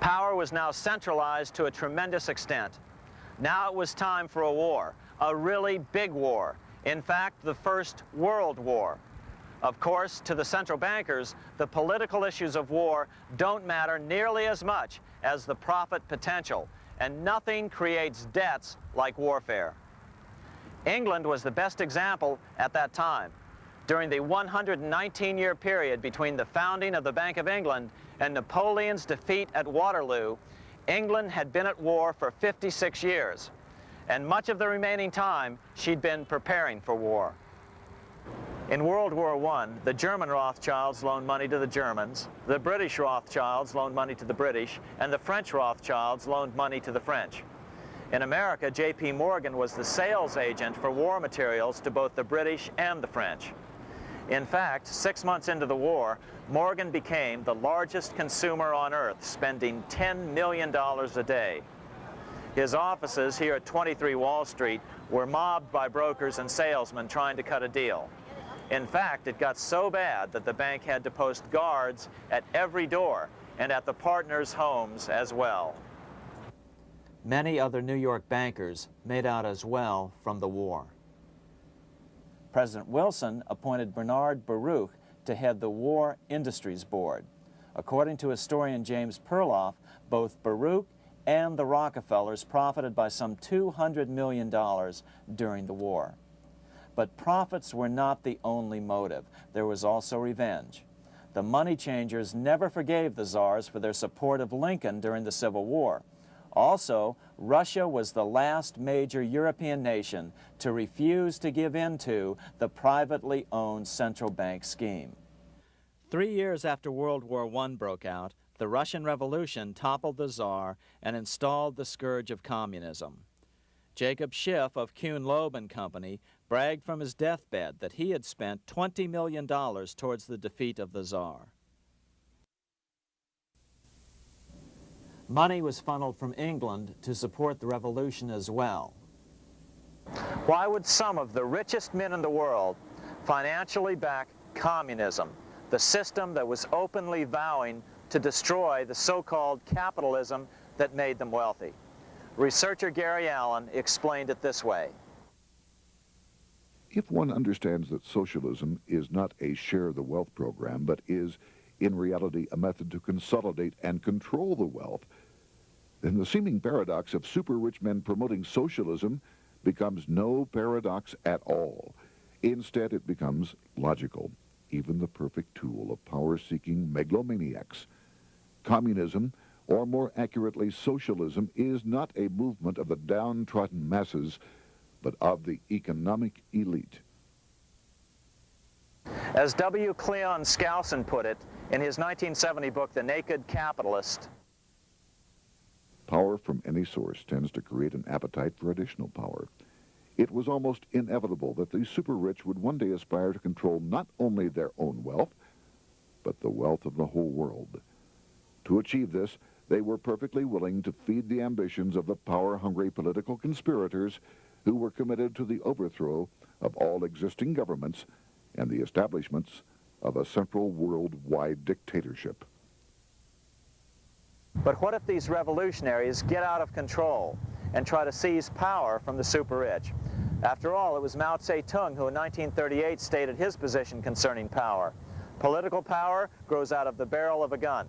Power was now centralized to a tremendous extent. Now it was time for a war, a really big war. In fact, the First World War. Of course, to the central bankers, the political issues of war don't matter nearly as much as the profit potential, and nothing creates debts like warfare. England was the best example at that time. During the 119-year period between the founding of the Bank of England and Napoleon's defeat at Waterloo, England had been at war for 56 years, and much of the remaining time she'd been preparing for war. In World War I, the German Rothschilds loaned money to the Germans, the British Rothschilds loaned money to the British, and the French Rothschilds loaned money to the French. In America, J.P. Morgan was the sales agent for war materials to both the British and the French. In fact, 6 months into the war, Morgan became the largest consumer on earth, spending $10 million a day. His offices here at 23 Wall Street were mobbed by brokers and salesmen trying to cut a deal. In fact, it got so bad that the bank had to post guards at every door and at the partners' homes as well. Many other New York bankers made out as well from the war. President Wilson appointed Bernard Baruch to head the War Industries Board. According to historian James Perloff, both Baruch and the Rockefellers profited by some $200 million during the war. But profits were not the only motive. There was also revenge. The money changers never forgave the czars for their support of Lincoln during the Civil War. Also, Russia was the last major European nation to refuse to give in to the privately owned central bank scheme. 3 years after World War I broke out, the Russian Revolution toppled the Tsar and installed the scourge of communism. Jacob Schiff of Kuhn Loeb and Company bragged from his deathbed that he had spent $20 million towards the defeat of the Tsar. Money was funneled from England to support the revolution as well. Why would some of the richest men in the world financially back communism, the system that was openly vowing to destroy the so-called capitalism that made them wealthy? Researcher Gary Allen explained it this way. If one understands that socialism is not a share the wealth program, but is, in reality, a method to consolidate and control the wealth, then the seeming paradox of super-rich men promoting socialism becomes no paradox at all. Instead, it becomes logical, even the perfect tool of power-seeking megalomaniacs. Communism, or more accurately, socialism, is not a movement of the downtrodden masses, but of the economic elite. As W. Cleon Skousen put it, In his 1970 book, The Naked Capitalist, Power from any source tends to create an appetite for additional power. It was almost inevitable that the super-rich would one day aspire to control not only their own wealth, but the wealth of the whole world. To achieve this, they were perfectly willing to feed the ambitions of the power-hungry political conspirators who were committed to the overthrow of all existing governments and the establishments of a central worldwide dictatorship. but what if these revolutionaries get out of control and try to seize power from the super-rich? After all, it was Mao Zedong who in 1938 stated his position concerning power. Political power grows out of the barrel of a gun.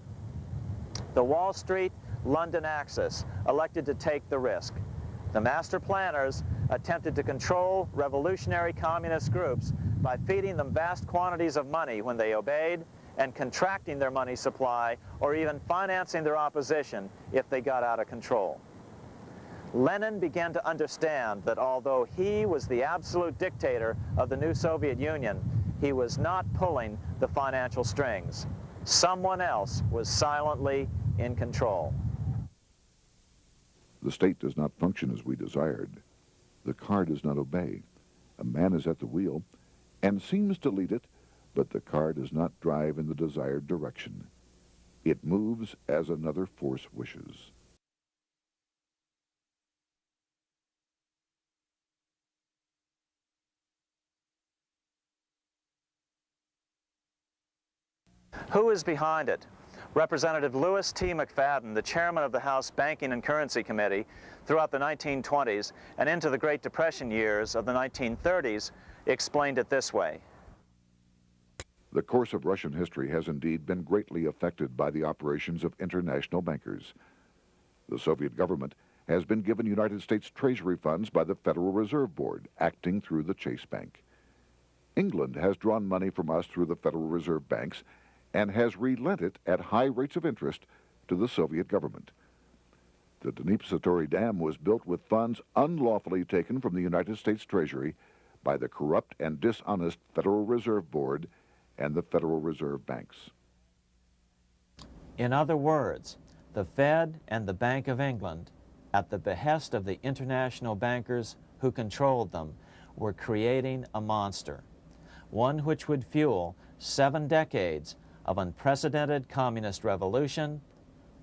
The Wall Street, London axis elected to take the risk. The master planners attempted to control revolutionary communist groups by feeding them vast quantities of money when they obeyed and contracting their money supply or even financing their opposition if they got out of control. Lenin began to understand that although he was the absolute dictator of the new Soviet Union, he was not pulling the financial strings. Someone else was silently in control. The state does not function as we desired. The car does not obey. A man is at the wheel and seems to lead it, but the car does not drive in the desired direction. It moves as another force wishes. Who is behind it? Representative Louis T. McFadden, the chairman of the House Banking and Currency Committee throughout the 1920s and into the Great Depression years of the 1930s, explained it this way. The course of Russian history has indeed been greatly affected by the operations of international bankers. The Soviet government has been given United States Treasury funds by the Federal Reserve Board, acting through the Chase Bank. England has drawn money from us through the Federal Reserve banks and has relent it at high rates of interest to the Soviet government. The Dnipro Dam was built with funds unlawfully taken from the United States Treasury by the corrupt and dishonest Federal Reserve Board and the Federal Reserve banks. In other words, the Fed and the Bank of England, at the behest of the international bankers who controlled them, were creating a monster, one which would fuel 7 decades of unprecedented communist revolution,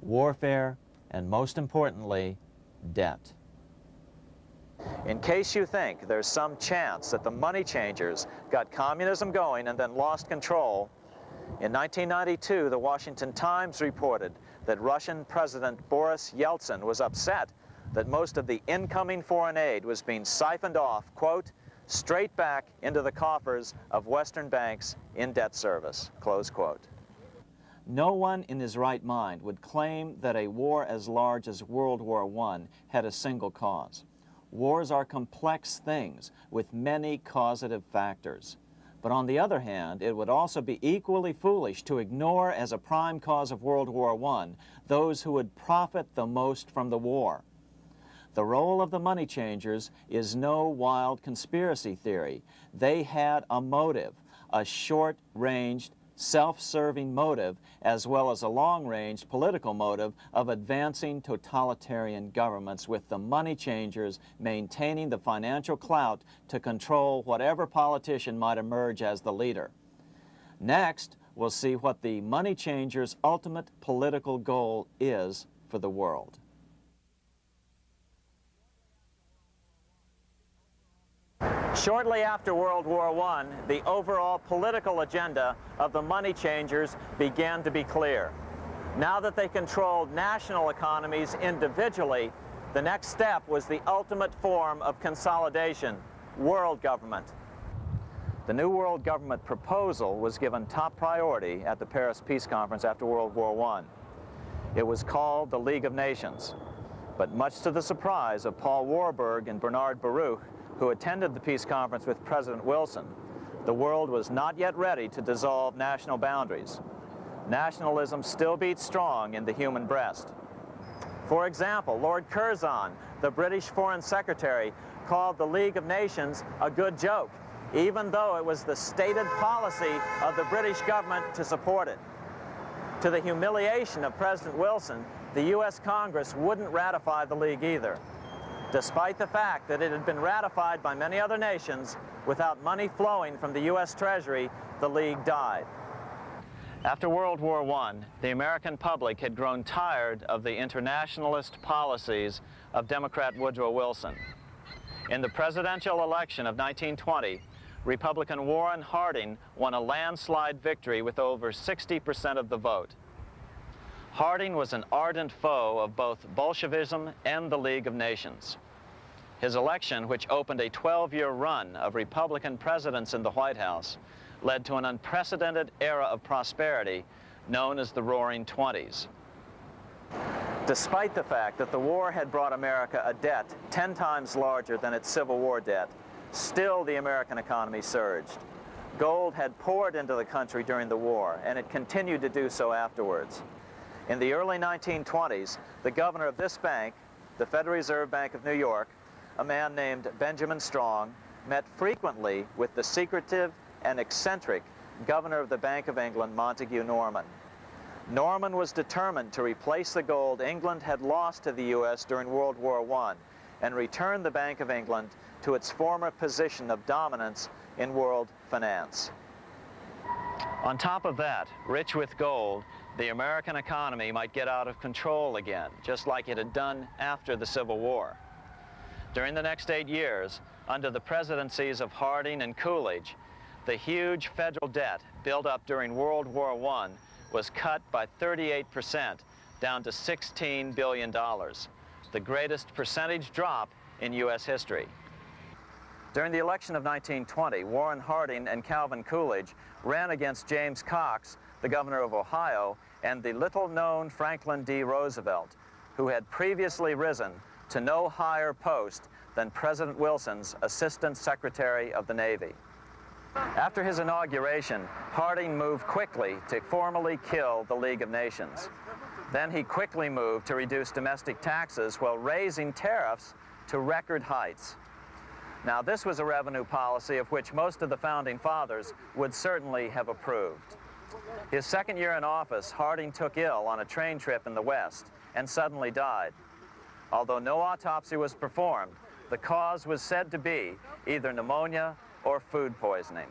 warfare, and most importantly, debt. In case you think there's some chance that the money changers got communism going and then lost control, in 1992, the Washington Times reported that Russian President Boris Yeltsin was upset that most of the incoming foreign aid was being siphoned off, quote, straight back into the coffers of Western banks in debt service, close quote. No one in his right mind would claim that a war as large as World War I had a single cause. Wars are complex things with many causative factors. But on the other hand, it would also be equally foolish to ignore as a prime cause of World War I those who would profit the most from the war. The role of the money changers is no wild conspiracy theory. They had a motive, a short-ranged, self-serving motive, as well as a long-range political motive of advancing totalitarian governments, with the money changers maintaining the financial clout to control whatever politician might emerge as the leader. Next, we'll see what the money changers' ultimate political goal is for the world. Shortly after World War I, the overall political agenda of the money changers began to be clear. Now that they controlled national economies individually, the next step was the ultimate form of consolidation, world government. The new world government proposal was given top priority at the Paris Peace Conference after World War I. It was called the League of Nations, but much to the surprise of Paul Warburg and Bernard Baruch, who attended the peace conference with President Wilson, the world was not yet ready to dissolve national boundaries. Nationalism still beats strong in the human breast. For example, Lord Curzon, the British Foreign Secretary, called the League of Nations a good joke, even though it was the stated policy of the British government to support it. To the humiliation of President Wilson, the U.S. Congress wouldn't ratify the League either, despite the fact that it had been ratified by many other nations. Without money flowing from the U.S. Treasury, the League died. After World War I, the American public had grown tired of the internationalist policies of Democrat Woodrow Wilson. In the presidential election of 1920, Republican Warren Harding won a landslide victory with over 60% of the vote. Harding was an ardent foe of both Bolshevism and the League of Nations. His election, which opened a 12-year run of Republican presidents in the White House, led to an unprecedented era of prosperity known as the Roaring Twenties. Despite the fact that the war had brought America a debt 10 times larger than its Civil War debt, still the American economy surged. Gold had poured into the country during the war, and it continued to do so afterwards. In the early 1920s, the governor of this bank, the Federal Reserve Bank of New York, a man named Benjamin Strong, met frequently with the secretive and eccentric governor of the Bank of England, Montague Norman. Norman was determined to replace the gold England had lost to the U.S. during World War I and return the Bank of England to its former position of dominance in world finance. On top of that, rich with gold, the American economy might get out of control again, just like it had done after the Civil War. During the next 8 years, under the presidencies of Harding and Coolidge, the huge federal debt built up during World War I was cut by 38%, down to $16 billion, the greatest percentage drop in U.S. history. During the election of 1920, Warren Harding and Calvin Coolidge ran against James Cox, the governor of Ohio, and the little-known Franklin D. Roosevelt, who had previously risen to no higher post than President Wilson's Assistant Secretary of the Navy. After his inauguration, Harding moved quickly to formally kill the League of Nations. Then he quickly moved to reduce domestic taxes while raising tariffs to record heights. Now, this was a revenue policy of which most of the founding fathers would certainly have approved. His second year in office, Harding took ill on a train trip in the West and suddenly died. Although no autopsy was performed, the cause was said to be either pneumonia or food poisoning.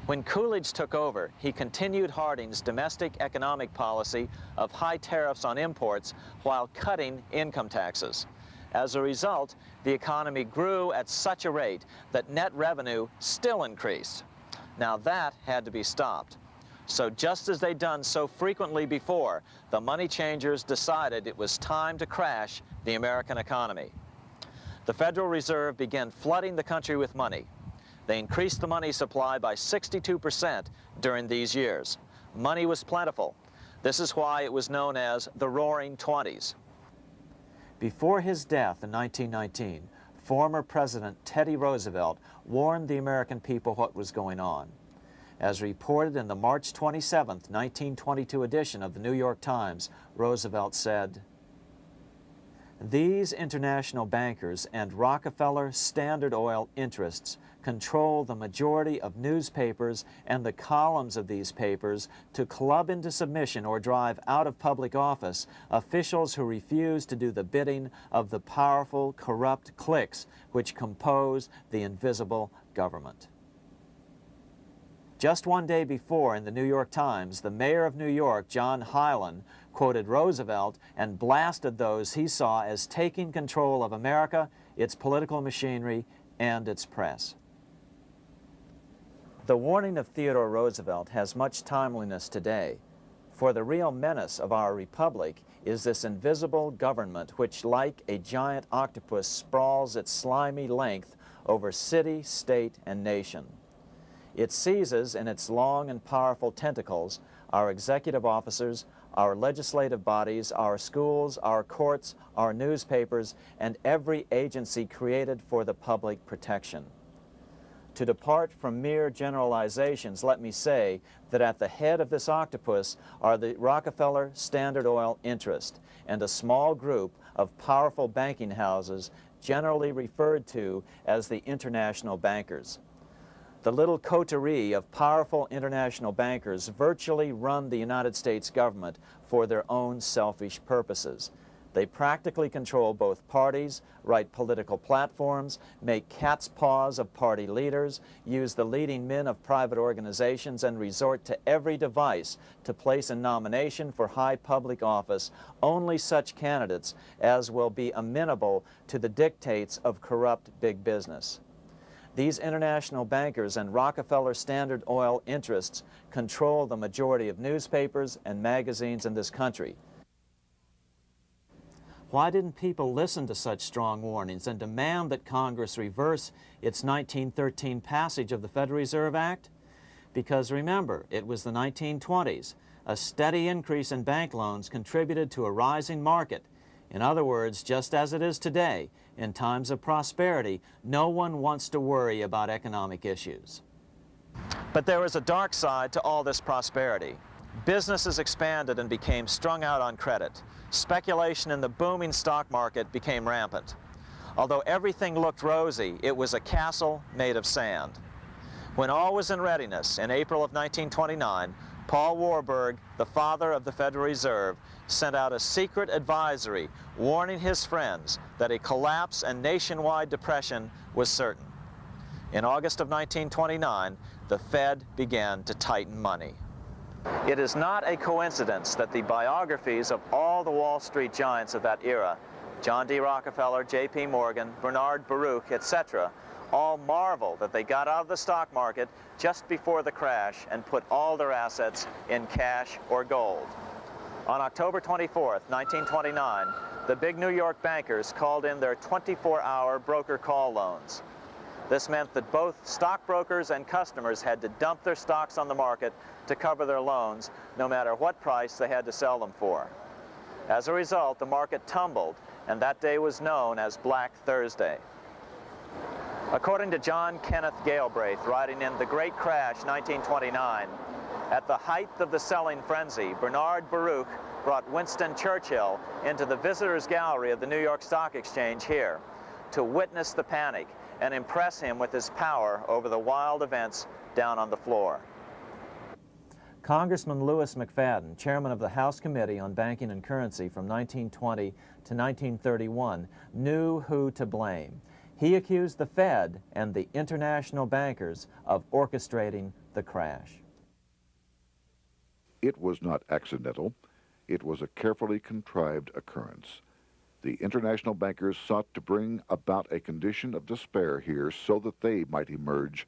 When Coolidge took over, he continued Harding's domestic economic policy of high tariffs on imports while cutting income taxes. As a result, the economy grew at such a rate that net revenue still increased. Now that had to be stopped. So just as they'd done so frequently before, the money changers decided it was time to crash the American economy. The Federal Reserve began flooding the country with money. They increased the money supply by 62% during these years. Money was plentiful. This is why it was known as the Roaring Twenties. Before his death in 1919, former President Teddy Roosevelt warned the American people what was going on. As reported in the March 27, 1922 edition of the New York Times, Roosevelt said, "These international bankers and Rockefeller Standard Oil interests control the majority of newspapers and the columns of these papers to club into submission or drive out of public office officials who refuse to do the bidding of the powerful, corrupt cliques which compose the invisible government." Just one day before, in the New York Times, the mayor of New York, John Hylan, quoted Roosevelt and blasted those he saw as taking control of America, its political machinery, and its press. The warning of Theodore Roosevelt has much timeliness today, for the real menace of our republic is this invisible government which, like a giant octopus, sprawls its slimy length over city, state, and nation. It seizes in its long and powerful tentacles our executive officers, our legislative bodies, our schools, our courts, our newspapers, and every agency created for the public protection. To depart from mere generalizations, let me say that at the head of this octopus are the Rockefeller Standard Oil interest and a small group of powerful banking houses generally referred to as the international bankers. The little coterie of powerful international bankers virtually run the United States government for their own selfish purposes. They practically control both parties, write political platforms, make cat's paws of party leaders, use the leading men of private organizations, and resort to every device to place in nomination for high public office only such candidates as will be amenable to the dictates of corrupt big business. These international bankers and Rockefeller Standard Oil interests control the majority of newspapers and magazines in this country. Why didn't people listen to such strong warnings and demand that Congress reverse its 1913 passage of the Federal Reserve Act? Because remember, it was the 1920s. A steady increase in bank loans contributed to a rising market. In other words, just as it is today, in times of prosperity, no one wants to worry about economic issues. But there was a dark side to all this prosperity. Businesses expanded and became strung out on credit. Speculation in the booming stock market became rampant. Although everything looked rosy, it was a castle made of sand. When all was in readiness, in April of 1929, Paul Warburg, the father of the Federal Reserve, sent out a secret advisory warning his friends that a collapse and nationwide depression was certain. In August of 1929, the Fed began to tighten money. It is not a coincidence that the biographies of all the Wall Street giants of that era, John D. Rockefeller, J.P. Morgan, Bernard Baruch, etc., all marvel that they got out of the stock market just before the crash and put all their assets in cash or gold. On October 24th, 1929, the big New York bankers called in their 24-hour broker call loans. This meant that both stockbrokers and customers had to dump their stocks on the market to cover their loans, no matter what price they had to sell them for. As a result, the market tumbled, and that day was known as Black Thursday. According to John Kenneth Galbraith, writing in The Great Crash, 1929, at the height of the selling frenzy, Bernard Baruch brought Winston Churchill into the visitors' gallery of the New York Stock Exchange here to witness the panic and impress him with his power over the wild events down on the floor. Congressman Louis McFadden, chairman of the House Committee on Banking and Currency from 1920 to 1931, knew who to blame. He accused the Fed and the international bankers of orchestrating the crash. It was not accidental. It was a carefully contrived occurrence. The international bankers sought to bring about a condition of despair here so that they might emerge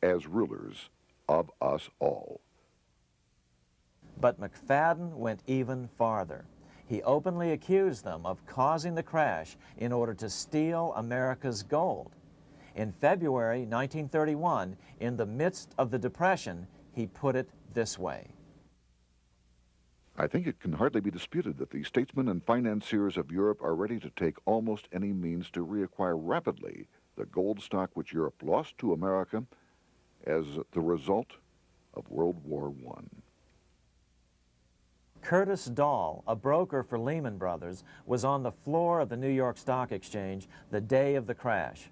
as rulers of us all. But McFadden went even farther. He openly accused them of causing the crash in order to steal America's gold. In February 1931, in the midst of the Depression, he put it this way. I think it can hardly be disputed that the statesmen and financiers of Europe are ready to take almost any means to reacquire rapidly the gold stock which Europe lost to America as the result of World War I. Curtis Dahl, a broker for Lehman Brothers, was on the floor of the New York Stock Exchange the day of the crash.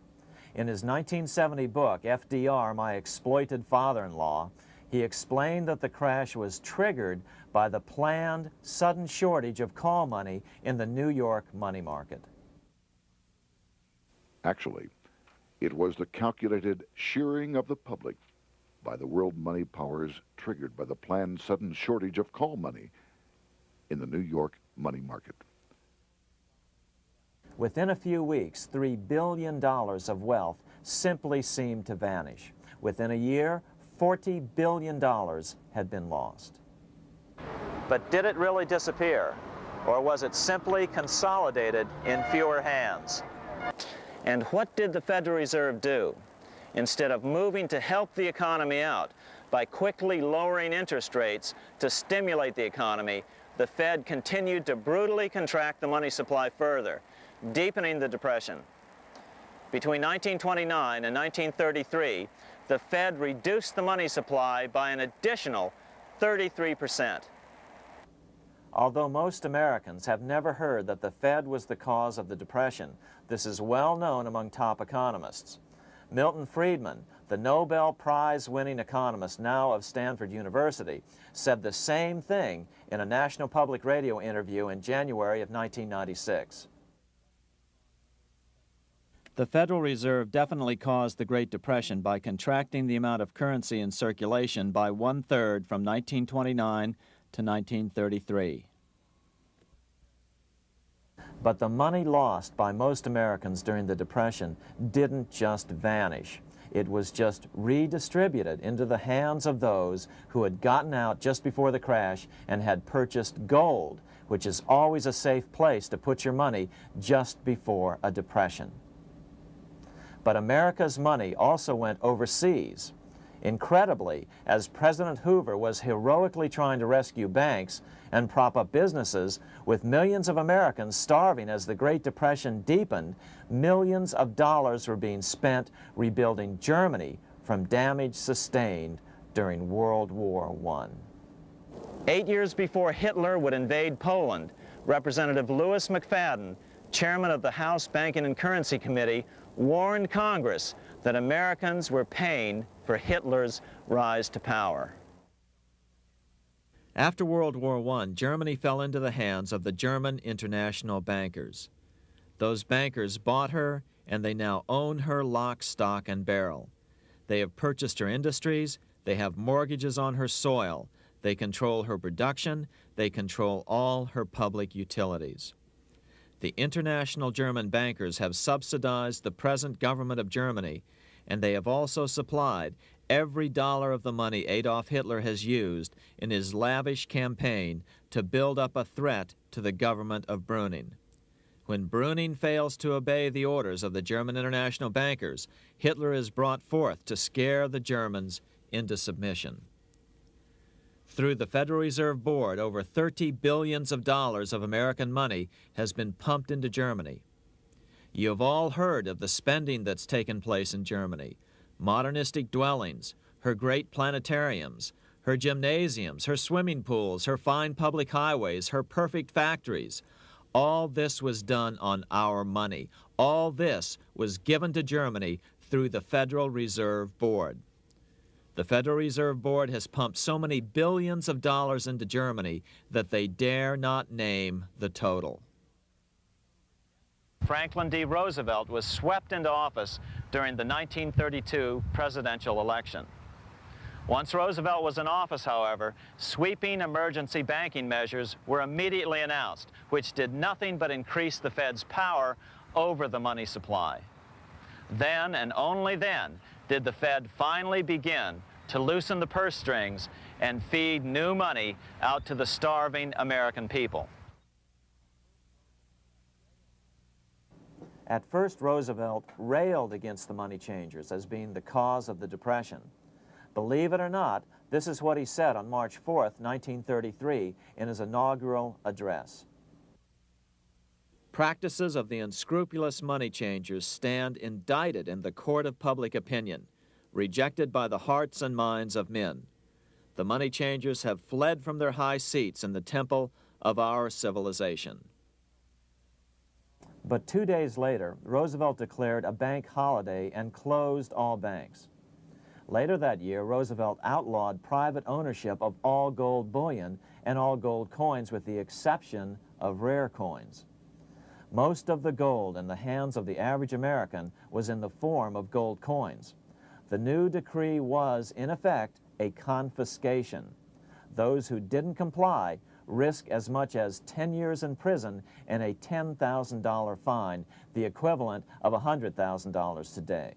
In his 1970 book, FDR, My Exploited Father-in-Law, he explained that the crash was triggered by the planned sudden shortage of call money in the New York money market. Actually, it was the calculated shearing of the public by the world money powers triggered by the planned sudden shortage of call money in the New York money market. Within a few weeks, $3 billion of wealth simply seemed to vanish. Within a year, $40 billion had been lost. But did it really disappear? Or was it simply consolidated in fewer hands? And what did the Federal Reserve do? Instead of moving to help the economy out by quickly lowering interest rates to stimulate the economy, the Fed continued to brutally contract the money supply further, deepening the Depression. Between 1929 and 1933, the Fed reduced the money supply by an additional 33%. Although most Americans have never heard that the Fed was the cause of the Depression, this is well known among top economists. Milton Friedman, the Nobel Prize-winning economist, now of Stanford University, said the same thing in a National Public Radio interview in January of 1996. The Federal Reserve definitely caused the Great Depression by contracting the amount of currency in circulation by 1/3 from 1929 to 1933. But the money lost by most Americans during the Depression didn't just vanish. It was just redistributed into the hands of those who had gotten out just before the crash and had purchased gold, which is always a safe place to put your money just before a depression. But America's money also went overseas. Incredibly, as President Hoover was heroically trying to rescue banks and prop up businesses, with millions of Americans starving as the Great Depression deepened, millions of dollars were being spent rebuilding Germany from damage sustained during World War I. 8 years before Hitler would invade Poland, Representative Louis McFadden, chairman of the House Banking and Currency Committee, warned Congress that Americans were paying for Hitler's rise to power. After World War I, Germany fell into the hands of the German international bankers. Those bankers bought her, and they now own her lock, stock, and barrel. They have purchased her industries, they have mortgages on her soil, they control her production, they control all her public utilities. The international German bankers have subsidized the present government of Germany, and they have also supplied every dollar of the money Adolf Hitler has used in his lavish campaign to build up a threat to the government of Brüning. When Brüning fails to obey the orders of the German international bankers, Hitler is brought forth to scare the Germans into submission. Through the Federal Reserve Board, over $30 billion of American money has been pumped into Germany. You have all heard of the spending that's taken place in Germany. Modernistic dwellings, her great planetariums, her gymnasiums, her swimming pools, her fine public highways, her perfect factories. All this was done on our money. All this was given to Germany through the Federal Reserve Board. The Federal Reserve Board has pumped so many billions of dollars into Germany that they dare not name the total. Franklin D. Roosevelt was swept into office during the 1932 presidential election. Once Roosevelt was in office, however, sweeping emergency banking measures were immediately announced, which did nothing but increase the Fed's power over the money supply. Then, and only then, did the Fed finally begin to loosen the purse strings and feed new money out to the starving American people. At first, Roosevelt railed against the money changers as being the cause of the Depression. Believe it or not, this is what he said on March 4th, 1933, in his inaugural address. Practices of the unscrupulous money changers stand indicted in the court of public opinion, rejected by the hearts and minds of men. The money changers have fled from their high seats in the temple of our civilization. But 2 days later, Roosevelt declared a bank holiday and closed all banks. Later that year, Roosevelt outlawed private ownership of all gold bullion and all gold coins with the exception of rare coins. Most of the gold in the hands of the average American was in the form of gold coins. The new decree was, in effect, a confiscation. Those who didn't comply risk as much as 10 years in prison and a $10,000 fine, the equivalent of $100,000 today.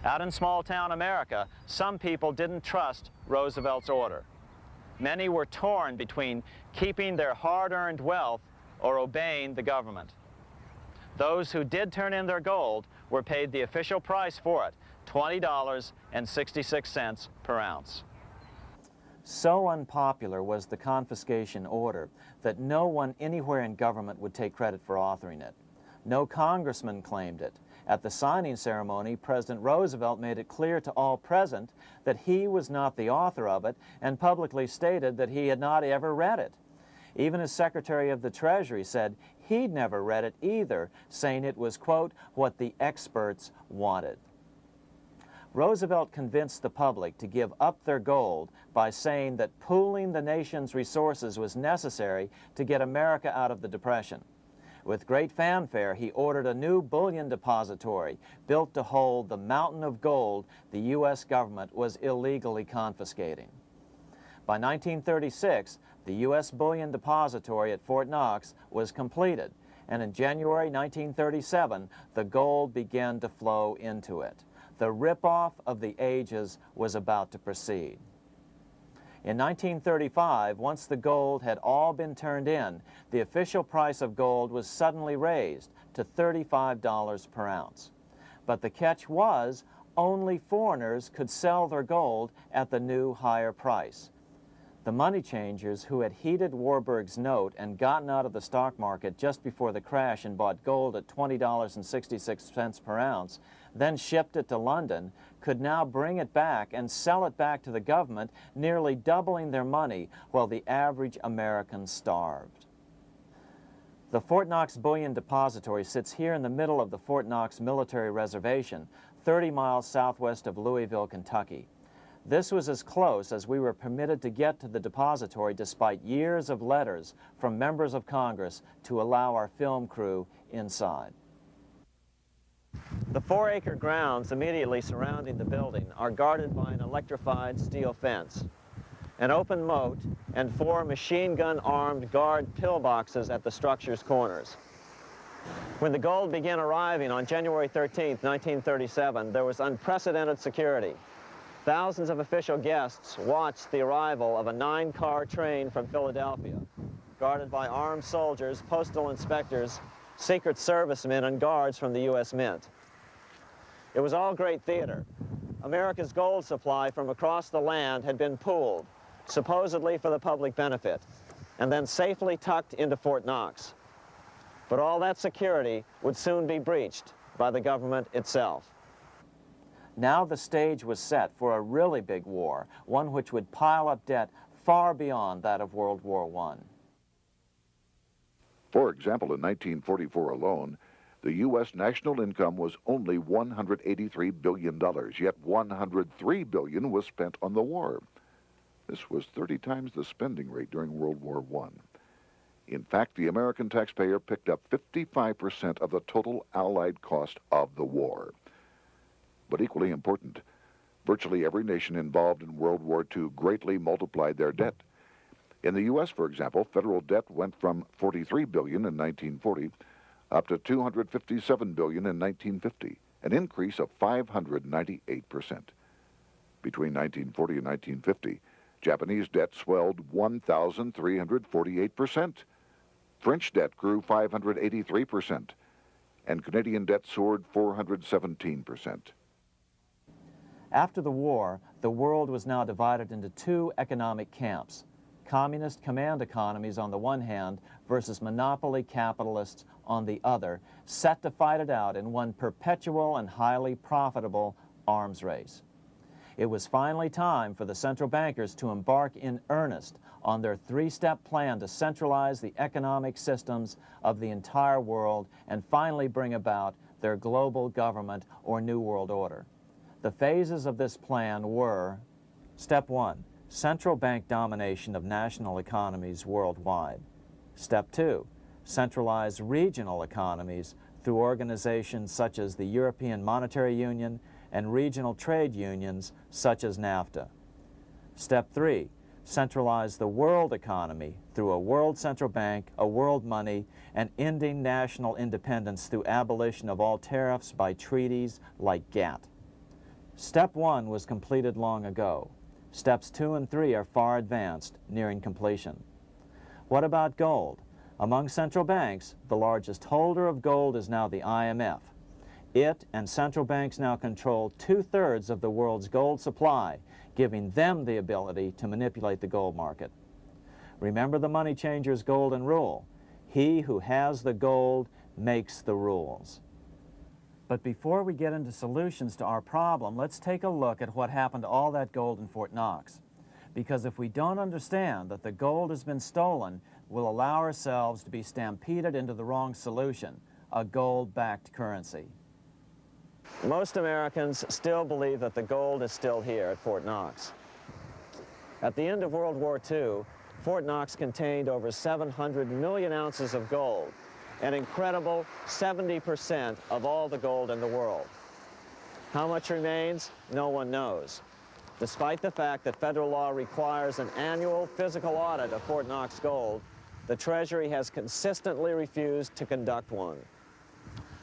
Out in small-town America, some people didn't trust Roosevelt's order. Many were torn between keeping their hard-earned wealth or obeying the government. Those who did turn in their gold were paid the official price for it, $20.66 per ounce. So unpopular was the confiscation order that no one anywhere in government would take credit for authoring it. No congressman claimed it. At the signing ceremony, President Roosevelt made it clear to all present that he was not the author of it and publicly stated that he had not ever read it. Even his Secretary of the Treasury said he'd never read it either, saying it was, quote, what the experts wanted. Roosevelt convinced the public to give up their gold by saying that pooling the nation's resources was necessary to get America out of the Depression. With great fanfare, he ordered a new bullion depository built to hold the mountain of gold the U.S. government was illegally confiscating. By 1936, the U.S. Bullion Depository at Fort Knox was completed, and in January 1937, the gold began to flow into it. The rip-off of the ages was about to proceed. In 1935, once the gold had all been turned in, the official price of gold was suddenly raised to $35 per ounce. But the catch was, only foreigners could sell their gold at the new higher price. The money changers who had heeded Warburg's note and gotten out of the stock market just before the crash and bought gold at $20.66 per ounce, then shipped it to London, could now bring it back and sell it back to the government, nearly doubling their money while the average American starved. The Fort Knox Bullion Depository sits here in the middle of the Fort Knox Military Reservation, 30 miles southwest of Louisville, Kentucky. This was as close as we were permitted to get to the depository despite years of letters from members of Congress to allow our film crew inside. The 4-acre grounds immediately surrounding the building are guarded by an electrified steel fence, an open moat, and 4 machine-gun-armed guard pillboxes at the structure's corners. When the gold began arriving on January 13, 1937, there was unprecedented security. Thousands of official guests watched the arrival of a 9-car train from Philadelphia, guarded by armed soldiers, postal inspectors, Secret Servicemen, and guards from the U.S. Mint. It was all great theater. America's gold supply from across the land had been pooled, supposedly for the public benefit, and then safely tucked into Fort Knox. But all that security would soon be breached by the government itself. Now the stage was set for a really big war, one which would pile up debt far beyond that of World War I. For example, in 1944 alone, the U.S. national income was only $183 billion, yet $103 billion was spent on the war. This was 30 times the spending rate during World War I. In fact, the American taxpayer picked up 55% of the total Allied cost of the war. But equally important, virtually every nation involved in World War II greatly multiplied their debt. In the U.S., for example, federal debt went from $43 billion in 1940 up to $257 billion in 1950, an increase of 598%. Between 1940 and 1950, Japanese debt swelled 1,348%. French debt grew 583%, and Canadian debt soared 417%. After the war, the world was now divided into 2 economic camps: communist command economies on the one hand versus monopoly capitalists on the other, set to fight it out in one perpetual and highly profitable arms race. It was finally time for the central bankers to embark in earnest on their 3-step plan to centralize the economic systems of the entire world and finally bring about their global government or New World Order. The phases of this plan were: Step 1, central bank domination of national economies worldwide. Step 2, centralize regional economies through organizations such as the European Monetary Union and regional trade unions such as NAFTA. Step 3, centralize the world economy through a world central bank, a world money, and ending national independence through abolition of all tariffs by treaties like GATT. Step 1 was completed long ago. Steps 2 and 3 are far advanced, nearing completion. What about gold? Among central banks, the largest holder of gold is now the IMF. It and central banks now control 2/3 of the world's gold supply, giving them the ability to manipulate the gold market. Remember the money changer's golden rule: he who has the gold makes the rules. But before we get into solutions to our problem, let's take a look at what happened to all that gold in Fort Knox. Because if we don't understand that the gold has been stolen, we'll allow ourselves to be stampeded into the wrong solution: a gold-backed currency. Most Americans still believe that the gold is still here at Fort Knox. At the end of World War II, Fort Knox contained over 700 million ounces of gold, an incredible 70% of all the gold in the world. How much remains? No one knows. Despite the fact that federal law requires an annual physical audit of Fort Knox gold, the Treasury has consistently refused to conduct one.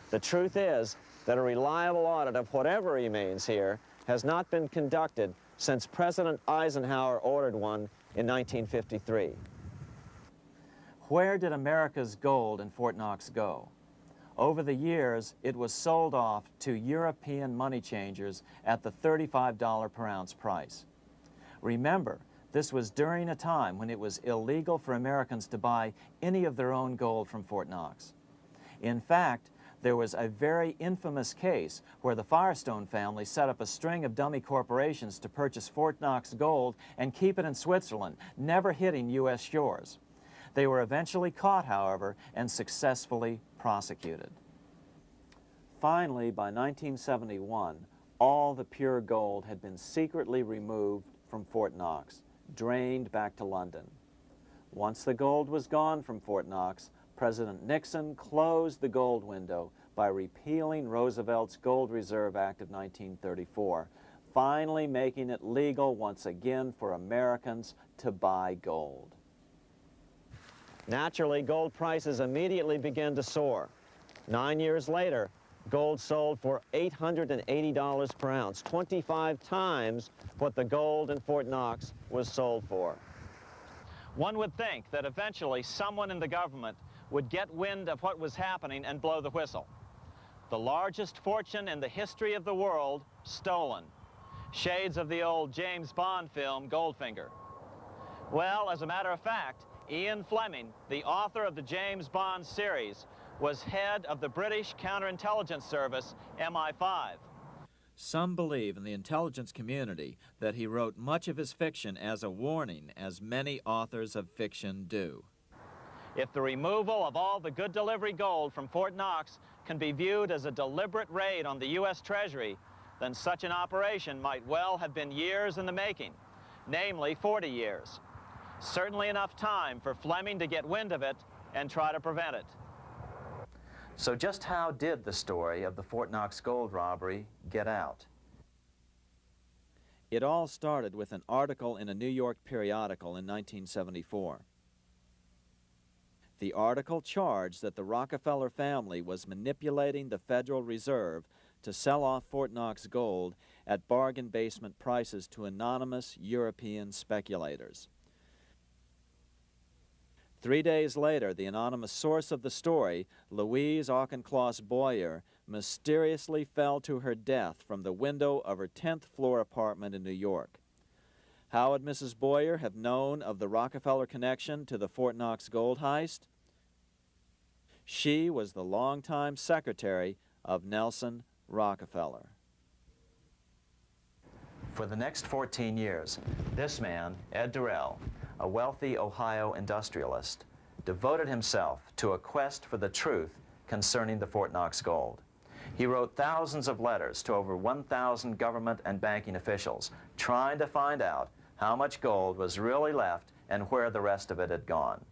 The truth is that a reliable audit of whatever remains here has not been conducted since President Eisenhower ordered one in 1953. Where did America's gold in Fort Knox go? Over the years, it was sold off to European money changers at the $35 per ounce price. Remember, this was during a time when it was illegal for Americans to buy any of their own gold from Fort Knox. In fact, there was a very infamous case where the Firestone family set up a string of dummy corporations to purchase Fort Knox gold and keep it in Switzerland, never hitting U.S. shores. They were eventually caught, however, and successfully prosecuted. Finally, by 1971, all the pure gold had been secretly removed from Fort Knox, drained back to London. Once the gold was gone from Fort Knox, President Nixon closed the gold window by repealing Roosevelt's Gold Reserve Act of 1934, finally making it legal once again for Americans to buy gold. Naturally, gold prices immediately began to soar. 9 years later, gold sold for $880 per ounce, 25 times what the gold in Fort Knox was sold for. One would think that eventually someone in the government would get wind of what was happening and blow the whistle. The largest fortune in the history of the world stolen. Shades of the old James Bond film, Goldfinger. Well, as a matter of fact, Ian Fleming, the author of the James Bond series, was head of the British counterintelligence service, MI5. Some believe in the intelligence community that he wrote much of his fiction as a warning, as many authors of fiction do. If the removal of all the good delivery gold from Fort Knox can be viewed as a deliberate raid on the U.S. Treasury, then such an operation might well have been years in the making, namely 40 years. Certainly enough time for Fleming to get wind of it and try to prevent it. So just how did the story of the Fort Knox gold robbery get out? It all started with an article in a New York periodical in 1974. The article charged that the Rockefeller family was manipulating the Federal Reserve to sell off Fort Knox gold at bargain basement prices to anonymous European speculators. 3 days later, the anonymous source of the story, Louise Auchincloss Boyer, mysteriously fell to her death from the window of her 10th floor apartment in New York. How would Mrs. Boyer have known of the Rockefeller connection to the Fort Knox gold heist? She was the longtime secretary of Nelson Rockefeller. For the next 14 years, this man, Ed Durrell, a wealthy Ohio industrialist, devoted himself to a quest for the truth concerning the Fort Knox gold. He wrote thousands of letters to over 1,000 government and banking officials, trying to find out how much gold was really left and where the rest of it had gone.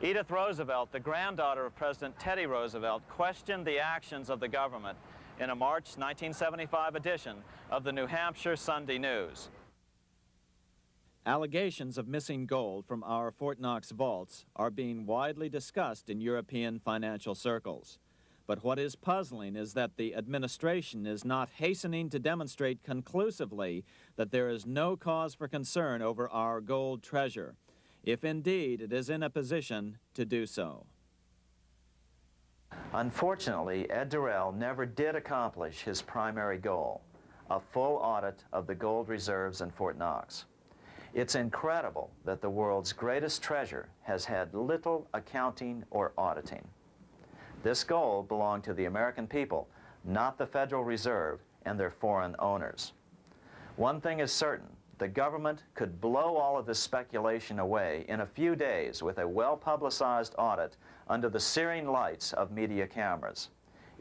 Edith Roosevelt, the granddaughter of President Teddy Roosevelt, questioned the actions of the government in a March 1975 edition of the New Hampshire Sunday News. Allegations of missing gold from our Fort Knox vaults are being widely discussed in European financial circles. But what is puzzling is that the administration is not hastening to demonstrate conclusively that there is no cause for concern over our gold treasure, if indeed it is in a position to do so. Unfortunately, Ed Durrell never did accomplish his primary goal, a full audit of the gold reserves in Fort Knox. It's incredible that the world's greatest treasure has had little accounting or auditing. This gold belonged to the American people, not the Federal Reserve and their foreign owners. One thing is certain, the government could blow all of this speculation away in a few days with a well-publicized audit under the searing lights of media cameras.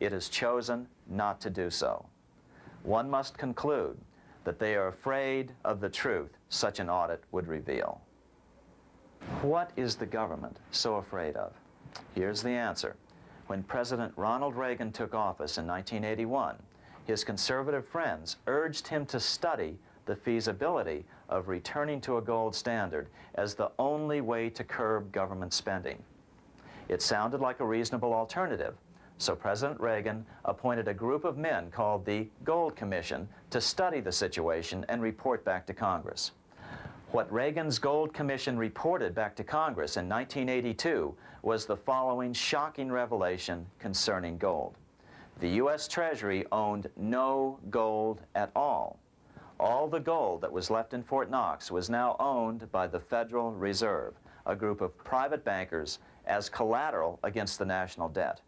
it has chosen not to do so. One must conclude that they are afraid of the truth such an audit would reveal. What is the government so afraid of? Here's the answer. When President Ronald Reagan took office in 1981, his conservative friends urged him to study the feasibility of returning to a gold standard as the only way to curb government spending. It sounded like a reasonable alternative, so President Reagan appointed a group of men called the Gold Commission to study the situation and report back to Congress. What Reagan's Gold Commission reported back to Congress in 1982 was the following shocking revelation concerning gold. The U.S. Treasury owned no gold at all. All the gold that was left in Fort Knox was now owned by the Federal Reserve, a group of private bankers, as collateral against the national debt.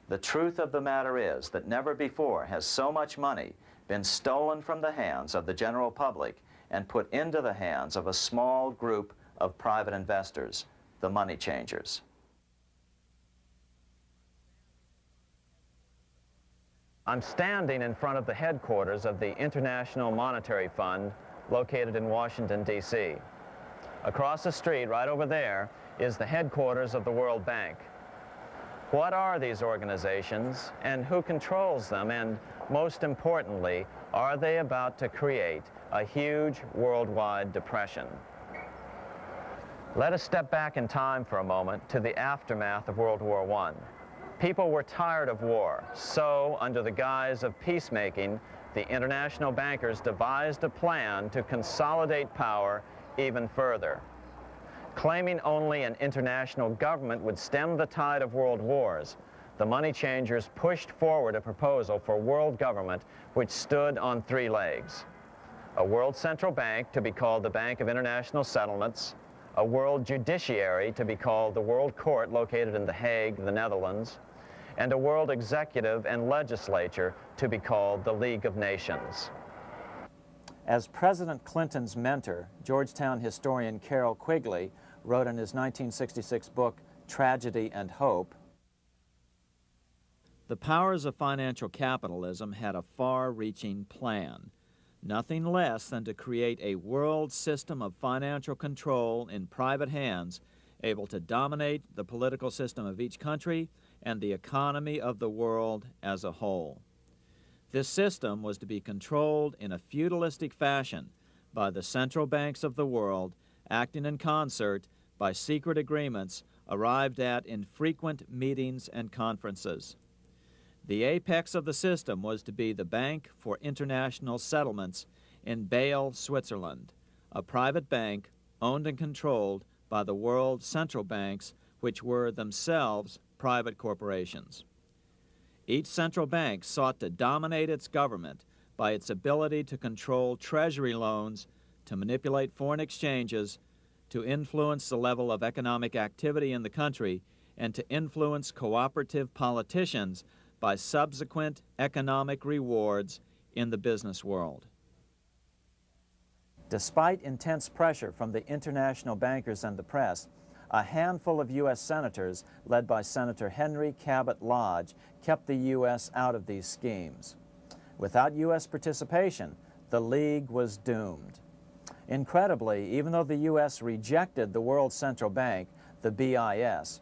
The truth of the matter is that never before has so much money been stolen from the hands of the general public and put into the hands of a small group of private investors, the money changers. I'm standing in front of the headquarters of the International Monetary Fund located in Washington, D.C. Across the street, right over there, is the headquarters of the World Bank. What are these organizations and who controls them? And most importantly, are they about to create a huge worldwide depression? Let us step back in time for a moment to the aftermath of World War I. People were tired of war, so under the guise of peacemaking, the international bankers devised a plan to consolidate power even further. Claiming only an international government would stem the tide of world wars, the money changers pushed forward a proposal for world government which stood on three legs. A world central bank to be called the Bank of International Settlements, a world judiciary to be called the World Court located in The Hague, the Netherlands, and a world executive and legislature to be called the League of Nations. As President Clinton's mentor, Georgetown historian Carroll Quigley wrote in his 1966 book, Tragedy and Hope, the powers of financial capitalism had a far-reaching plan, nothing less than to create a world system of financial control in private hands, able to dominate the political system of each country and the economy of the world as a whole. This system was to be controlled in a feudalistic fashion by the central banks of the world, acting in concert by secret agreements arrived at in frequent meetings and conferences. The apex of the system was to be the Bank for International Settlements in Bâle, Switzerland, a private bank owned and controlled by the world central banks, which were themselves private corporations. Each central bank sought to dominate its government by its ability to control treasury loans, to manipulate foreign exchanges, to influence the level of economic activity in the country, and to influence cooperative politicians by subsequent economic rewards in the business world. Despite intense pressure from the international bankers and the press, a handful of U.S. senators, led by Senator Henry Cabot Lodge, kept the U.S. out of these schemes. Without U.S. participation, the League was doomed. Incredibly, even though the U.S. rejected the World Central Bank, the BIS,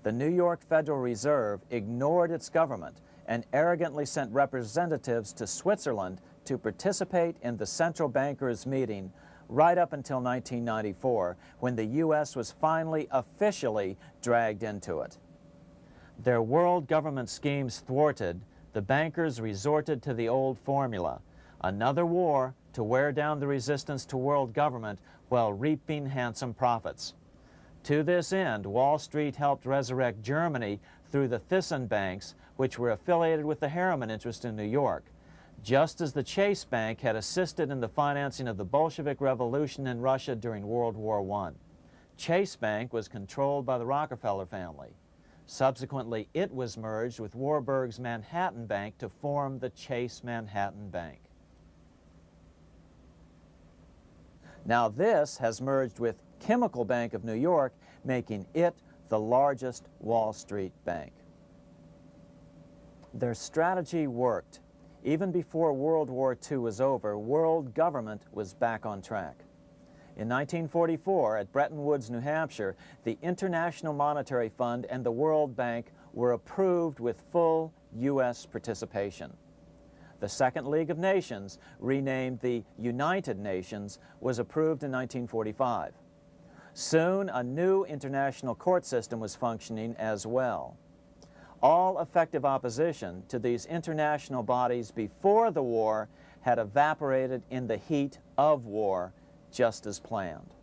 the New York Federal Reserve ignored its government and arrogantly sent representatives to Switzerland to participate in the central bankers' meeting right up until 1994, when the U.S. was finally officially dragged into it. Their world government schemes thwarted, the bankers resorted to the old formula, another war to wear down the resistance to world government while reaping handsome profits. To this end, Wall Street helped resurrect Germany through the Thyssen banks, which were affiliated with the Harriman interest in New York, just as the Chase Bank had assisted in the financing of the Bolshevik Revolution in Russia during World War I. Chase Bank was controlled by the Rockefeller family. Subsequently, it was merged with Warburg's Manhattan Bank to form the Chase Manhattan Bank. Now this has merged with Chemical Bank of New York, making it the largest Wall Street bank. Their strategy worked. Even before World War II was over, world government was back on track. In 1944, at Bretton Woods, New Hampshire, the International Monetary Fund and the World Bank were approved with full U.S. participation. The Second League of Nations, renamed the United Nations, was approved in 1945. Soon, a new international court system was functioning as well. All effective opposition to these international bodies before the war had evaporated in the heat of war, just as planned.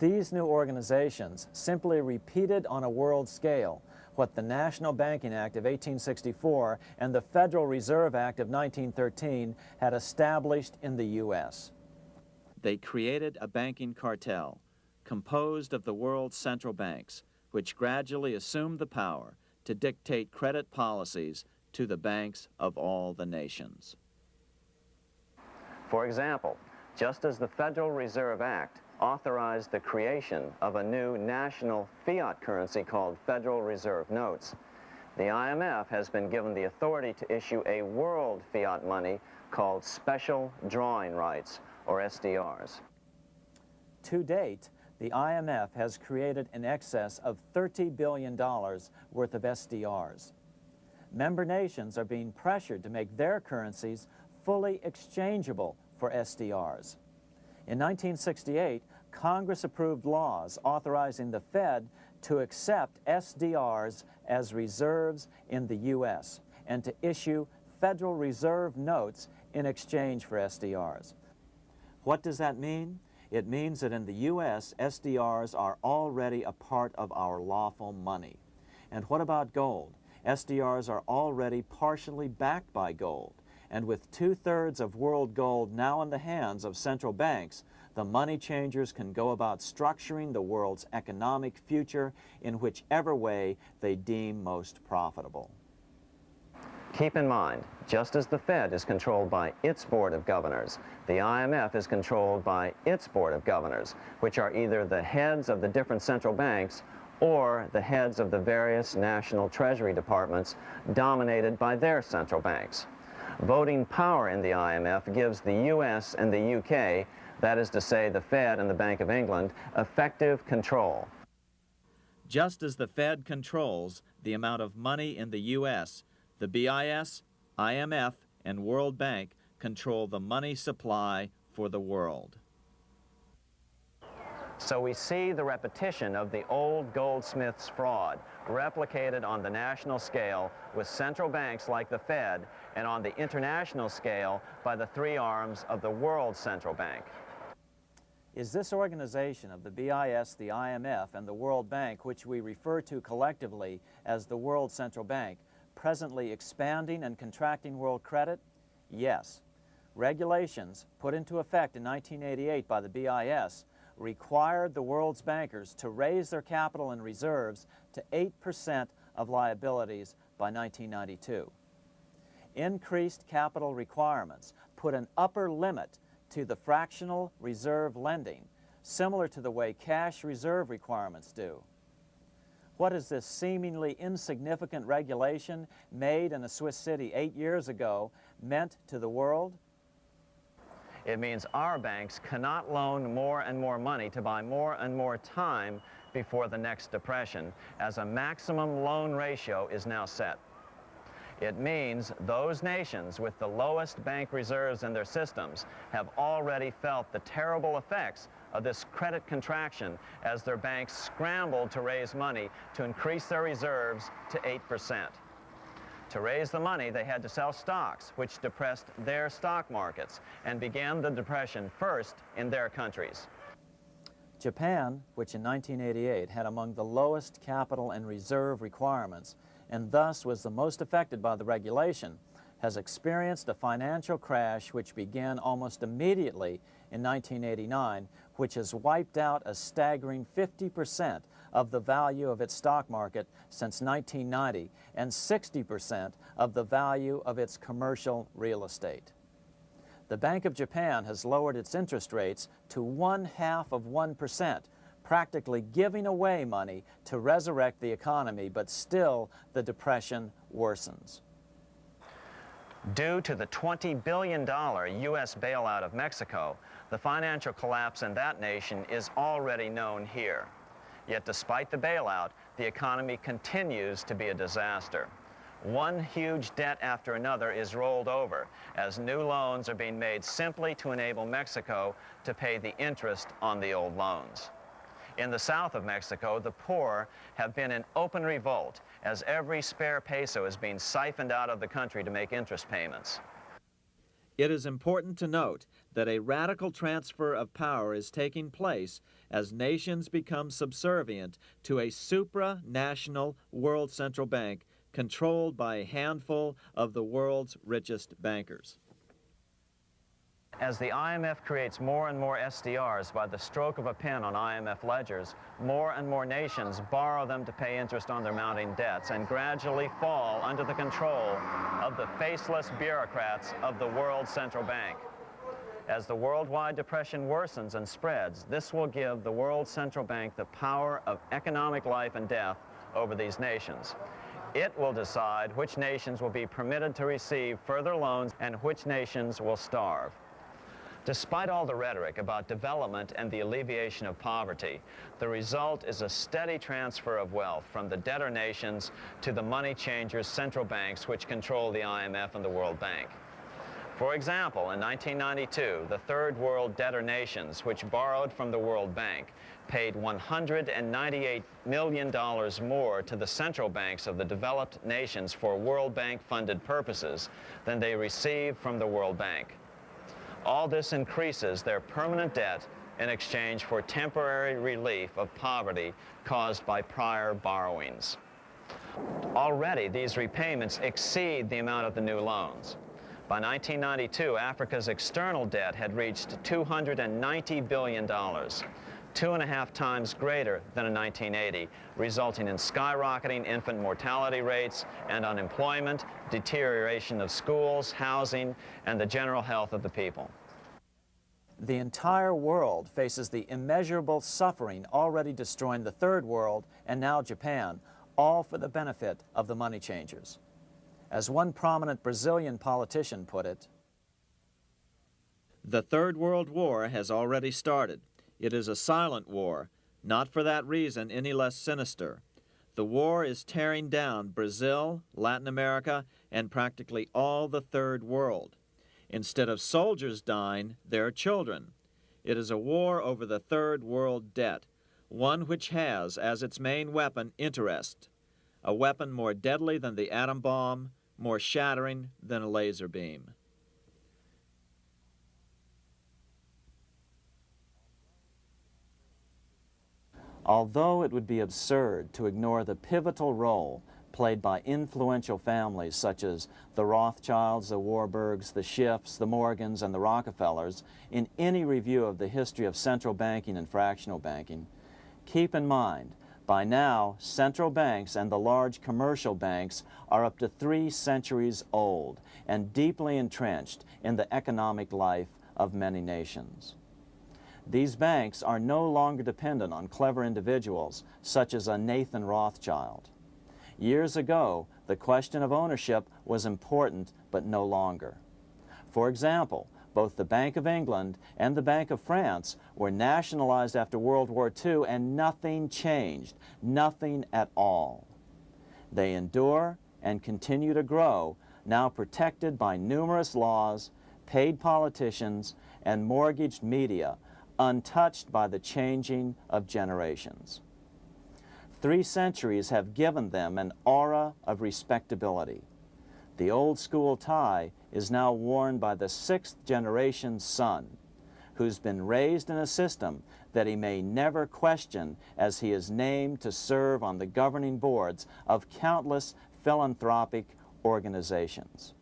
These new organizations simply repeated on a world scale what the National Banking Act of 1864 and the Federal Reserve Act of 1913 had established in the U.S. They created a banking cartel composed of the world's central banks, which gradually assumed the power to dictate credit policies to the banks of all the nations. For example, just as the Federal Reserve Act authorized the creation of a new national fiat currency called Federal Reserve Notes, the IMF has been given the authority to issue a world fiat money called Special Drawing Rights, or SDRs. To date, the IMF has created in excess of $30 billion worth of SDRs. Member nations are being pressured to make their currencies fully exchangeable for SDRs. In 1968, Congress approved laws authorizing the Fed to accept SDRs as reserves in the U.S. and to issue Federal Reserve notes in exchange for SDRs. What does that mean? It means that in the U.S., SDRs are already a part of our lawful money. And what about gold? SDRs are already partially backed by gold. And with 2/3 of world gold now in the hands of central banks, the money changers can go about structuring the world's economic future in whichever way they deem most profitable. Keep in mind, just as the Fed is controlled by its Board of Governors, the IMF is controlled by its Board of Governors, which are either the heads of the different central banks or the heads of the various national treasury departments dominated by their central banks. Voting power in the IMF gives the U.S. and the UK, that is to say the Fed and the Bank of England, effective control. Just as the Fed controls the amount of money in the U.S., the BIS, IMF, and World Bank control the money supply for the world. So we see the repetition of the old goldsmith's fraud replicated on the national scale with central banks like the Fed and on the international scale by the three arms of the World Central Bank. Is this organization of the BIS, the IMF, and the World Bank, which we refer to collectively as the World Central Bank, presently expanding and contracting world credit? Yes. Regulations put into effect in 1988 by the BIS required the world's bankers to raise their capital and reserves to 8% of liabilities by 1992. Increased capital requirements put an upper limit to the fractional reserve lending, similar to the way cash reserve requirements do. What is this seemingly insignificant regulation made in a Swiss city 8 years ago meant to the world? It means our banks cannot loan more and more money to buy more and more time before the next depression, as a maximum loan ratio is now set. It means those nations with the lowest bank reserves in their systems have already felt the terrible effects of this credit contraction as their banks scrambled to raise money to increase their reserves to 8%. To raise the money, they had to sell stocks, which depressed their stock markets and began the depression first in their countries. Japan, which in 1988 had among the lowest capital and reserve requirements, and thus was the most affected by the regulation, has experienced a financial crash which began almost immediately in 1989, which has wiped out a staggering 50% of the value of its stock market since 1990 and 60% of the value of its commercial real estate. The Bank of Japan has lowered its interest rates to 0.5%, practically giving away money to resurrect the economy, but still the depression worsens. Due to the $20 billion U.S. bailout of Mexico, the financial collapse in that nation is already known here. Yet despite the bailout, the economy continues to be a disaster. One huge debt after another is rolled over as new loans are being made simply to enable Mexico to pay the interest on the old loans. In the south of Mexico, the poor have been in open revolt as every spare peso is being siphoned out of the country to make interest payments. It is important to note that a radical transfer of power is taking place as nations become subservient to a supranational world central bank controlled by a handful of the world's richest bankers. As the IMF creates more and more SDRs by the stroke of a pen on IMF ledgers, more and more nations borrow them to pay interest on their mounting debts and gradually fall under the control of the faceless bureaucrats of the World Central Bank. As the worldwide depression worsens and spreads, this will give the World Central Bank the power of economic life and death over these nations. It will decide which nations will be permitted to receive further loans and which nations will starve. Despite all the rhetoric about development and the alleviation of poverty, the result is a steady transfer of wealth from the debtor nations to the money changers' central banks which control the IMF and the World Bank. For example, in 1992, the Third World debtor nations, which borrowed from the World Bank, paid $198 million more to the central banks of the developed nations for World Bank-funded purposes than they received from the World Bank. All this increases their permanent debt in exchange for temporary relief of poverty caused by prior borrowings. Already, these repayments exceed the amount of the new loans. By 1992, Africa's external debt had reached $290 billion, 2.5 times greater than in 1980, resulting in skyrocketing infant mortality rates and unemployment, deterioration of schools, housing, and the general health of the people. The entire world faces the immeasurable suffering already destroying the Third World and now Japan, all for the benefit of the money changers. As one prominent Brazilian politician put it, "The Third World War has already started. It is a silent war, not for that reason any less sinister. The war is tearing down Brazil, Latin America, and practically all the Third World. Instead of soldiers dying, there are children. It is a war over the Third World debt, one which has as its main weapon interest, a weapon more deadly than the atom bomb, more shattering than a laser beam." Although it would be absurd to ignore the pivotal role played by influential families such as the Rothschilds, the Warburgs, the Schiffs, the Morgans, and the Rockefellers in any review of the history of central banking and fractional banking, keep in mind, by now, central banks and the large commercial banks are up to 3 centuries old and deeply entrenched in the economic life of many nations. These banks are no longer dependent on clever individuals such as a Nathan Rothschild. Years ago, the question of ownership was important, but no longer. For example, both the Bank of England and the Bank of France were nationalized after World War II, and nothing changed, nothing at all. They endure and continue to grow, now protected by numerous laws, paid politicians, and mortgaged media, untouched by the changing of generations. 3 centuries have given them an aura of respectability. The old school tie is now worn by the 6th generation son, who's been raised in a system that he may never question as he is named to serve on the governing boards of countless philanthropic organizations.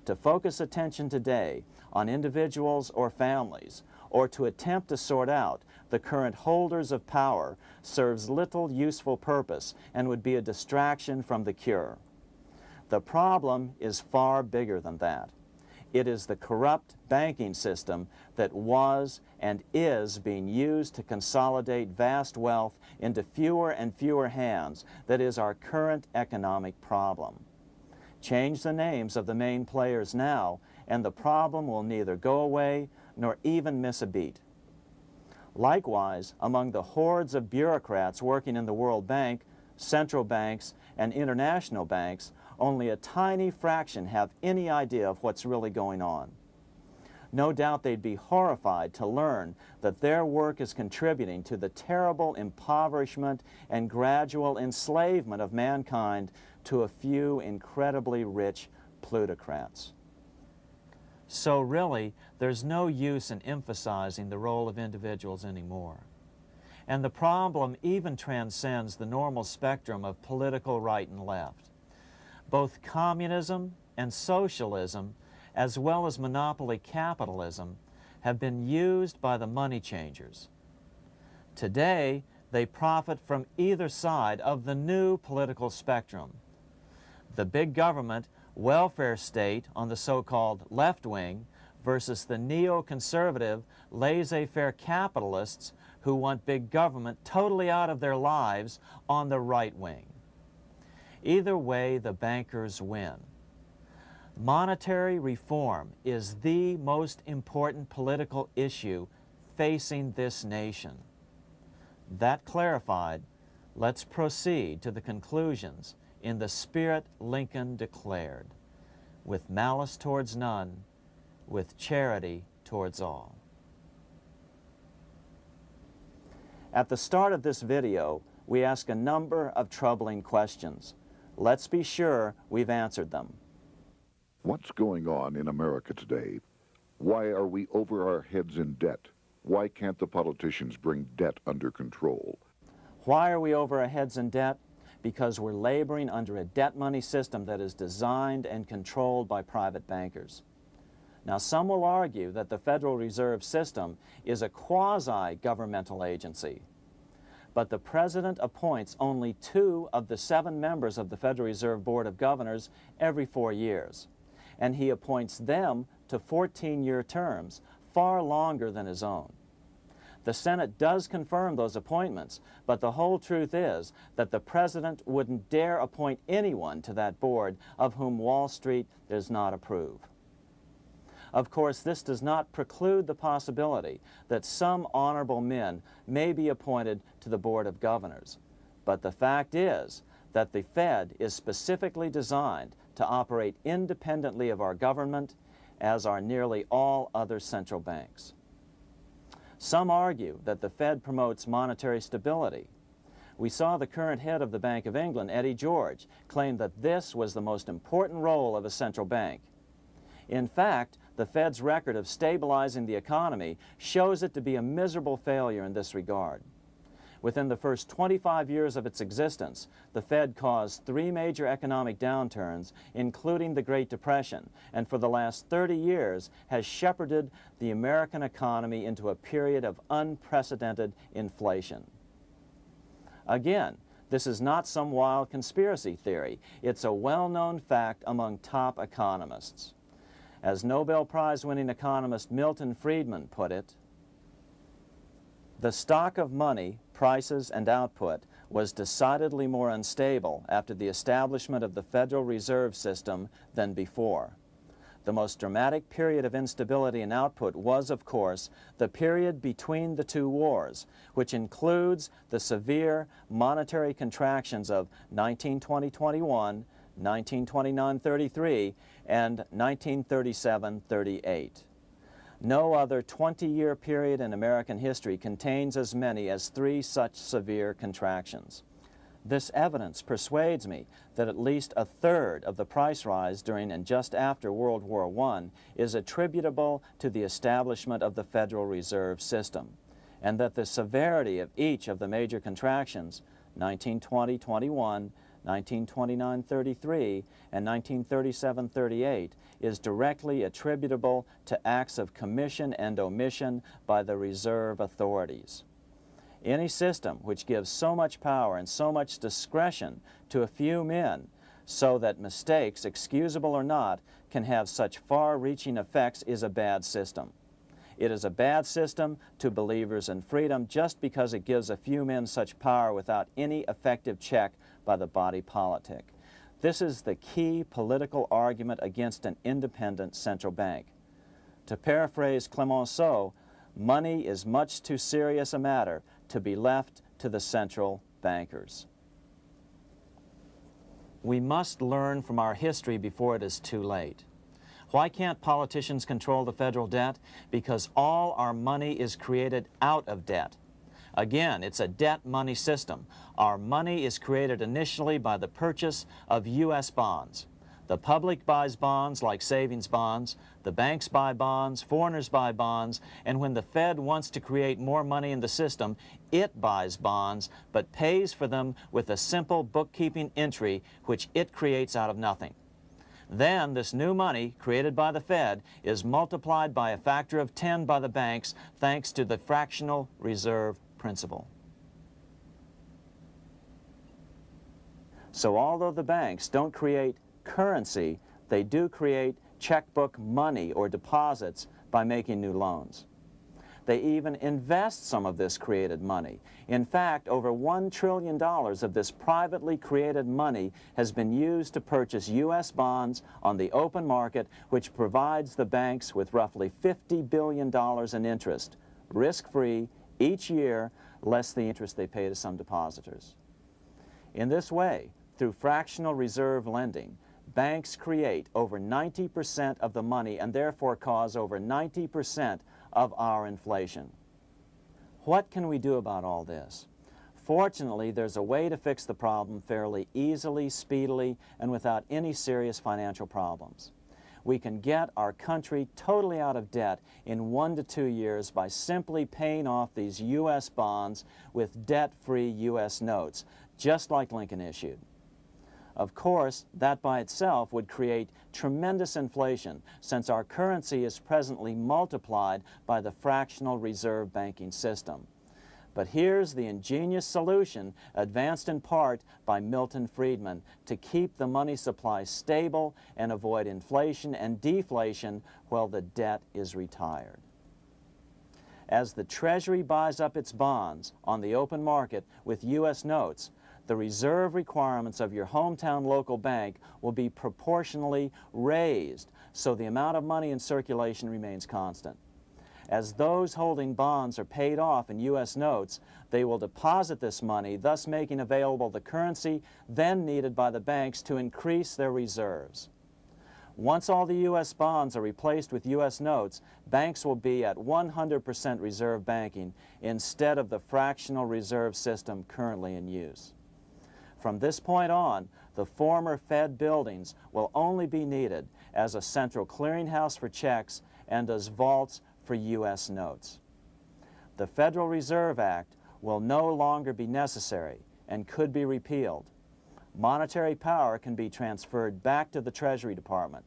To focus attention today on individuals or families, or to attempt to sort out the current holders of power, serves little useful purpose and would be a distraction from the cure. The problem is far bigger than that. It is the corrupt banking system that was and is being used to consolidate vast wealth into fewer and fewer hands that is our current economic problem. Change the names of the main players now, and the problem will neither go away nor even miss a beat. Likewise, among the hordes of bureaucrats working in the World Bank, central banks, and international banks, only a tiny fraction have any idea of what's really going on. No doubt they'd be horrified to learn that their work is contributing to the terrible impoverishment and gradual enslavement of mankind to a few incredibly rich plutocrats. So really, there's no use in emphasizing the role of individuals anymore. And the problem even transcends the normal spectrum of political right and left. Both communism and socialism, as well as monopoly capitalism, have been used by the money changers. Today, they profit from either side of the new political spectrum. The big government welfare state on the so-called left wing versus the neoconservative laissez-faire capitalists who want big government totally out of their lives on the right wing. Either way, the bankers win. Monetary reform is the most important political issue facing this nation. That clarified, let's proceed to the conclusions in the spirit Lincoln declared, with malice towards none, with charity towards all. At the start of this video, we ask a number of troubling questions. Let's be sure we've answered them. What's going on in America today? Why are we over our heads in debt? Why can't the politicians bring debt under control? Why are we over our heads in debt? Because we're laboring under a debt money system that is designed and controlled by private bankers. Now, some will argue that the Federal Reserve System is a quasi-governmental agency. But the President appoints only 2 of the 7 members of the Federal Reserve Board of Governors every 4 years. And he appoints them to 14-year terms, far longer than his own. The Senate does confirm those appointments, but the whole truth is that the President wouldn't dare appoint anyone to that board of whom Wall Street does not approve. Of course, this does not preclude the possibility that some honorable men may be appointed to the Board of Governors. But the fact is that the Fed is specifically designed to operate independently of our government, as are nearly all other central banks. Some argue that the Fed promotes monetary stability. We saw the current head of the Bank of England, Eddie George, claim that this was the most important role of a central bank. In fact, the Fed's record of stabilizing the economy shows it to be a miserable failure in this regard. Within the first 25 years of its existence, the Fed caused 3 major economic downturns, including the Great Depression, and for the last 30 years has shepherded the American economy into a period of unprecedented inflation. Again, this is not some wild conspiracy theory. It's a well-known fact among top economists. As Nobel Prize-winning economist Milton Friedman put it, the stock of money, prices, and output was decidedly more unstable after the establishment of the Federal Reserve System than before. The most dramatic period of instability in output was, of course, the period between the 2 wars, which includes the severe monetary contractions of 1920-21, 1929-33, and 1937-38. No other 20-year period in American history contains as many as 3 such severe contractions. This evidence persuades me that at least a third of the price rise during and just after World War I is attributable to the establishment of the Federal Reserve System, and that the severity of each of the major contractions, 1920-21, 1929-33, and 1937-38, is directly attributable to acts of commission and omission by the reserve authorities. Any system which gives so much power and so much discretion to a few men so that mistakes, excusable or not, can have such far-reaching effects is a bad system. It is a bad system to believers in freedom just because it gives a few men such power without any effective check by the body politic. This is the key political argument against an independent central bank. To paraphrase Clemenceau, money is much too serious a matter to be left to the central bankers. We must learn from our history before it is too late. Why can't politicians control the federal debt? Because all our money is created out of debt. Again, it's a debt money system. Our money is created initially by the purchase of U.S. bonds. The public buys bonds like savings bonds, the banks buy bonds, foreigners buy bonds, and when the Fed wants to create more money in the system, it buys bonds, but pays for them with a simple bookkeeping entry which it creates out of nothing. Then this new money created by the Fed is multiplied by a factor of 10 by the banks thanks to the fractional reserve principle. So although the banks don't create currency, they do create checkbook money or deposits by making new loans. They even invest some of this created money. In fact, over $1 trillion of this privately created money has been used to purchase U.S. bonds on the open market, which provides the banks with roughly $50 billion in interest, risk-free, each year, less the interest they pay to some depositors. In this way, through fractional reserve lending, banks create over 90% of the money and therefore cause over 90% of our inflation. What can we do about all this? Fortunately, there's a way to fix the problem fairly easily, speedily, and without any serious financial problems. We can get our country totally out of debt in 1 to 2 years by simply paying off these U.S. bonds with debt-free U.S. notes, just like Lincoln issued. Of course, that by itself would create tremendous inflation, since our currency is presently multiplied by the fractional reserve banking system. But here's the ingenious solution, advanced in part by Milton Friedman, to keep the money supply stable and avoid inflation and deflation while the debt is retired. As the Treasury buys up its bonds on the open market with U.S. notes, the reserve requirements of your hometown local bank will be proportionally raised, so the amount of money in circulation remains constant. As those holding bonds are paid off in U.S. notes, they will deposit this money, thus making available the currency then needed by the banks to increase their reserves. Once all the U.S. bonds are replaced with U.S. notes, banks will be at 100% reserve banking instead of the fractional reserve system currently in use. From this point on, the former Fed buildings will only be needed as a central clearinghouse for checks and as vaults for U.S. notes. The Federal Reserve Act will no longer be necessary and could be repealed. Monetary power can be transferred back to the Treasury Department.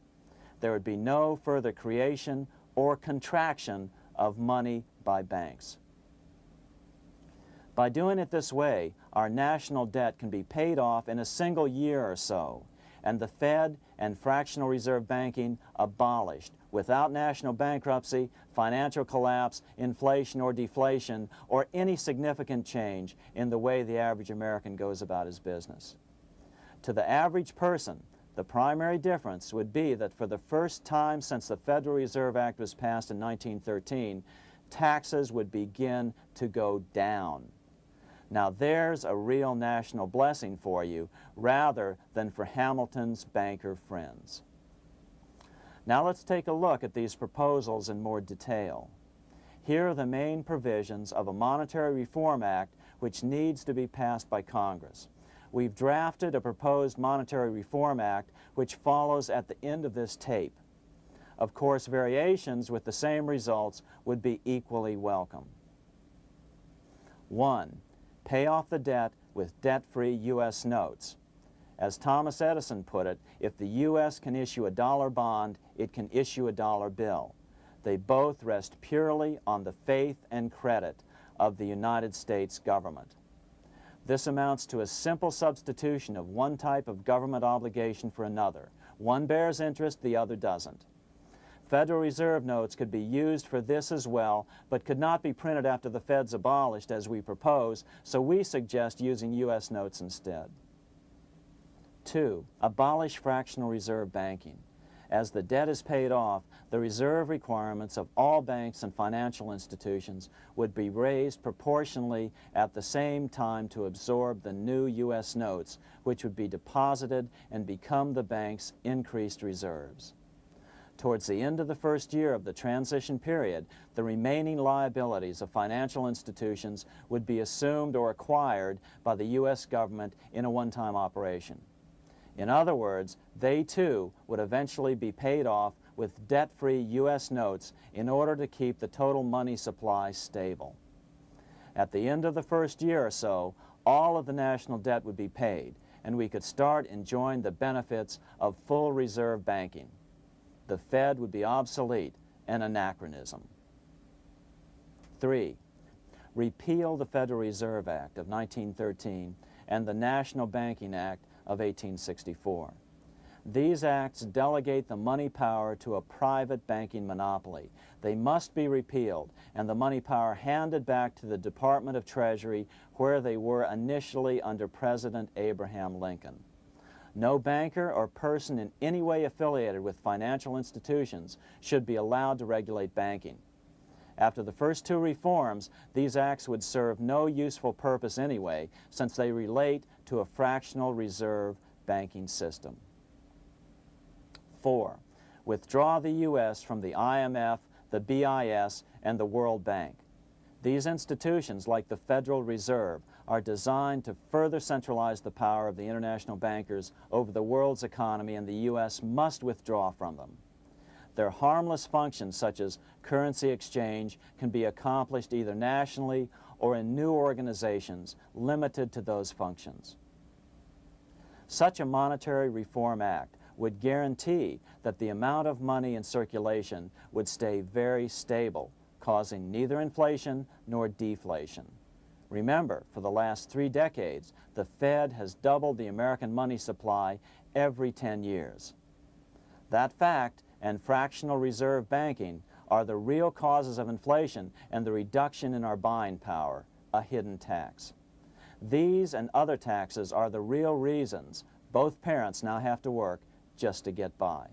There would be no further creation or contraction of money by banks. By doing it this way, our national debt can be paid off in a single year or so, and the Fed and fractional reserve banking abolished without national bankruptcy, financial collapse, inflation or deflation, or any significant change in the way the average American goes about his business. To the average person, the primary difference would be that for the first time since the Federal Reserve Act was passed in 1913, taxes would begin to go down. Now there's a real national blessing for you, rather than for Hamilton's banker friends. Now let's take a look at these proposals in more detail. Here are the main provisions of a Monetary Reform Act which needs to be passed by Congress. We've drafted a proposed Monetary Reform Act which follows at the end of this tape. Of course, variations with the same results would be equally welcome. 1. Pay off the debt with debt-free U.S. notes. As Thomas Edison put it, if the U.S. can issue a dollar bond, it can issue a dollar bill. They both rest purely on the faith and credit of the United States government. This amounts to a simple substitution of one type of government obligation for another. One bears interest, the other doesn't. Federal Reserve notes could be used for this as well, but could not be printed after the Fed's abolished as we propose, so we suggest using U.S. notes instead. 2. Abolish fractional reserve banking. As the debt is paid off, the reserve requirements of all banks and financial institutions would be raised proportionally at the same time to absorb the new U.S. notes, which would be deposited and become the bank's increased reserves. Towards the end of the first year of the transition period, the remaining liabilities of financial institutions would be assumed or acquired by the U.S. government in a one-time operation. In other words, they too would eventually be paid off with debt-free U.S. notes in order to keep the total money supply stable. At the end of the first year or so, all of the national debt would be paid, and we could start enjoying the benefits of full reserve banking. The Fed would be obsolete, an anachronism. 3. Repeal the Federal Reserve Act of 1913 and the National Banking Act of 1864. These acts delegate the money power to a private banking monopoly. They must be repealed and the money power handed back to the Department of Treasury where they were initially under President Abraham Lincoln. No banker or person in any way affiliated with financial institutions should be allowed to regulate banking. After the first two reforms, these acts would serve no useful purpose anyway, since they relate to a fractional reserve banking system. 4. Withdraw the U.S. from the IMF, the BIS, and the World Bank. These institutions, like the Federal Reserve, are designed to further centralize the power of the international bankers over the world's economy, and the U.S. must withdraw from them. Their harmless functions, such as currency exchange, can be accomplished either nationally or in new organizations limited to those functions. Such a monetary reform act would guarantee that the amount of money in circulation would stay very stable, causing neither inflation nor deflation. Remember, for the last 3 decades, the Fed has doubled the American money supply every 10 years. That fact and fractional reserve banking are the real causes of inflation and the reduction in our buying power, a hidden tax. These and other taxes are the real reasons both parents now have to work just to get by.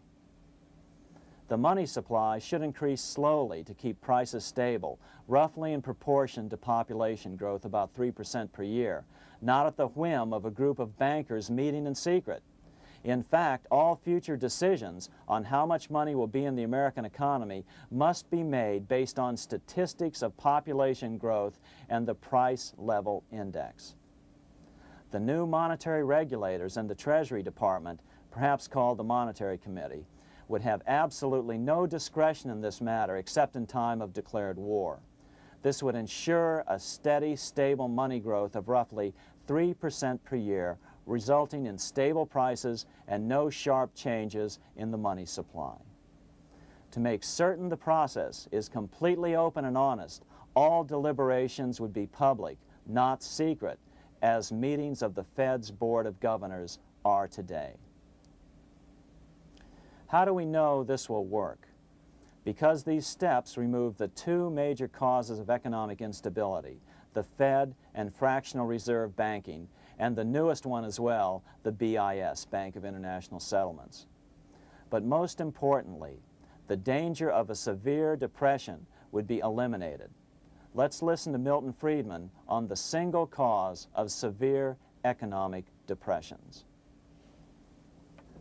The money supply should increase slowly to keep prices stable, roughly in proportion to population growth, about 3% per year, not at the whim of a group of bankers meeting in secret. In fact, all future decisions on how much money will be in the American economy must be made based on statistics of population growth and the price level index. The new monetary regulators and the Treasury Department, perhaps called the Monetary Committee, would have absolutely no discretion in this matter except in time of declared war. This would ensure a steady, stable money growth of roughly 3% per year, resulting in stable prices and no sharp changes in the money supply. To make certain the process is completely open and honest, all deliberations would be public, not secret, as meetings of the Fed's Board of Governors are today. How do we know this will work? Because these steps remove the 2 major causes of economic instability, the Fed and fractional reserve banking, and the newest one as well, the BIS, Bank of International Settlements. But most importantly, the danger of a severe depression would be eliminated. Let's listen to Milton Friedman on the single cause of severe economic depressions.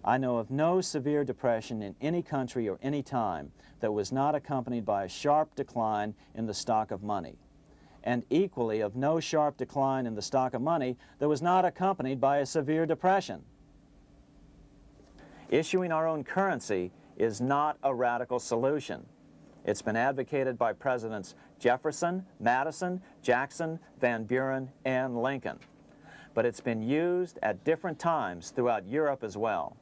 I know of no severe depression in any country or any time that was not accompanied by a sharp decline in the stock of money, and equally of no sharp decline in the stock of money that was not accompanied by a severe depression. Issuing our own currency is not a radical solution. It's been advocated by Presidents Jefferson, Madison, Jackson, Van Buren, and Lincoln. But it's been used at different times throughout Europe as well.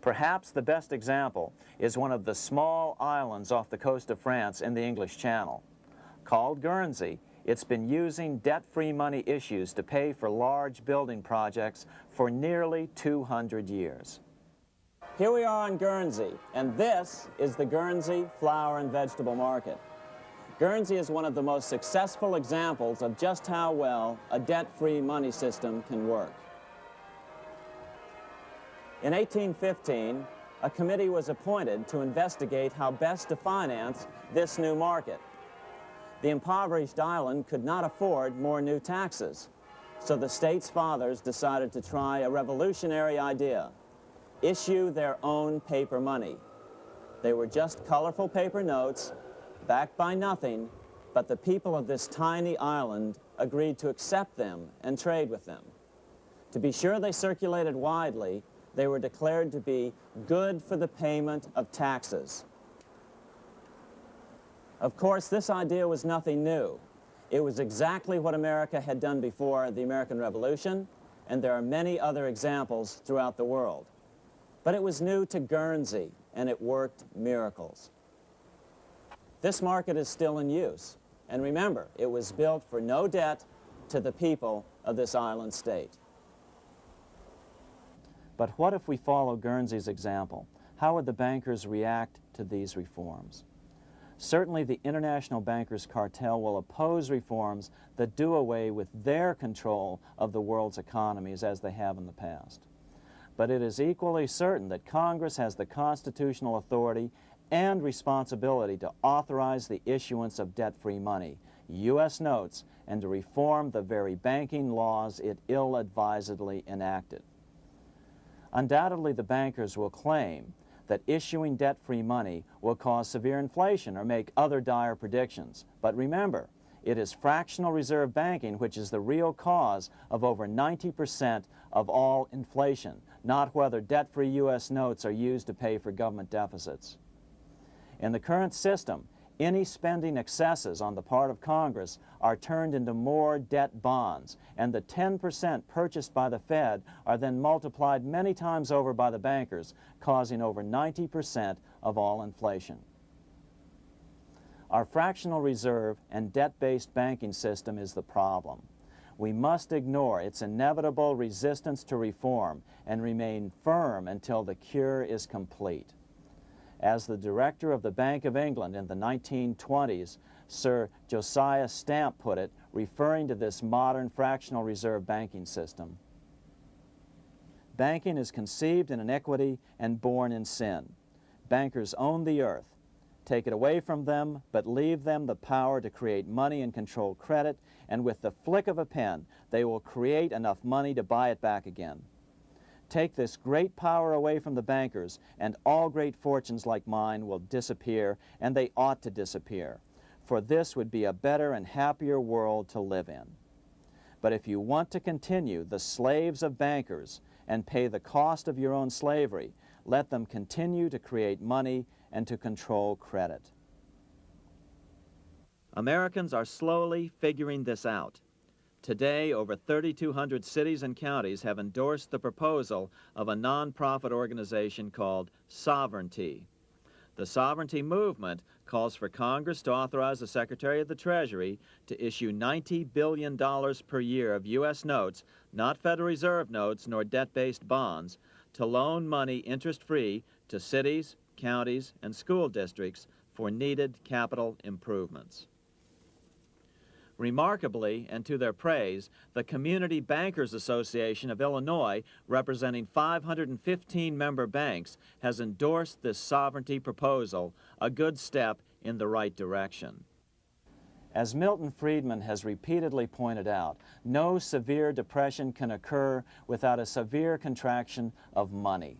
Perhaps the best example is one of the small islands off the coast of France in the English Channel. Called Guernsey, It's been using debt-free money issues to pay for large building projects for nearly 200 years. Here we are on Guernsey, and this is the Guernsey Flower and Vegetable Market. Guernsey is one of the most successful examples of just how well a debt-free money system can work. In 1815, a committee was appointed to investigate how best to finance this new market. The impoverished island could not afford more new taxes, so the state's fathers decided to try a revolutionary idea: issue their own paper money. They were just colorful paper notes, backed by nothing, but the people of this tiny island agreed to accept them and trade with them. To be sure they circulated widely, they were declared to be good for the payment of taxes. Of course, this idea was nothing new. It was exactly what America had done before the American Revolution, and there are many other examples throughout the world. But it was new to Guernsey, and it worked miracles. This market is still in use, and remember, it was built for no debt to the people of this island state. But what if we follow Guernsey's example? How would the bankers react to these reforms? Certainly the international bankers' cartel will oppose reforms that do away with their control of the world's economies as they have in the past. But it is equally certain that Congress has the constitutional authority and responsibility to authorize the issuance of debt-free money, U.S. notes, and to reform the very banking laws it ill-advisedly enacted. Undoubtedly, the bankers will claim that issuing debt-free money will cause severe inflation or make other dire predictions. But remember, it is fractional reserve banking which is the real cause of over 90% of all inflation, not whether debt-free U.S. notes are used to pay for government deficits. In the current system, any spending excesses on the part of Congress are turned into more debt bonds, and the 10% purchased by the Fed are then multiplied many times over by the bankers, causing over 90% of all inflation. Our fractional reserve and debt-based banking system is the problem. We must ignore its inevitable resistance to reform and remain firm until the cure is complete. As the director of the Bank of England in the 1920s, Sir Josiah Stamp put it, referring to this modern fractional reserve banking system, "Banking is conceived in iniquity and born in sin. Bankers own the earth. Take it away from them, but leave them the power to create money and control credit, and with the flick of a pen, they will create enough money to buy it back again. Take this great power away from the bankers, and all great fortunes like mine will disappear, and they ought to disappear, for this would be a better and happier world to live in. But if you want to continue the slaves of bankers and pay the cost of your own slavery, let them continue to create money and to control credit." Americans are slowly figuring this out. Today, over 3,200 cities and counties have endorsed the proposal of a nonprofit organization called Sovereignty. The Sovereignty movement calls for Congress to authorize the Secretary of the Treasury to issue $90 billion per year of U.S. notes, not Federal Reserve notes nor debt-based bonds, to loan money interest-free to cities, counties, and school districts for needed capital improvements. Remarkably, and to their praise, the Community Bankers Association of Illinois, representing 515 member banks, has endorsed this sovereignty proposal, a good step in the right direction. As Milton Friedman has repeatedly pointed out, no severe depression can occur without a severe contraction of money.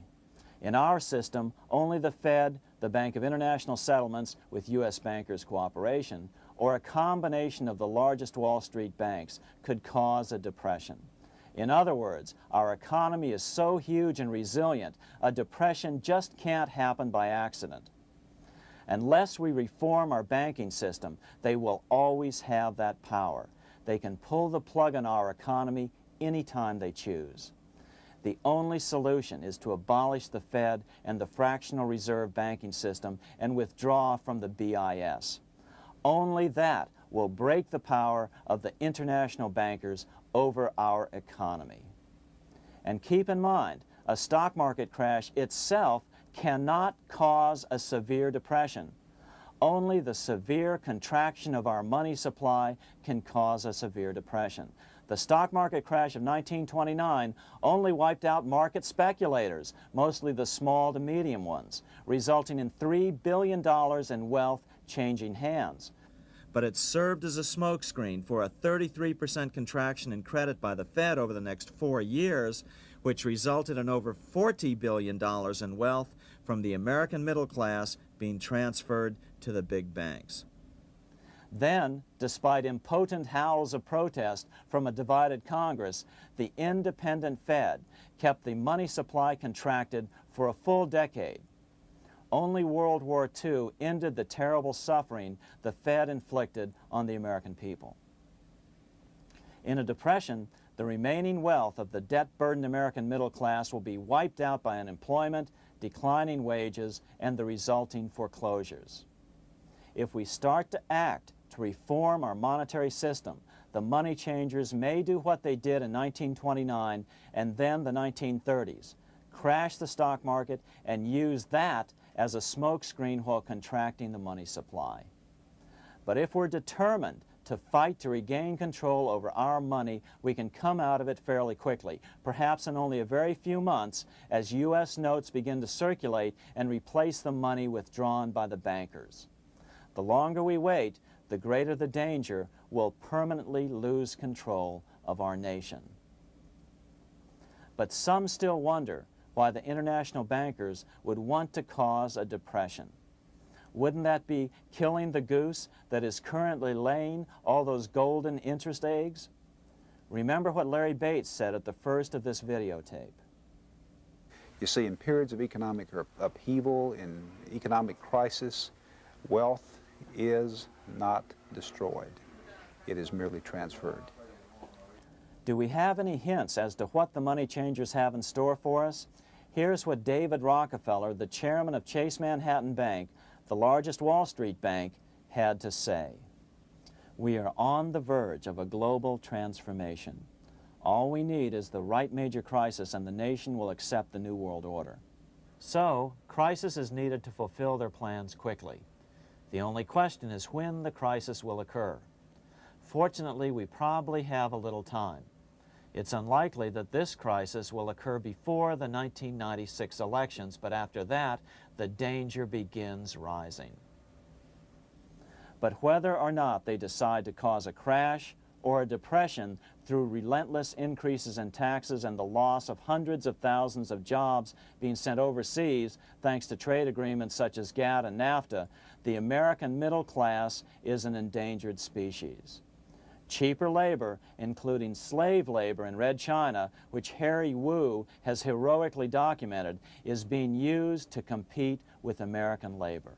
In our system, only the Fed, the Bank of International Settlements, with U.S. bankers' cooperation, or a combination of the largest Wall Street banks could cause a depression. In other words, our economy is so huge and resilient, a depression just can't happen by accident. Unless we reform our banking system, they will always have that power. They can pull the plug on our economy anytime they choose. The only solution is to abolish the Fed and the fractional reserve banking system and withdraw from the BIS. Only that will break the power of the international bankers over our economy. And keep in mind, a stock market crash itself cannot cause a severe depression. Only the severe contraction of our money supply can cause a severe depression. The stock market crash of 1929 only wiped out market speculators, mostly the small to medium ones, resulting in $3 billion in wealth changing hands. But it served as a smokescreen for a 33% contraction in credit by the Fed over the next 4 years, which resulted in over $40 billion in wealth from the American middle class being transferred to the big banks. Then, despite impotent howls of protest from a divided Congress, the independent Fed kept the money supply contracted for a full decade. Only World War II ended the terrible suffering the Fed inflicted on the American people. In a depression, the remaining wealth of the debt-burdened American middle class will be wiped out by unemployment, declining wages, and the resulting foreclosures. If we start to act to reform our monetary system, the money changers may do what they did in 1929 and then the 1930s, crash the stock market and use that as a smokescreen while contracting the money supply. But if we're determined to fight to regain control over our money, we can come out of it fairly quickly, perhaps in only a very few months, as U.S. notes begin to circulate and replace the money withdrawn by the bankers. The longer we wait, the greater the danger we'll permanently lose control of our nation. But some still wonder why the international bankers would want to cause a depression. Wouldn't that be killing the goose that is currently laying all those golden interest eggs? Remember what Larry Bates said at the first of this videotape. You see, in periods of economic upheaval, in economic crisis, wealth is not destroyed. It is merely transferred. Do we have any hints as to what the money changers have in store for us? Here's what David Rockefeller, the chairman of Chase Manhattan Bank, the largest Wall Street bank, had to say. We are on the verge of a global transformation. All we need is the right major crisis and the nation will accept the New World Order. So, crisis is needed to fulfill their plans quickly. The only question is when the crisis will occur. Fortunately, we probably have a little time. It's unlikely that this crisis will occur before the 1996 elections, but after that, the danger begins rising. But whether or not they decide to cause a crash or a depression through relentless increases in taxes and the loss of hundreds of thousands of jobs being sent overseas thanks to trade agreements such as GATT and NAFTA, the American middle class is an endangered species. Cheaper labor, including slave labor in Red China, which Harry Wu has heroically documented, is being used to compete with American labor.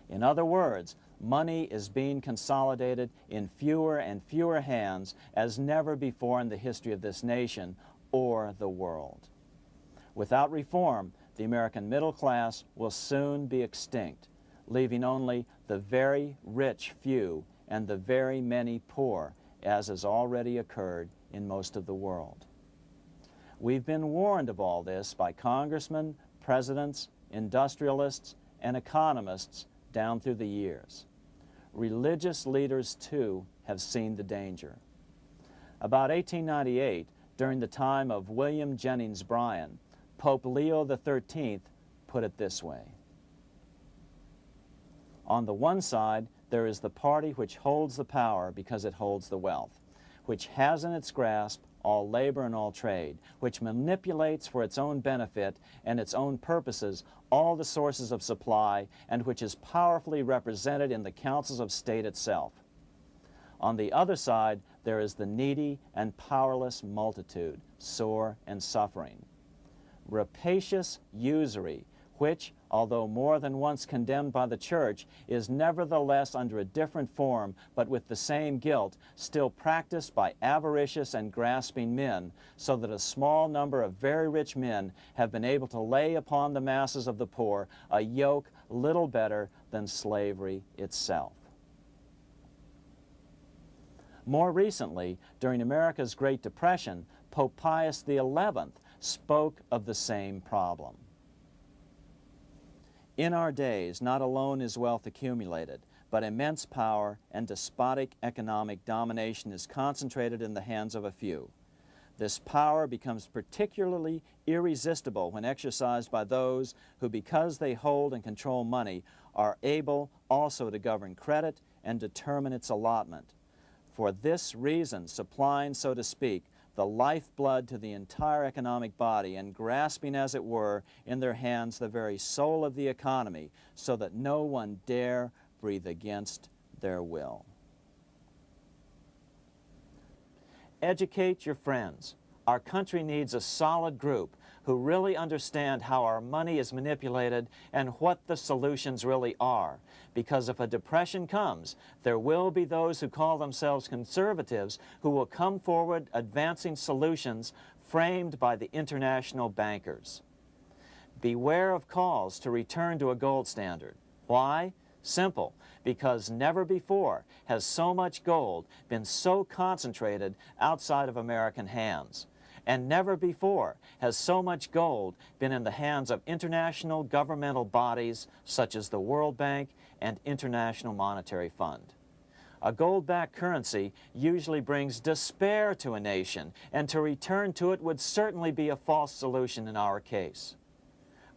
In other words, money is being consolidated in fewer and fewer hands as never before in the history of this nation or the world. Without reform, the American middle class will soon be extinct, leaving only the very rich few and the very many poor, as has already occurred in most of the world. We've been warned of all this by congressmen, presidents, industrialists, and economists down through the years. Religious leaders, too, have seen the danger. About 1898, during the time of William Jennings Bryan, Pope Leo XIII put it this way. On the one side, there is the party which holds the power because it holds the wealth, which has in its grasp all labor and all trade, which manipulates for its own benefit and its own purposes all the sources of supply, and which is powerfully represented in the councils of state itself. On the other side, there is the needy and powerless multitude, sore and suffering. Rapacious usury, which, although more than once condemned by the Church, is nevertheless under a different form, but with the same guilt, still practiced by avaricious and grasping men, so that a small number of very rich men have been able to lay upon the masses of the poor a yoke little better than slavery itself. More recently, during America's Great Depression, Pope Pius XI spoke of the same problem. In our days, not alone is wealth accumulated, but immense power and despotic economic domination is concentrated in the hands of a few. This power becomes particularly irresistible when exercised by those who, because they hold and control money, are able also to govern credit and determine its allotment. For this reason, supplying, so to speak, the lifeblood to the entire economic body and grasping, as it were, in their hands the very soul of the economy, so that no one dare breathe against their will. Educate your friends. Our country needs a solid group who really understand how our money is manipulated and what the solutions really are. Because if a depression comes, there will be those who call themselves conservatives who will come forward advancing solutions framed by the international bankers. Beware of calls to return to a gold standard. Why? Simple, because never before has so much gold been so concentrated outside of American hands. And never before has so much gold been in the hands of international governmental bodies such as the World Bank and International Monetary Fund. A gold-backed currency usually brings despair to a nation, and to return to it would certainly be a false solution in our case.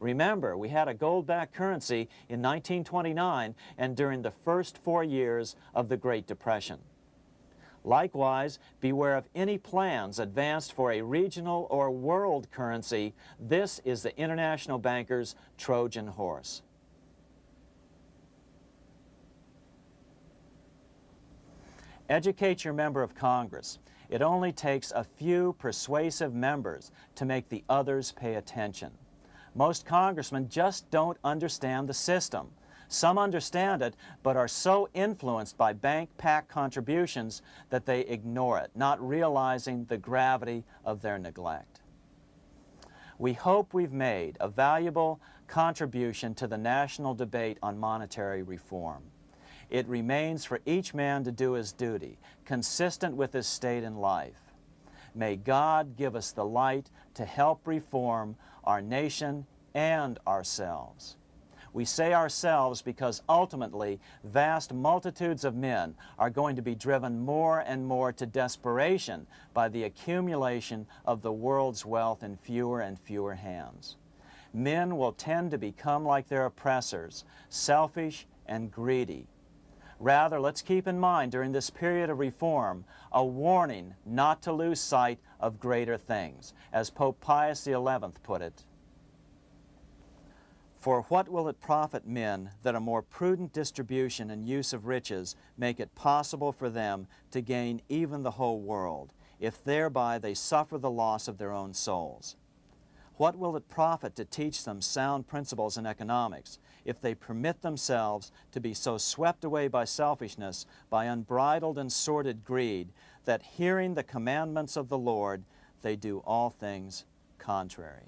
Remember, we had a gold-backed currency in 1929 and during the first 4 years of the Great Depression. Likewise, beware of any plans advanced for a regional or world currency. This is the international bankers' Trojan horse. Educate your member of Congress. It only takes a few persuasive members to make the others pay attention. Most congressmen just don't understand the system. Some understand it, but are so influenced by bank PAC contributions that they ignore it, not realizing the gravity of their neglect. We hope we've made a valuable contribution to the national debate on monetary reform. It remains for each man to do his duty, consistent with his state in life. May God give us the light to help reform our nation and ourselves. We say ourselves because ultimately vast multitudes of men are going to be driven more and more to desperation by the accumulation of the world's wealth in fewer and fewer hands. Men will tend to become like their oppressors, selfish and greedy. Rather, let's keep in mind during this period of reform a warning not to lose sight of greater things, as Pope Pius XI put it. For what will it profit men that a more prudent distribution and use of riches make it possible for them to gain even the whole world, if thereby they suffer the loss of their own souls? What will it profit to teach them sound principles in economics if they permit themselves to be so swept away by selfishness, by unbridled and sordid greed, that hearing the commandments of the Lord, they do all things contrary?